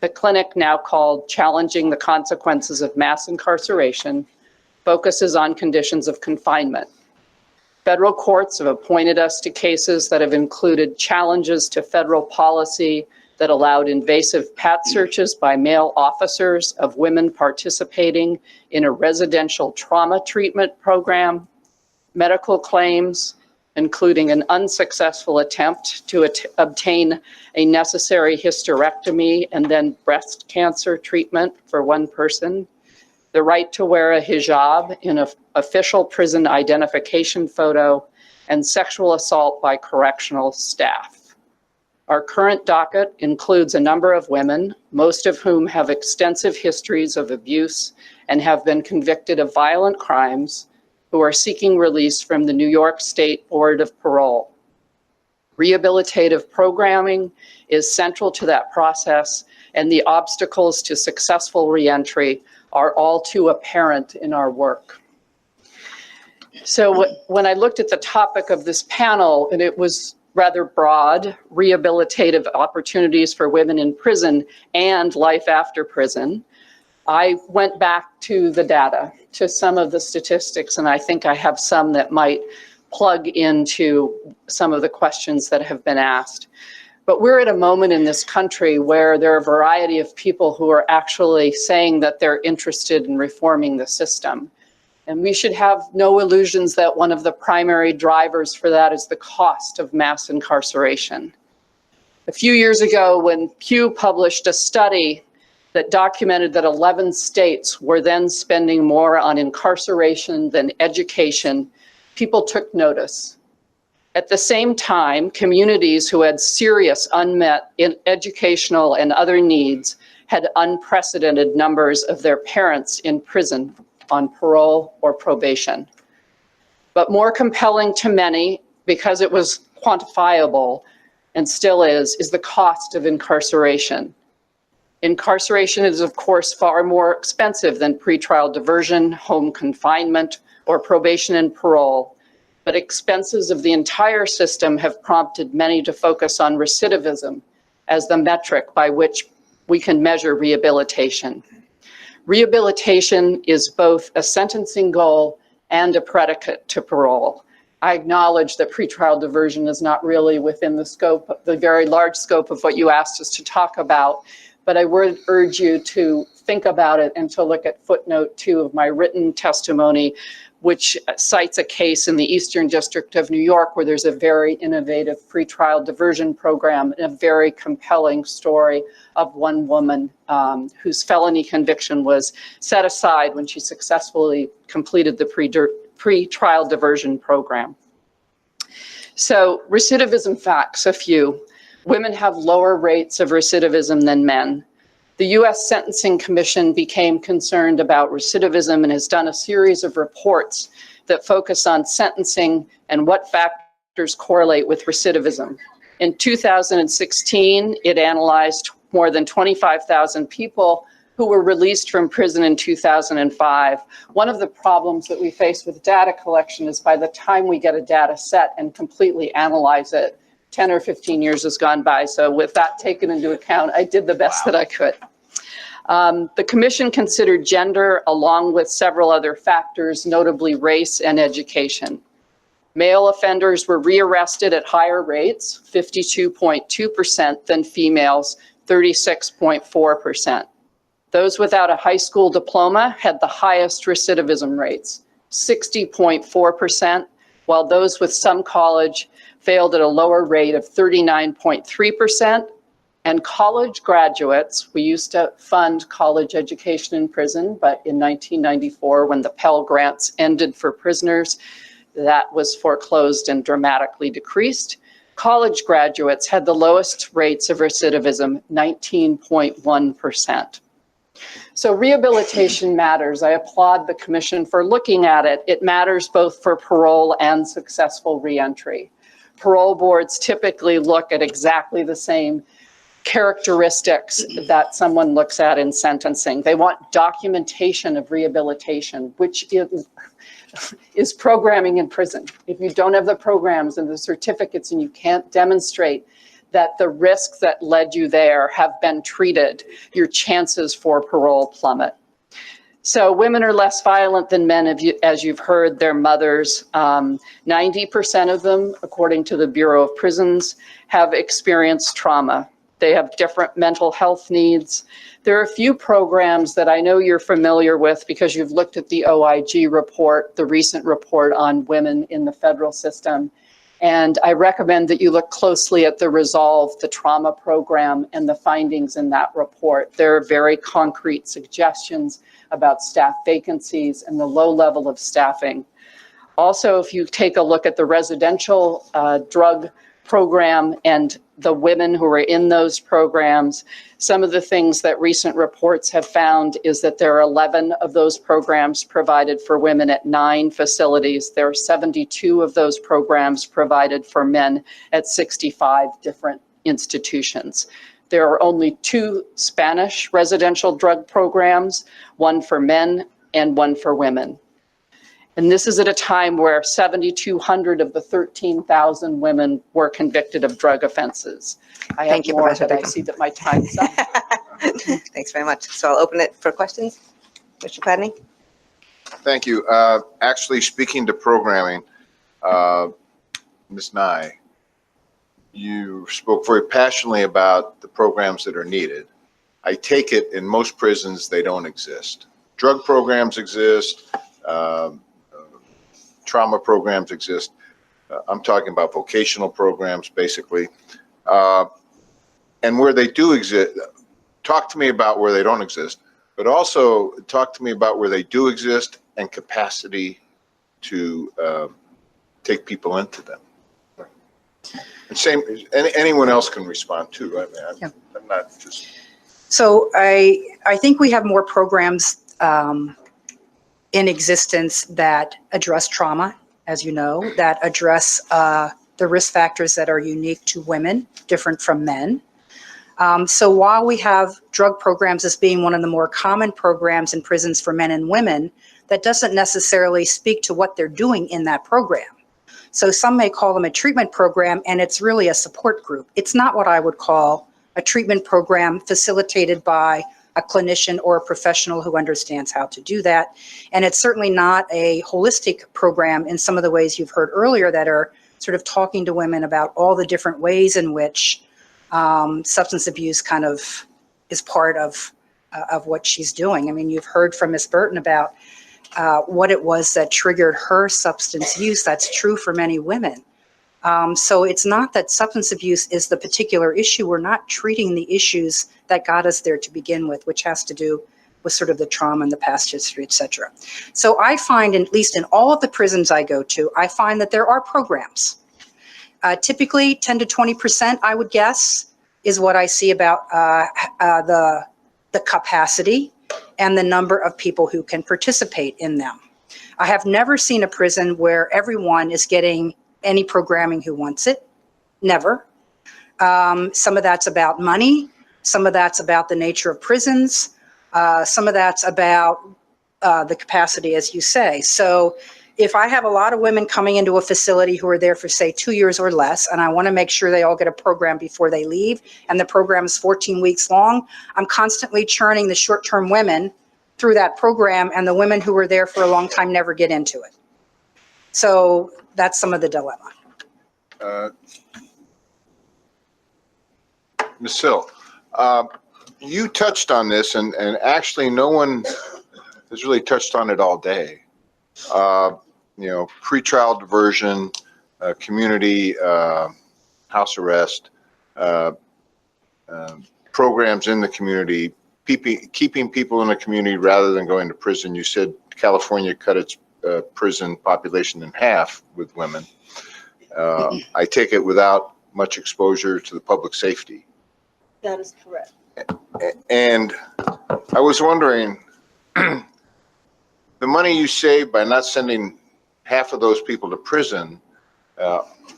The clinic, now called Challenging the Consequences of Mass Incarceration, focuses on conditions of confinement. Federal courts have appointed us to cases that have included challenges to federal policy that allowed invasive pat searches by male officers of women participating in a residential trauma treatment program, medical claims, including an unsuccessful attempt to obtain a necessary hysterectomy and then breast cancer treatment for one person, the right to wear a hijab in an official prison identification photo, and sexual assault by correctional staff. Our current docket includes a number of women, most of whom have extensive histories of abuse and have been convicted of violent crimes, who are seeking release from the New York State Board of Parole. Rehabilitative programming is central to that process, and the obstacles to successful reentry are all too apparent in our work. So when I looked at the topic of this panel, and it was rather broad, rehabilitative opportunities for women in prison and life after prison, I went back to the data, to some of the statistics, and I think I have some that might plug into some of the questions that have been asked. But we're at a moment in this country where there are a variety of people who are actually saying that they're interested in reforming the system. And we should have no illusions that one of the primary drivers for that is the cost of mass incarceration. A few years ago, when Pew published a study that documented that 11 states were then spending more on incarceration than education, people took notice. At the same time, communities who had serious unmet educational and other needs had unprecedented numbers of their parents in prison on parole or probation. But more compelling to many, because it was quantifiable and still is the cost of incarceration. Incarceration is, of course, far more expensive than pretrial diversion, home confinement, or probation and parole. But expenses of the entire system have prompted many to focus on recidivism as the metric by which we can measure rehabilitation. Rehabilitation is both a sentencing goal and a predicate to parole. I acknowledge that pretrial diversion is not really within the scope, the very large scope of what you asked us to talk about, but I would urge you to think about it and to look at footnote 2 of my written testimony, which cites a case in the Eastern District of New York where there's a very innovative pretrial diversion program and a very compelling story of one woman whose felony conviction was set aside when she successfully completed the pretrial diversion program. So recidivism facts, a few. Women have lower rates of recidivism than men. The U.S. Sentencing Commission became concerned about recidivism and has done a series of reports that focus on sentencing and what factors correlate with recidivism. In 2016, it analyzed more than 25,000 people who were released from prison in 2005. One of the problems that we face with data collection is by the time we get a data set and completely analyze it, 10 or 15 years has gone by. So with that taken into account, I did the best that I could. The commission considered gender along with several other factors, notably race and education. Male offenders were rearrested at higher rates, 52.2% than females, 36.4%. Those without a high school diploma had the highest recidivism rates, 60.4%, while those with some college failed at a lower rate of 39.3%, and college graduates, we used to fund college education in prison, but in 1994, when the Pell Grants ended for prisoners, that was foreclosed and dramatically decreased. College graduates had the lowest rates of recidivism, 19.1%. So rehabilitation matters. I applaud the commission for looking at it. It matters both for parole and successful reentry. Parole boards typically look at exactly the same characteristics that someone looks at in sentencing. They want documentation of rehabilitation, which is programming in prison. If you don't have the programs and the certificates and you can't demonstrate that the risks that led you there have been treated, your chances for parole plummet. So women are less violent than men, as you've heard, they're mothers. 90% of them, according to the Bureau of Prisons, have experienced trauma. They have different mental health needs. There are a few programs that I know you're familiar with because you've looked at the OIG report, the recent report on women in the federal system. And I recommend that you look closely at the Resolve, the trauma program, and the findings in that report. There are very concrete suggestions about staff vacancies and the low level of staffing. Also, if you take a look at the residential drug program and the women who are in those programs, some of the things that recent reports have found is that there are 11 of those programs provided for women at 9 facilities. There are 72 of those programs provided for men at 65 different institutions. There are only 2 Spanish residential drug programs, one for men and one for women. And this is at a time where 7,200 of the 13,000 women were convicted of drug offenses. I have more, but I see that my time's up. Thanks very much. So I'll open it for questions. Mr. Padney? Thank you. Actually, speaking to programming, Ms. Nye, you spoke very passionately about the programs that are needed. I take it in most prisons, they don't exist. Drug programs exist. Trauma programs exist. I'm talking about vocational programs, basically. And where they do exist, talk to me about where they don't exist, but also talk to me about where they do exist and capacity to take people into them. And same, anyone else can respond too. I mean, I'm not just. So I think we have more programs in existence that address trauma, as you know, that address the risk factors that are unique to women, different from men. So while we have drug programs as being one of the more common programs in prisons for men and women, that doesn't necessarily speak to what they're doing in that program. So some may call them a treatment program, and it's really a support group. It's not what I would call a treatment program facilitated by a clinician or a professional who understands how to do that. And it's certainly not a holistic program in some of the ways you've heard earlier that are sort of talking to women about all the different ways in which substance abuse kind of is part of what she's doing. I mean, you've heard from Ms. Burton about what it was that triggered her substance use. That's true for many women. So it's not that substance abuse is the particular issue. We're not treating the issues that got us there to begin with, which has to do with sort of the trauma and the past history, et cetera. So I find, at least in all of the prisons I go to, I find that there are programs. Typically 10 to 20%, I would guess, is what I see about the capacity and the number of people who can participate in them. I have never seen a prison where everyone is getting any programming who wants it. Never. Some of that's about money. Some of that's about the nature of prisons. Some of that's about the capacity, as you say. So if I have a lot of women coming into a facility who are there for, say, 2 years or less, and I want to make sure they all get a program before they leave, and the program is 14 weeks long, I'm constantly churning the short-term women through that program, and the women who were there for a long time never get into it. So that's some of the dilemma. Ms. Sill, you touched on this, and actually no one has really touched on it all day. You know, pretrial diversion, community house arrest, programs in the community, keeping people in the community rather than going to prison. You said California cut its prison population in half with women. I take it without much exposure to the public safety. That is correct. And I was wondering, the money you save by not sending half of those people to prison,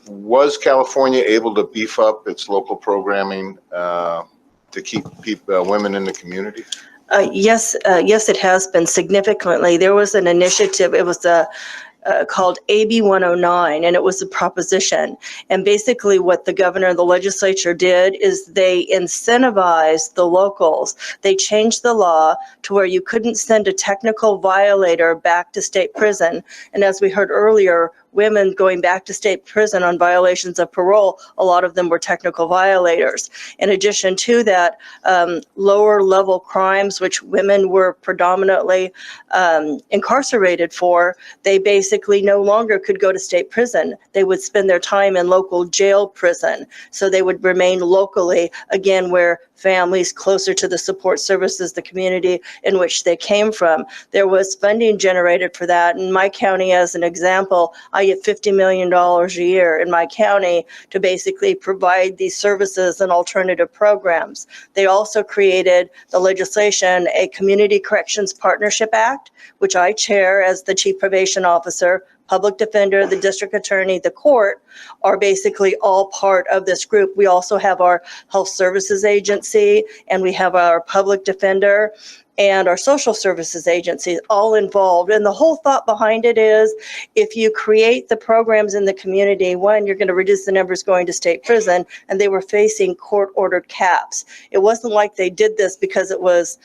was California able to beef up its local programming to keep women in the community? Yes, it has been significantly. There was an initiative, it was called AB 109, and it was a proposition. And basically what the governor and the legislature did is they incentivized the locals. They changed the law to where you couldn't send a technical violator back to state prison. And as we heard earlier, women going back to state prison on violations of parole, a lot of them were technical violators. In addition to that, lower level crimes, which women were predominantly incarcerated for, they basically no longer could go to state prison. They would spend their time in local jail prison. So they would remain locally, again, where families closer to the support services, the community in which they came from. There was funding generated for that. In my county, as an example, I get $50 million a year in my county to basically provide these services and alternative programs. They also created the legislation, a Community Corrections Partnership Act, which I chair as the Chief Probation Officer. Public defender, the district attorney, the court are basically all part of this group. We also have our health services agency, and we have our public defender and our social services agencies all involved. And the whole thought behind it is, if you create the programs in the community, one, you're going to reduce the numbers going to state prison, and they were facing court-ordered caps. It wasn't like they did this because it was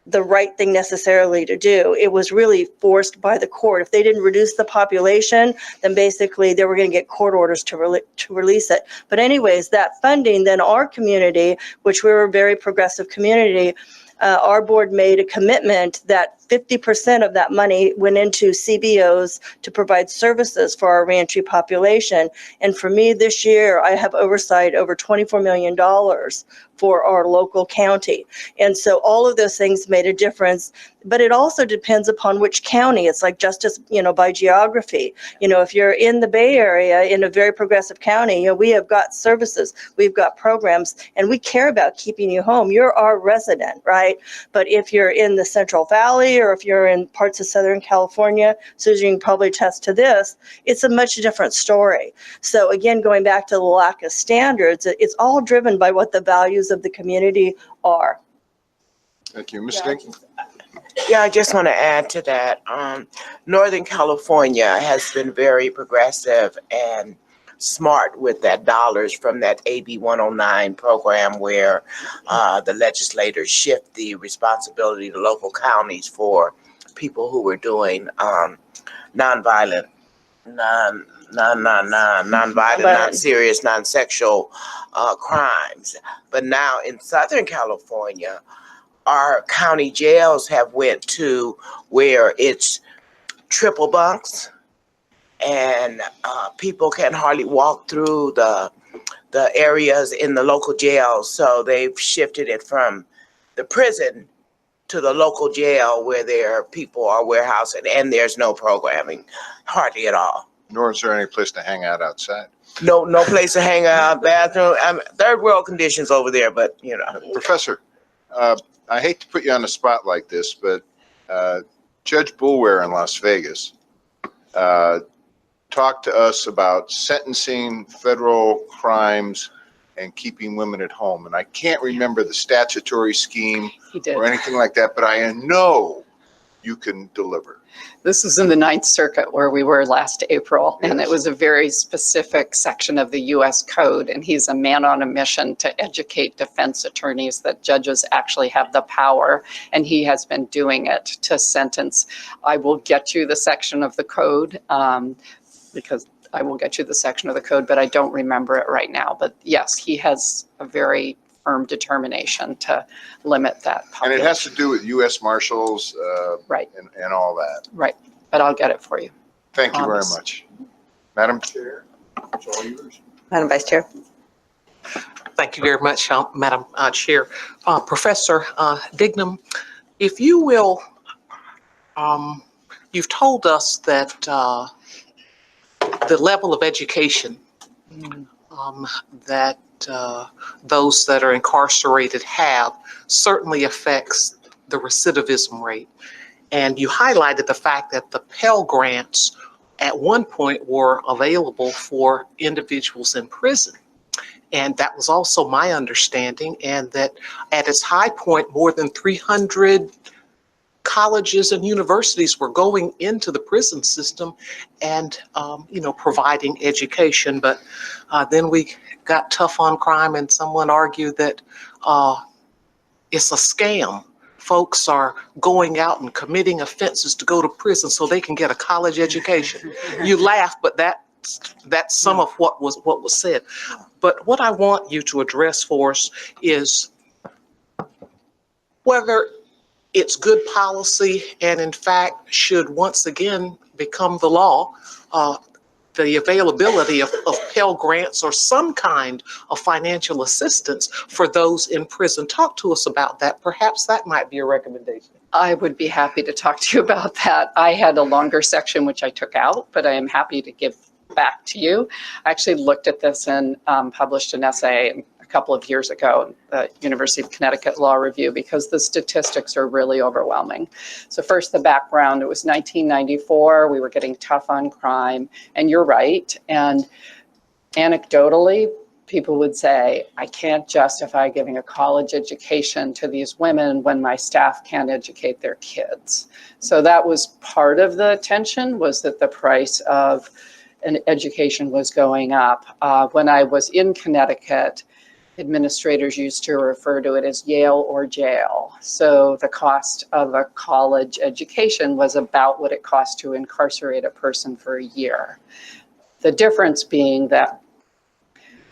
the right thing necessarily to do. It was really forced by the court. If they didn't reduce the population, then basically they were going to get court orders to release it. But anyways, that funding, then our community, which we're a very progressive community, our board made a commitment that 50% of that money went into CBOs to provide services for our reentry population. And for me this year, I have oversight over $24 million for our local county. And so all of those things made a difference, but it also depends upon which county. It's like justice, by geography. If you're in the Bay Area, in a very progressive county, we have got services, we've got programs, and we care about keeping you home. You're our resident, right? But if you're in the Central Valley, or if you're in parts of Southern California, Susan, you can probably attest to this, it's a much different story. So again, going back to the lack of standards, it's all driven by what the values of the community are. Thank you. Ms. Dick? Yeah, I just want to add to that. Northern California has been very progressive and smart with that dollars from that AB 109 program, where the legislators shift the responsibility to local counties for people who were doing nonviolent, non-serious, non-sexual crimes. But now in Southern California, our county jails have went to where it's triple bunks, and people can hardly walk through the areas in the local jails. So they've shifted it from the prison to the local jail, where there people are warehousing, and there's no programming, hardly at all. Nor is there any place to hang out outside. No place to hang out, bathroom, third world conditions over there, but Professor, I hate to put you on the spot like this, but Judge Boulware in Las Vegas talked to us about sentencing federal crimes and keeping women at home. And I can't remember the statutory scheme or anything like that, but I know you can deliver. This is in the Ninth Circuit where we were last April, and it was a very specific section of the U.S. Code, and he's a man on a mission to educate defense attorneys that judges actually have the power, and he has been doing it to sentence. I will get you the section of the code, because I will get you the section of the code, but I don't remember it right now. But yes, he has a very firm determination to limit that population. And it has to do with U.S. Marshals right. and all that. Right, but I'll get it for you. Thank you very much. Madam Chair, it's all yours. Madam Vice Chair. Thank you very much, Madam Chair. Professor Dignam, if you will, you've told us that the level of education that those that are incarcerated have certainly affects the recidivism rate. And you highlighted the fact that the Pell Grants at one point were available for individuals in prison. And that was also my understanding, and that at its high point, more than 300 colleges and universities were going into the prison system and, providing education. But then we got tough on crime, and someone argued that it's a scam folks are going out and committing offenses to go to prison so they can get a college education. You laugh, but that's some of what was said. But what I want you to address for us is whether it's good policy and in fact should once again become the law, the availability of Pell Grants or some kind of financial assistance for those in prison. Talk to us about that. Perhaps that might be a recommendation. I would be happy to talk to you about that. I had a longer section which I took out, but I am happy to give back to you. I actually looked at this and published an essay a couple of years ago in the University of Connecticut Law Review because the statistics are really overwhelming. So first, the background, it was 1994, we were getting tough on crime, and you're right. And anecdotally, people would say, I can't justify giving a college education to these women when my staff can't educate their kids. So that was part of the tension, was that the price of an education was going up. When I was in Connecticut, administrators used to refer to it as Yale or jail. So the cost of a college education was about what it cost to incarcerate a person for a year. The difference being that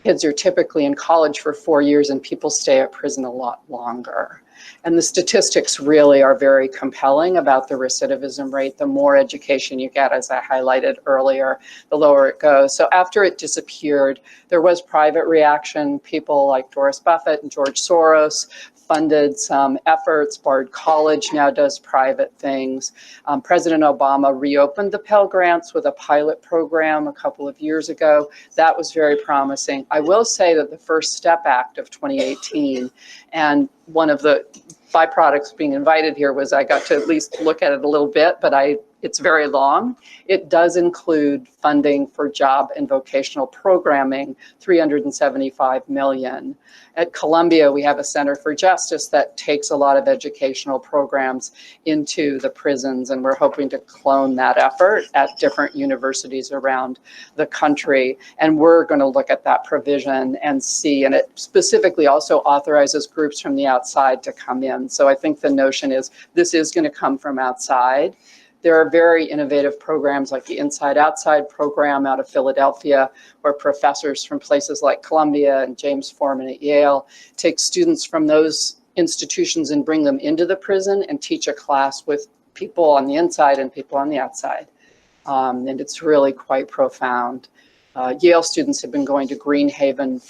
kids are typically in college for 4 years and people stay at prison a lot longer. And the statistics really are very compelling about the recidivism rate. The more education you get, as I highlighted earlier, the lower it goes. So after it disappeared, there was private reaction. People like Doris Buffett and George Soros funded some efforts. Bard College now does private things. President Obama reopened the Pell Grants with a pilot program a couple of years ago. That was very promising. I will say that the First Step Act of 2018, and one of the byproducts being invited here was I got to at least look at it a little bit, but it's very long. It does include funding for job and vocational programming, $375 million. At Columbia, we have a Center for Justice that takes a lot of educational programs into the prisons, and we're hoping to clone that effort at different universities around the country. And we're going to look at that provision and see, and it specifically also authorizes groups from the outside to come in. So I think the notion is this is going to come from outside. There are very innovative programs like the Inside Outside program out of Philadelphia, where professors from places like Columbia and James Forman at Yale take students from those institutions and bring them into the prison and teach a class with people on the inside and people on the outside. And it's really quite profound. Yale students have been going to Greenhaven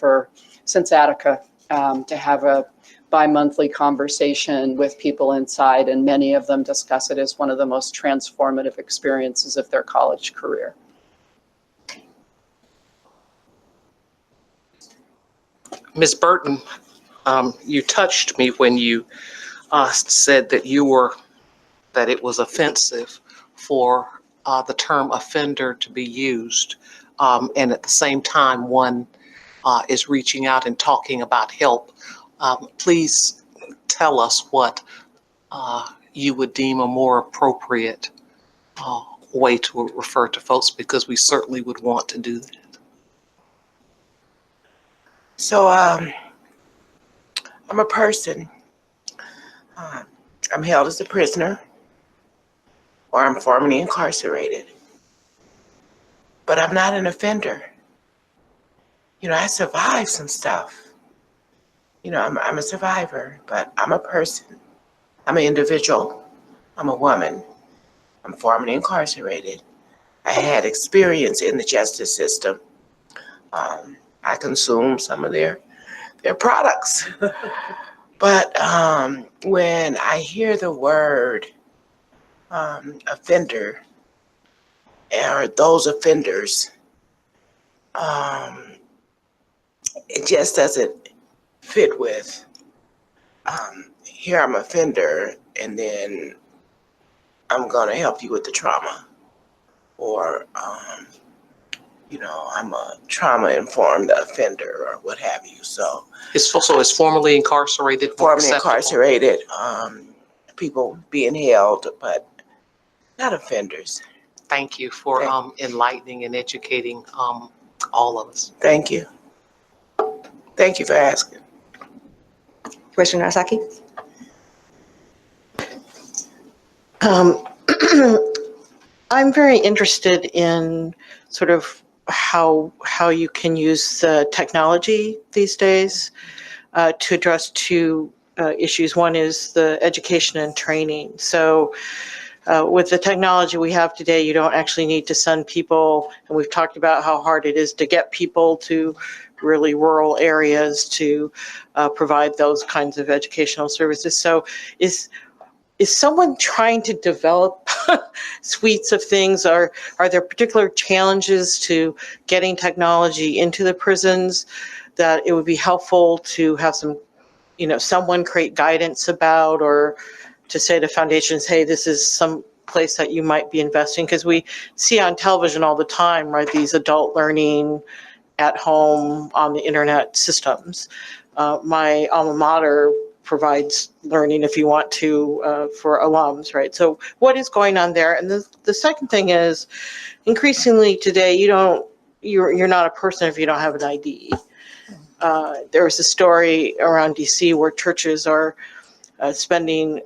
since Attica to have a bi-monthly conversation with people inside, and many of them discuss it as one of the most transformative experiences of their college career. Ms. Burton, you touched me when you said that that it was offensive for the term offender to be used, and at the same time one is reaching out and talking about help. Please tell us what you would deem a more appropriate way to refer to folks, because we certainly would want to do that. So I'm a person. I'm held as a prisoner, or I'm formerly incarcerated. But I'm not an offender. You know, I survived some stuff. You know, I'm a survivor, but I'm a person. I'm an individual. I'm a woman. I'm formerly incarcerated. I had experience in the justice system. I consumed some of their products. But when I hear the word offender, or those offenders, it just doesn't fit with, here I'm an offender, and then I'm gonna help you with the trauma. Or, you know, I'm a trauma-informed offender or what have you, so. It's formerly incarcerated. Formerly incarcerated, people being held, but not offenders. Thank you for enlightening and educating all of us. Thank you. Thank you for asking. Commissioner Arasaki? Um, I'm very interested in sort of how you can use the technology these days to address two issues. One is the education and training. So with the technology we have today, you don't actually need to send people, and we've talked about how hard it is to get people to really rural areas to provide those kinds of educational services. So is someone trying to develop suites of things? Are there particular challenges to getting technology into the prisons that it would be helpful to have some, someone create guidance about, or to say to foundations, hey, this is some place that you might be investing? Because we see on television all the time, right, these adult learning at home on the internet systems. My alma mater provides learning, if you want to, for alums, right? So what is going on there? And the second thing is, increasingly today, you're not a person if you don't have an ID. There was a story around DC where churches are spending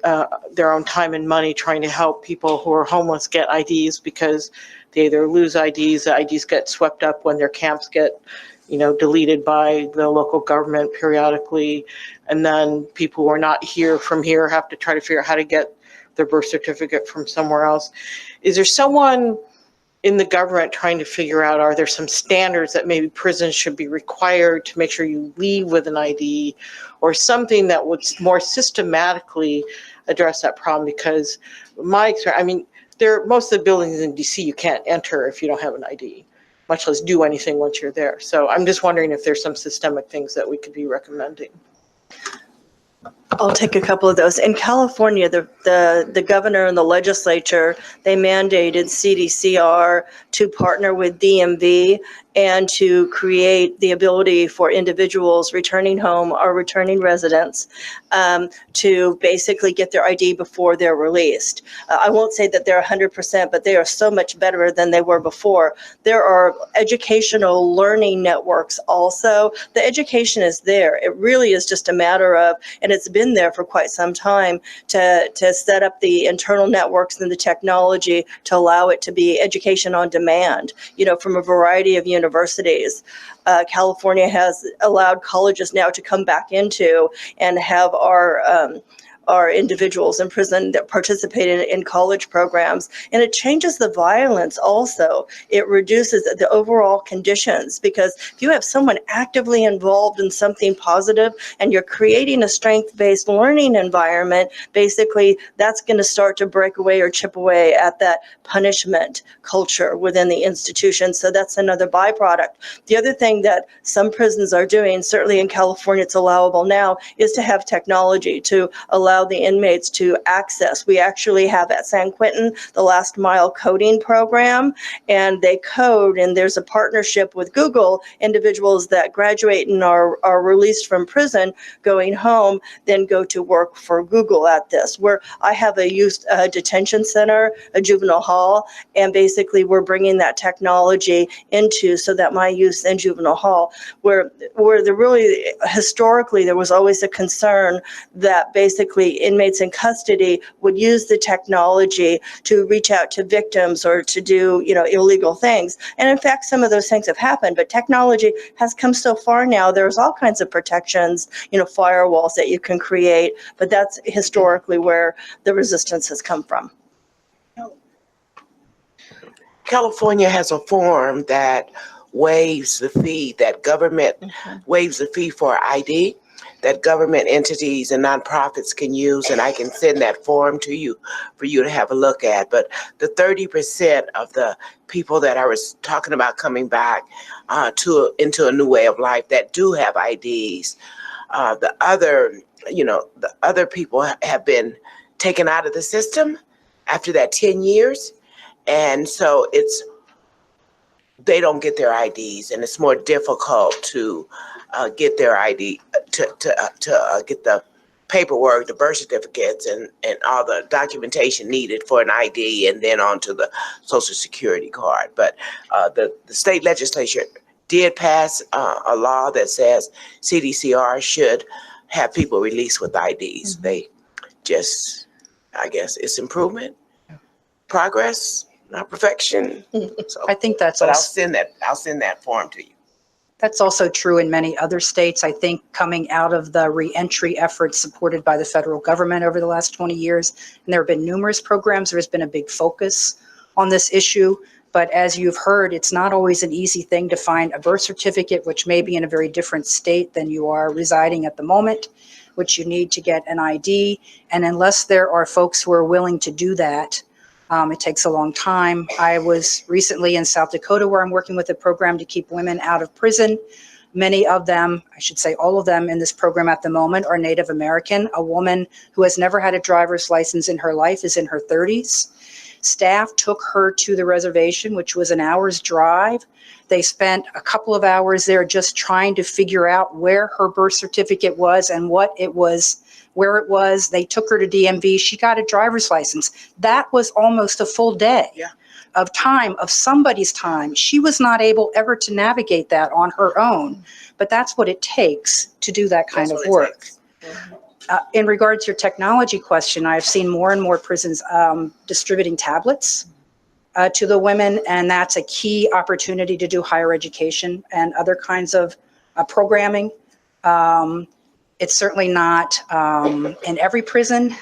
their own time and money trying to help people who are homeless get IDs, because they either lose IDs, the IDs get swept up when their camps get deleted by the local government periodically, and then people who are not from here have to try to figure out how to get their birth certificate from somewhere else. Is there someone in the government trying to figure out, are there some standards that maybe prisons should be required to make sure you leave with an ID, or something that would more systematically address that problem? Because my experience, most of the buildings in DC you can't enter if you don't have an ID, much less do anything once you're there. So I'm just wondering if there's some systemic things that we could be recommending. I'll take a couple of those. In California, the governor and the legislature, they mandated CDCR to partner with DMV and to create the ability for individuals returning home or returning residents to basically get their ID before they're released. I won't say that they're 100%, but they are so much better than they were before. There are educational learning networks also. The education is there. It really is just a matter of, and it's been there for quite some time, to set up the internal networks and the technology to allow it to be education on demand, from a variety of universities. California has allowed colleges now to come back into and have our individuals in prison that participate in college programs. And it changes the violence also. It reduces the overall conditions, because if you have someone actively involved in something positive and you're creating a strength-based learning environment, basically that's going to start to break away or chip away at that punishment culture within the institution. So that's another byproduct. The other thing that some prisons are doing, certainly in California it's allowable now, is to have technology to allow the inmates to access. We actually have at San Quentin the last mile coding program, and they code, and there's a partnership with Google. Individuals that graduate and are released from prison going home then go to work for Google at this, where I have a youth detention center, a juvenile hall, and basically we're bringing that technology into, so that my youth in juvenile hall, where the really historically there was always a concern that basically inmates in custody would use the technology to reach out to victims or to do, illegal things. And in fact, some of those things have happened, but technology has come so far now. There's all kinds of protections, firewalls that you can create, but that's historically where the resistance has come from. California has a form that waives the fee, that government waives the fee for ID, that government entities and nonprofits can use, and I can send that form to you for you to have a look at. But the 30% of the people that I was talking about coming back into a new way of life that do have IDs, the other people have been taken out of the system after that 10 years. And so they don't get their IDs, and it's more difficult to get their ID, to get the paperwork, the birth certificates, and all the documentation needed for an ID, and then onto the Social Security card. But the state legislature did pass a law that says CDCR should have people released with IDs. They just, I guess it's improvement. progress, not perfection. So, I think that's but I'll also, send that form to you. that's also true in many other states. I think coming out of the reentry efforts supported by the federal government over the last 20 years, and there have been numerous programs, there has been a big focus on this issue. But as you've heard, it's not always an easy thing to find a birth certificate, which may be in a very different state than you are residing at the moment, which you need to get an ID. And unless there are folks who are willing to do that, it takes a long time. I was recently in South Dakota where I'm working with a program to keep women out of prison. Many of them, I should say all of them in this program at the moment, are Native American. A woman who has never had a driver's license in her life is in her 30s. Staff took her to the reservation, which was an hour's drive. They spent a couple of hours there just trying to figure out where her birth certificate was and what it was, where it was. They took her to DMV. She got a driver's license. That was almost a full day of time, of somebody's time. She was not able ever to navigate that on her own, but that's what it takes to do that kind of work. In regards to your technology question, I've seen more and more prisons distributing tablets to the women, and that's a key opportunity to do higher education and other kinds of programming. It's certainly not in every prison,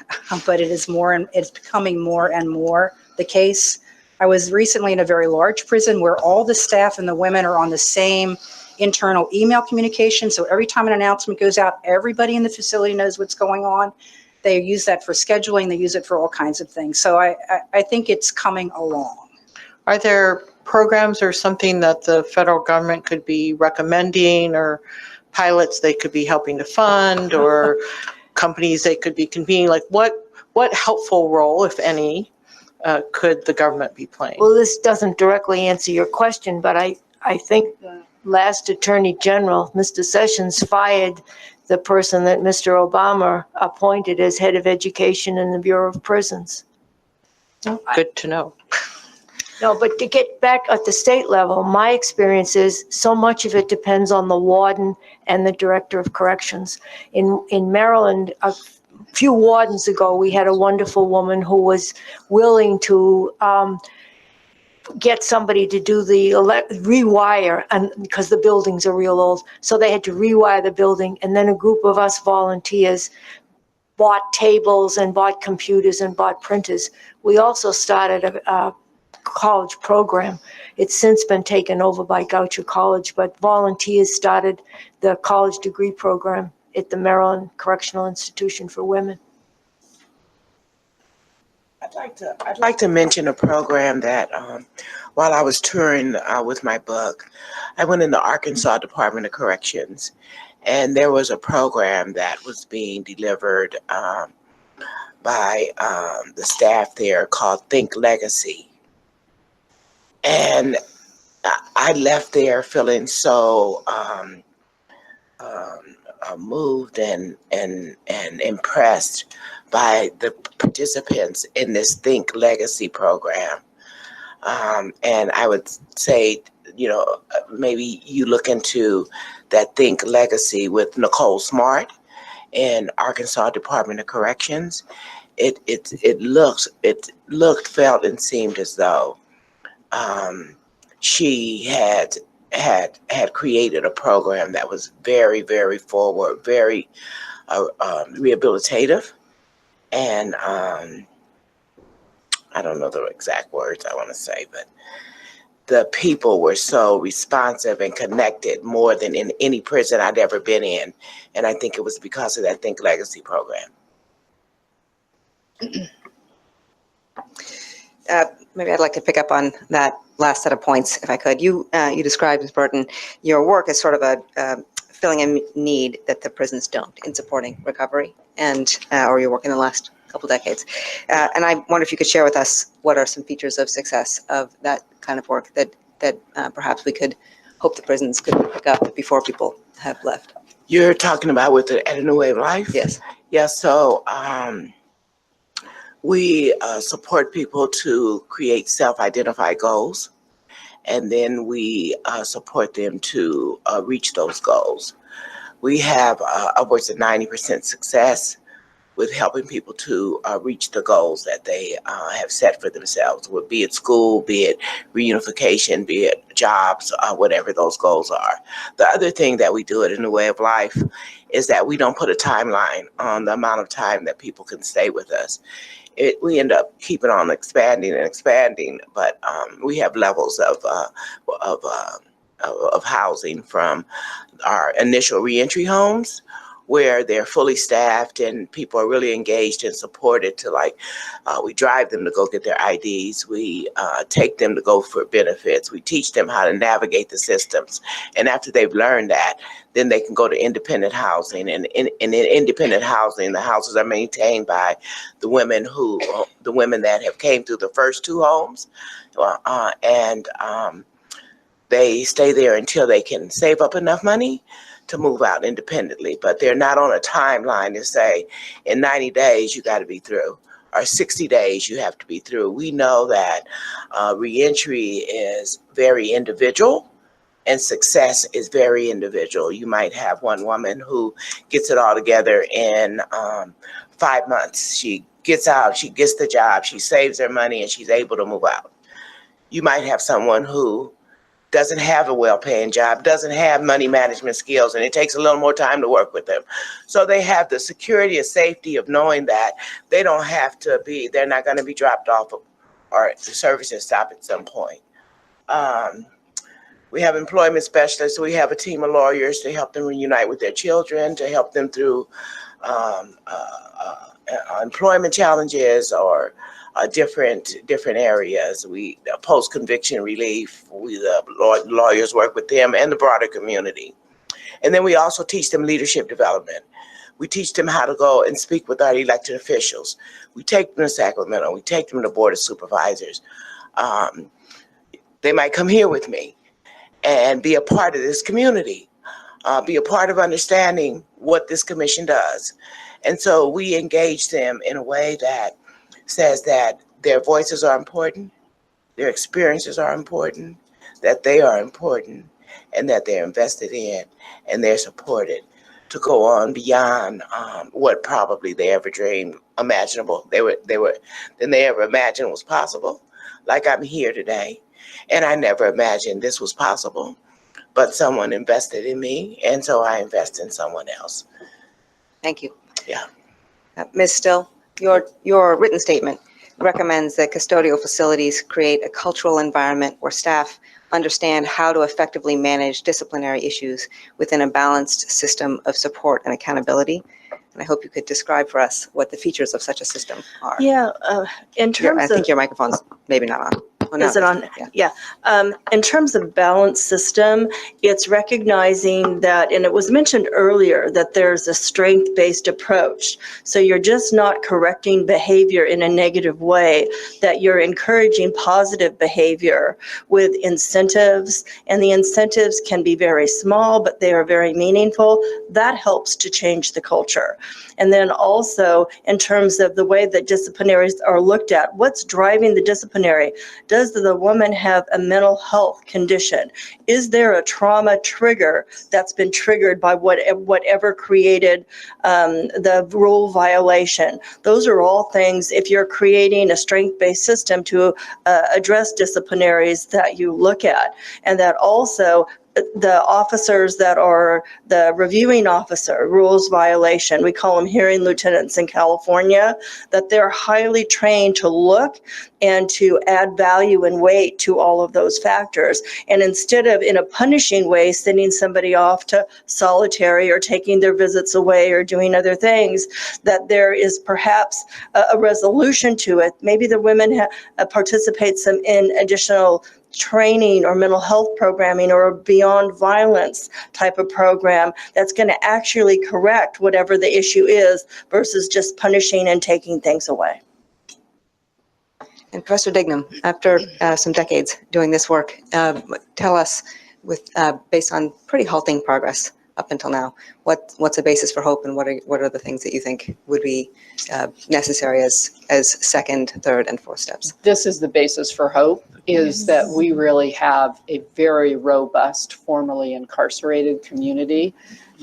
but it is more, and it's becoming more and more the case. I was recently in a very large prison where all the staff and the women are on the same internal email communication. So every time an announcement goes out, everybody in the facility knows what's going on. They use that for scheduling. They use it for all kinds of things. So I think it's coming along. Are there programs or something that the federal government could be recommending, or pilots they could be helping to fund, or companies they could be convening? Like what helpful role, if any, could the government be playing? Well, this doesn't directly answer your question, but I think the last Attorney General, Mr. Sessions, fired the person that Mr. Obama appointed as head of education in the Bureau of Prisons. Good to know. No, but to get back at the state level, my experience is so much of it depends on the warden and the director of corrections. In Maryland, a few wardens ago, we had a wonderful woman who was willing to get somebody to do the rewire, and because the buildings are real old, so they had to rewire the building, and then a group of us volunteers bought tables and bought computers and bought printers. We also started a college program. It's since been taken over by Goucher College, but volunteers started the college degree program at the Maryland Correctional Institution for Women. I'd like to mention a program that while I was touring with my book, I went in the Arkansas Department of Corrections, and there was a program that was being delivered by the staff there called Think Legacy. And I left there feeling so moved and impressed by the participants in this Think Legacy program. And I would say, maybe you look into that Think Legacy with Nicole Smart in Arkansas Department of Corrections. It looked, felt, and seemed as though she had created a program that was very, very forward, very rehabilitative, and I don't know the exact words I want to say, but the people were so responsive and connected more than in any prison I'd ever been in, and I think it was because of that Think Legacy program. Maybe I'd like to pick up on that last set of points, if I could. You described, Ms. Burton, your work as sort of a filling a need that the prisons don't in supporting recovery, and or your work in the last couple decades. And I wonder if you could share with us what are some features of success of that kind of work that perhaps we could hope the prisons could pick up before people have left. You're talking about with At a New Way of Life? Yes. Yeah, so we support people to create self-identified goals, and then we support them to reach those goals. We have upwards of 90% success with helping people to reach the goals that they have set for themselves, be it school, be it reunification, be it jobs, whatever those goals are. The other thing that we do it in the way of life is that we don't put a timeline on the amount of time that people can stay with us. We end up keeping on expanding and expanding, but we have levels of housing, from our initial reentry homes, where they're fully staffed and people are really engaged and supported, to we drive them to go get their IDs. We take them to go for benefits. We teach them how to navigate the systems. And after they've learned that, then they can go to independent housing. And in independent housing, the houses are maintained by the women that have came through the first two homes. They stay there until they can save up enough money to move out independently, but they're not on a timeline to say in 90 days you got to be through, or 60 days you have to be through. We know that reentry is very individual and success is very individual. You might have one woman who gets it all together in 5 months. She gets out, she gets the job, she saves her money, and she's able to move out. You might have someone who doesn't have a well-paying job, doesn't have money management skills, and it takes a little more time to work with them. So they have the security and safety of knowing that they're not going to be dropped off, or the services stop at some point. We have employment specialists. We have a team of lawyers to help them reunite with their children, to help them through employment challenges or different areas. We post-conviction relief. The lawyers work with them and the broader community. And then we also teach them leadership development. We teach them how to go and speak with our elected officials. We take them to Sacramento. We take them to Board of Supervisors. They might come here with me and be a part of this community, be a part of understanding what this commission does. And so we engage them in a way that says that their voices are important, their experiences are important, that they are important, and that they're invested in and they're supported to go on beyond what probably they ever dreamed imaginable. They ever imagined was possible. Like I'm here today, and I never imagined this was possible, but someone invested in me, and so I invest in someone else. Thank you. Yeah. Ms. Still, your written statement recommends that custodial facilities create a cultural environment where staff understand how to effectively manage disciplinary issues within a balanced system of support and accountability. And I hope you could describe for us what the features of such a system are. Yeah, in terms I of... think your microphone's maybe not on. Oh, no, Is it on? Yeah. In terms of balanced system, it's recognizing that, and it was mentioned earlier, that there's a strength-based approach. So you're just not correcting behavior in a negative way, that you're encouraging positive behavior with incentives, and the incentives can be very small, but they are very meaningful. That helps to change the culture. And then also in terms of the way that disciplinaries are looked at, what's driving the disciplinary? Does the woman have a mental health condition? Is there a trauma trigger that's been triggered by whatever created the rule violation? Those are all things, if you're creating a strength-based system to address disciplinaries, that you look at. And that also the officers that are the reviewing officer, rules violation, we call them hearing lieutenants in California, that they're highly trained to look and to add value and weight to all of those factors. And instead of in a punishing way, sending somebody off to solitary or taking their visits away or doing other things, that there is perhaps a resolution to it. Maybe the women participate in additional training or mental health programming or a beyond violence type of program that's going to actually correct whatever the issue is versus just punishing and taking things away. And Professor Dignam, after some decades doing this work, tell us, based on pretty halting progress, up until now. What's a basis for hope, and what are the things that you think would be necessary as second, third, and fourth steps? This is the basis for hope, is that we really have a very robust, formerly incarcerated community.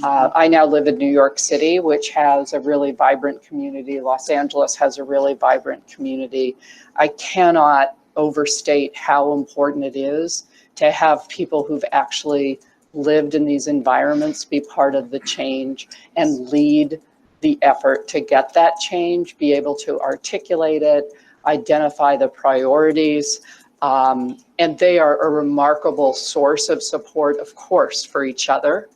I now live in New York City, which has a really vibrant community. Los Angeles has a really vibrant community. I cannot overstate how important it is to have people who've actually lived in these environments be part of the change and lead the effort to get that change, be able to articulate it, identify the priorities, and they are a remarkable source of support, of course, for each other.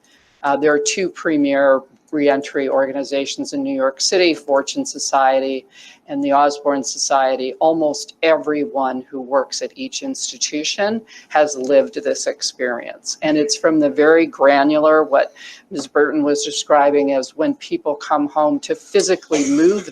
There are two premier reentry organizations in New York City, Fortune Society and the Osborne Society. Almost everyone who works at each institution has lived this experience. And it's from the very granular, what Ms. Burton was describing as when people come home, to physically move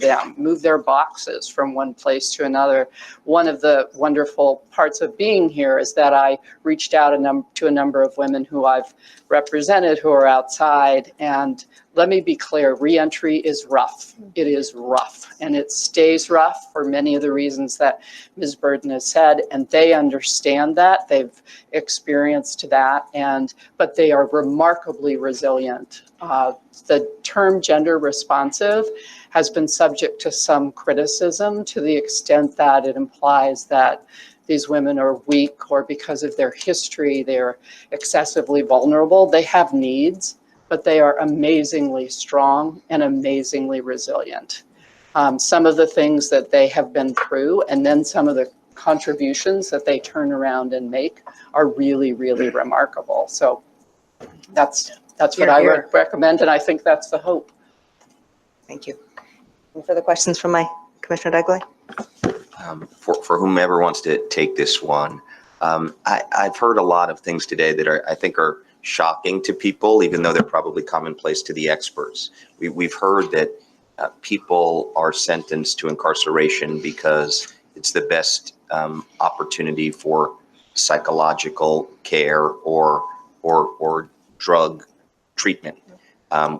their boxes from one place to another. One of the wonderful parts of being here is that I reached out to a number of women who I've represented who are outside, and let me be clear, reentry is rough. It is rough, and it stays rough for many of the reasons that Ms. Burton has said, and they understand that. They've experienced that, but they are remarkably resilient. The term gender responsive has been subject to some criticism to the extent that it implies that these women are weak, or because of their history, they're excessively vulnerable. They have needs, but they are amazingly strong and amazingly resilient. Some of the things that they have been through, and then some of the contributions that they turn around and make, are really, really remarkable. So that's what I would recommend, and I think that's the hope. Thank you. Any further questions from my Commissioner Duggley? For whomever wants to take this one, I've heard a lot of things today that I think are shocking to people, even though they're probably commonplace to the experts. We've heard that people are sentenced to incarceration because it's the best opportunity for psychological care or drug treatment.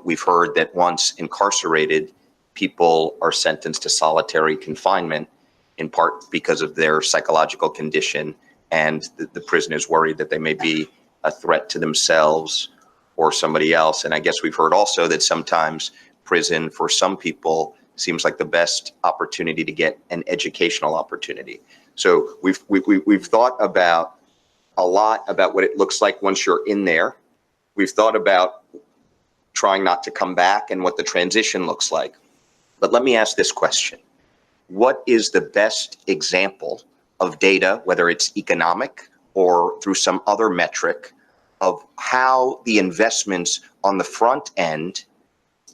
We've heard that once incarcerated, people are sentenced to solitary confinement, in part because of their psychological condition, and the prison is worried that they may be a threat to themselves or somebody else. And I guess we've heard also that sometimes prison for some people seems like the best opportunity to get an educational opportunity. So we've thought about a lot about what it looks like once you're in there. We've thought about trying not to come back and what the transition looks like. But let me ask this question. What is the best example of data, whether it's economic or through some other metric, of how the investments on the front end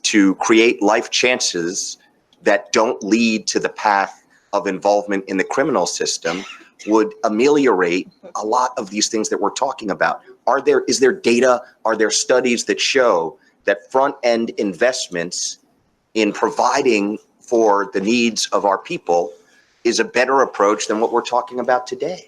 to create life chances that don't lead to the path of involvement in the criminal system would ameliorate a lot of these things that we're talking about? Is there data, are there studies that show that front end investments in providing for the needs of our people is a better approach than what we're talking about today?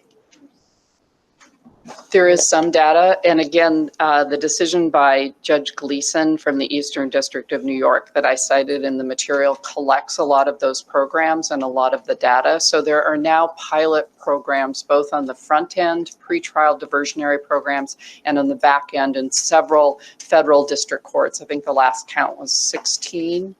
There is some data, and again, the decision by Judge Gleason from the Eastern District of New York that I cited in the material collects a lot of those programs and a lot of the data. So there are now pilot programs both on the front end, pretrial diversionary programs, and on the back end in several federal district courts. I think the last count was 16.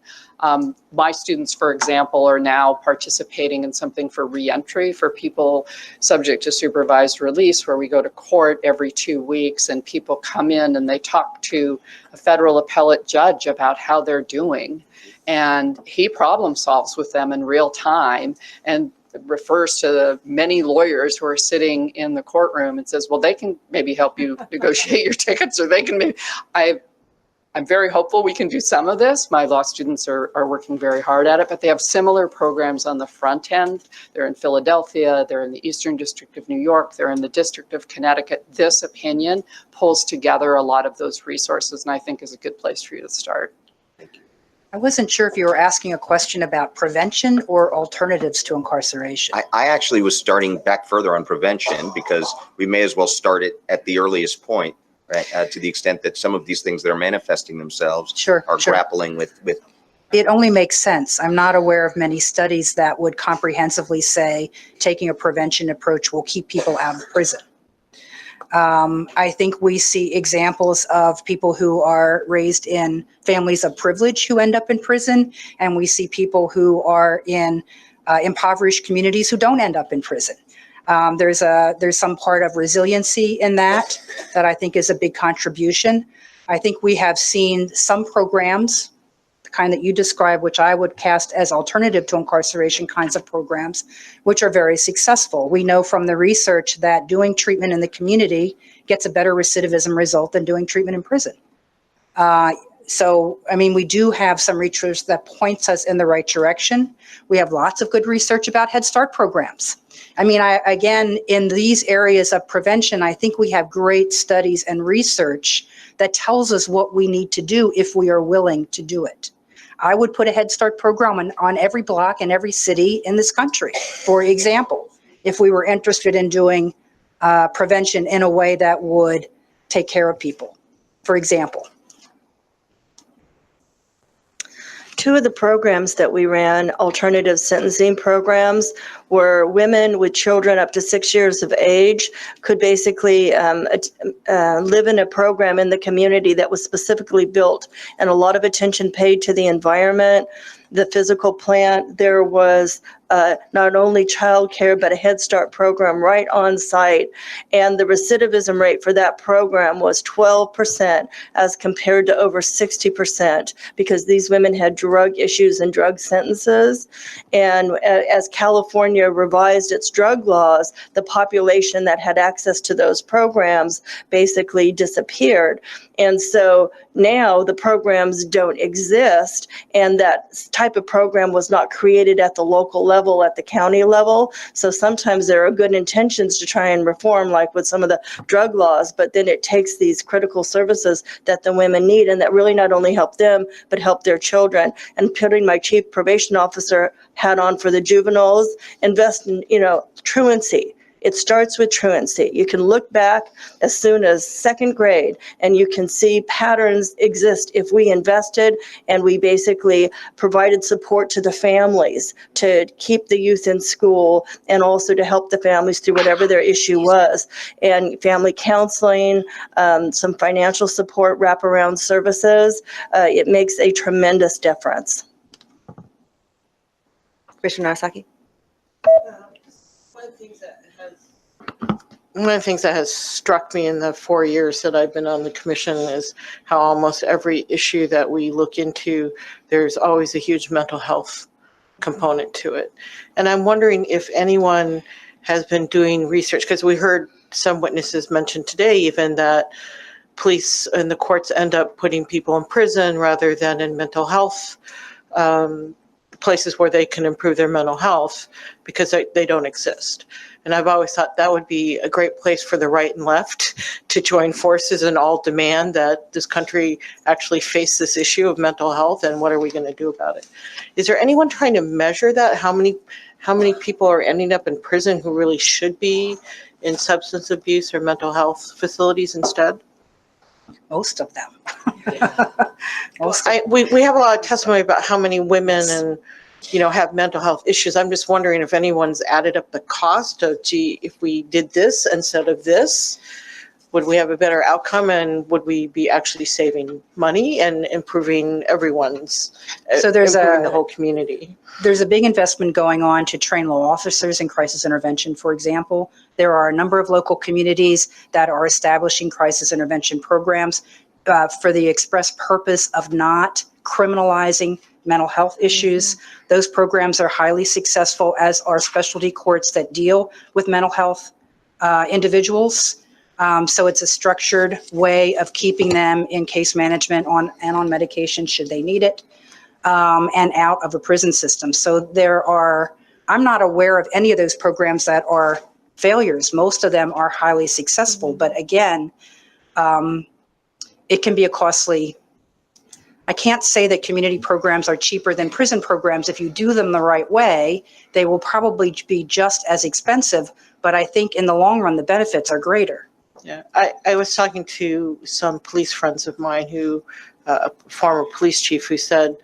My students, for example, are now participating in something for reentry for people subject to supervised release, where we go to court every 2 weeks and people come in and they talk to a federal appellate judge about how they're doing. And he problem solves with them in real time and refers to the many lawyers who are sitting in the courtroom and says, well, they can maybe help you negotiate your tickets, or they can maybe, I'm very hopeful we can do some of this. My law students are working very hard at it, but they have similar programs on the front end. They're in Philadelphia, they're in the Eastern District of New York, they're in the District of Connecticut. This opinion pulls together a lot of those resources, and I think is a good place for you to start. I wasn't sure if you were asking a question about prevention or alternatives to incarceration. I actually was starting back further on prevention, because we may as well start it at the earliest point. right? To the extent that some of these things that are manifesting themselves Sure, are sure. grappling with It only makes sense. I'm not aware of many studies that would comprehensively say taking a prevention approach will keep people out of prison. I think we see examples of people who are raised in families of privilege who end up in prison, and we see people who are in impoverished communities who don't end up in prison. There's some part of resiliency in that I think is a big contribution. I think we have seen some programs, the kind that you described, which I would cast as alternative to incarceration kinds of programs, which are very successful. We know from the research that doing treatment in the community gets a better recidivism result than doing treatment in prison. So, I mean, we do have some research that points us in the right direction. We have lots of good research about Head Start programs. I mean, again, in these areas of prevention, I think we have great studies and research that tells us what we need to do if we are willing to do it. I would put a Head Start program on every block in every city in this country, for example, if we were interested in doing prevention in a way that would take care of people, for example. Two of the programs that we ran, alternative sentencing programs, where women with children up to 6 years of age could basically live in a program in the community that was specifically built, and a lot of attention paid to the environment, the physical plant. There was not only childcare, but a Head Start program right on site. And the recidivism rate for that program was 12% as compared to over 60%, because these women had drug issues and drug sentences. And as California revised its drug laws, the population that had access to those programs basically disappeared. And so now the programs don't exist, and that type of program was not created at the local level, at the county level. So sometimes there are good intentions to try and reform, like with some of the drug laws, but then it takes these critical services that the women need, and that really not only help them, but help their children. And putting my chief probation officer hat on for the juveniles, invest in, truancy. It starts with truancy. You can look back as soon as second grade, and you can see patterns exist if we invested and we basically provided support to the families to keep the youth in school, and also to help the families through whatever their issue was. And family counseling, some financial support, wraparound services, it makes a tremendous difference. Commissioner Narasaki? One of the things that has struck me in the 4 years that I've been on the commission is how almost every issue that we look into, there's always a huge mental health component to it. And I'm wondering if anyone has been doing research, because we heard some witnesses mention today even that police and the courts end up putting people in prison rather than in mental health places where they can improve their mental health, because they don't exist. And I've always thought that would be a great place for the right and left to join forces and all demand that this country actually face this issue of mental health, and what are we going to do about it? Is there anyone trying to measure that? How many people are ending up in prison who really should be in substance abuse or mental health facilities instead? Most of them. We have a lot of testimony about how many women and have mental health issues. I'm just wondering if anyone's added up the cost of, if we did this instead of this, would we have a better outcome, and would we be actually saving money and improving improving the whole community? There's a big investment going on to train law officers in crisis intervention, for example. There are a number of local communities that are establishing crisis intervention programs for the express purpose of not criminalizing mental health issues. Those programs are highly successful, as are specialty courts that deal with mental health individuals. So it's a structured way of keeping them in case management on medication should they need it, and out of the prison system. So I'm not aware of any of those programs that are failures. Most of them are highly successful, but again, it can be a costly. I can't say that community programs are cheaper than prison programs. If you do them the right way, they will probably be just as expensive, but I think in the long run, the benefits are greater. Yeah, I was talking to some police friends of mine who, a former police chief who said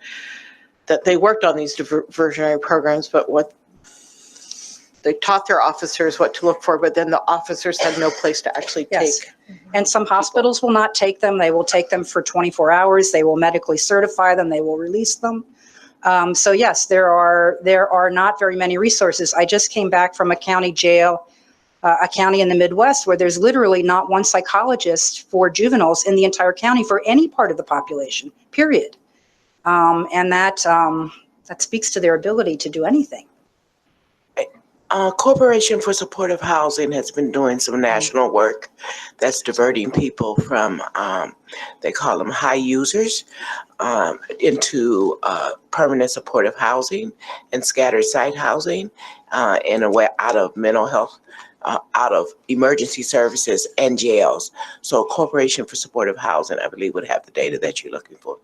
that they worked on these diversionary programs, but what they taught their officers what to look for, but then the officers had no place to actually Yes. take. And some hospitals will not take them. They will take them for 24 hours. They will medically certify them. They will release them. So yes, there are not very many resources. I just came back from a county jail, a county in the Midwest where there's literally not one psychologist for juveniles in the entire county for any part of the population, period. And that speaks to their ability to do anything. Corporation for Supportive Housing has been doing some national work that's diverting people from, they call them high users, into permanent supportive housing and scattered site housing in a way out of mental health, out of emergency services and jails. So Corporation for Supportive Housing, I believe, would have the data that you're looking for.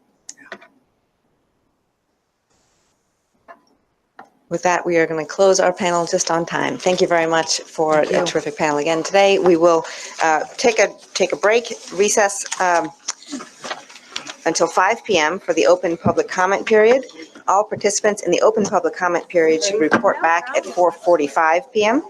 With that, we are going to close our panel just on time. Thank you very much for a terrific panel again today. We will take a break, recess until 5 p.m. for the open public comment period. All participants in the open public comment period should report back at 4:45 p.m.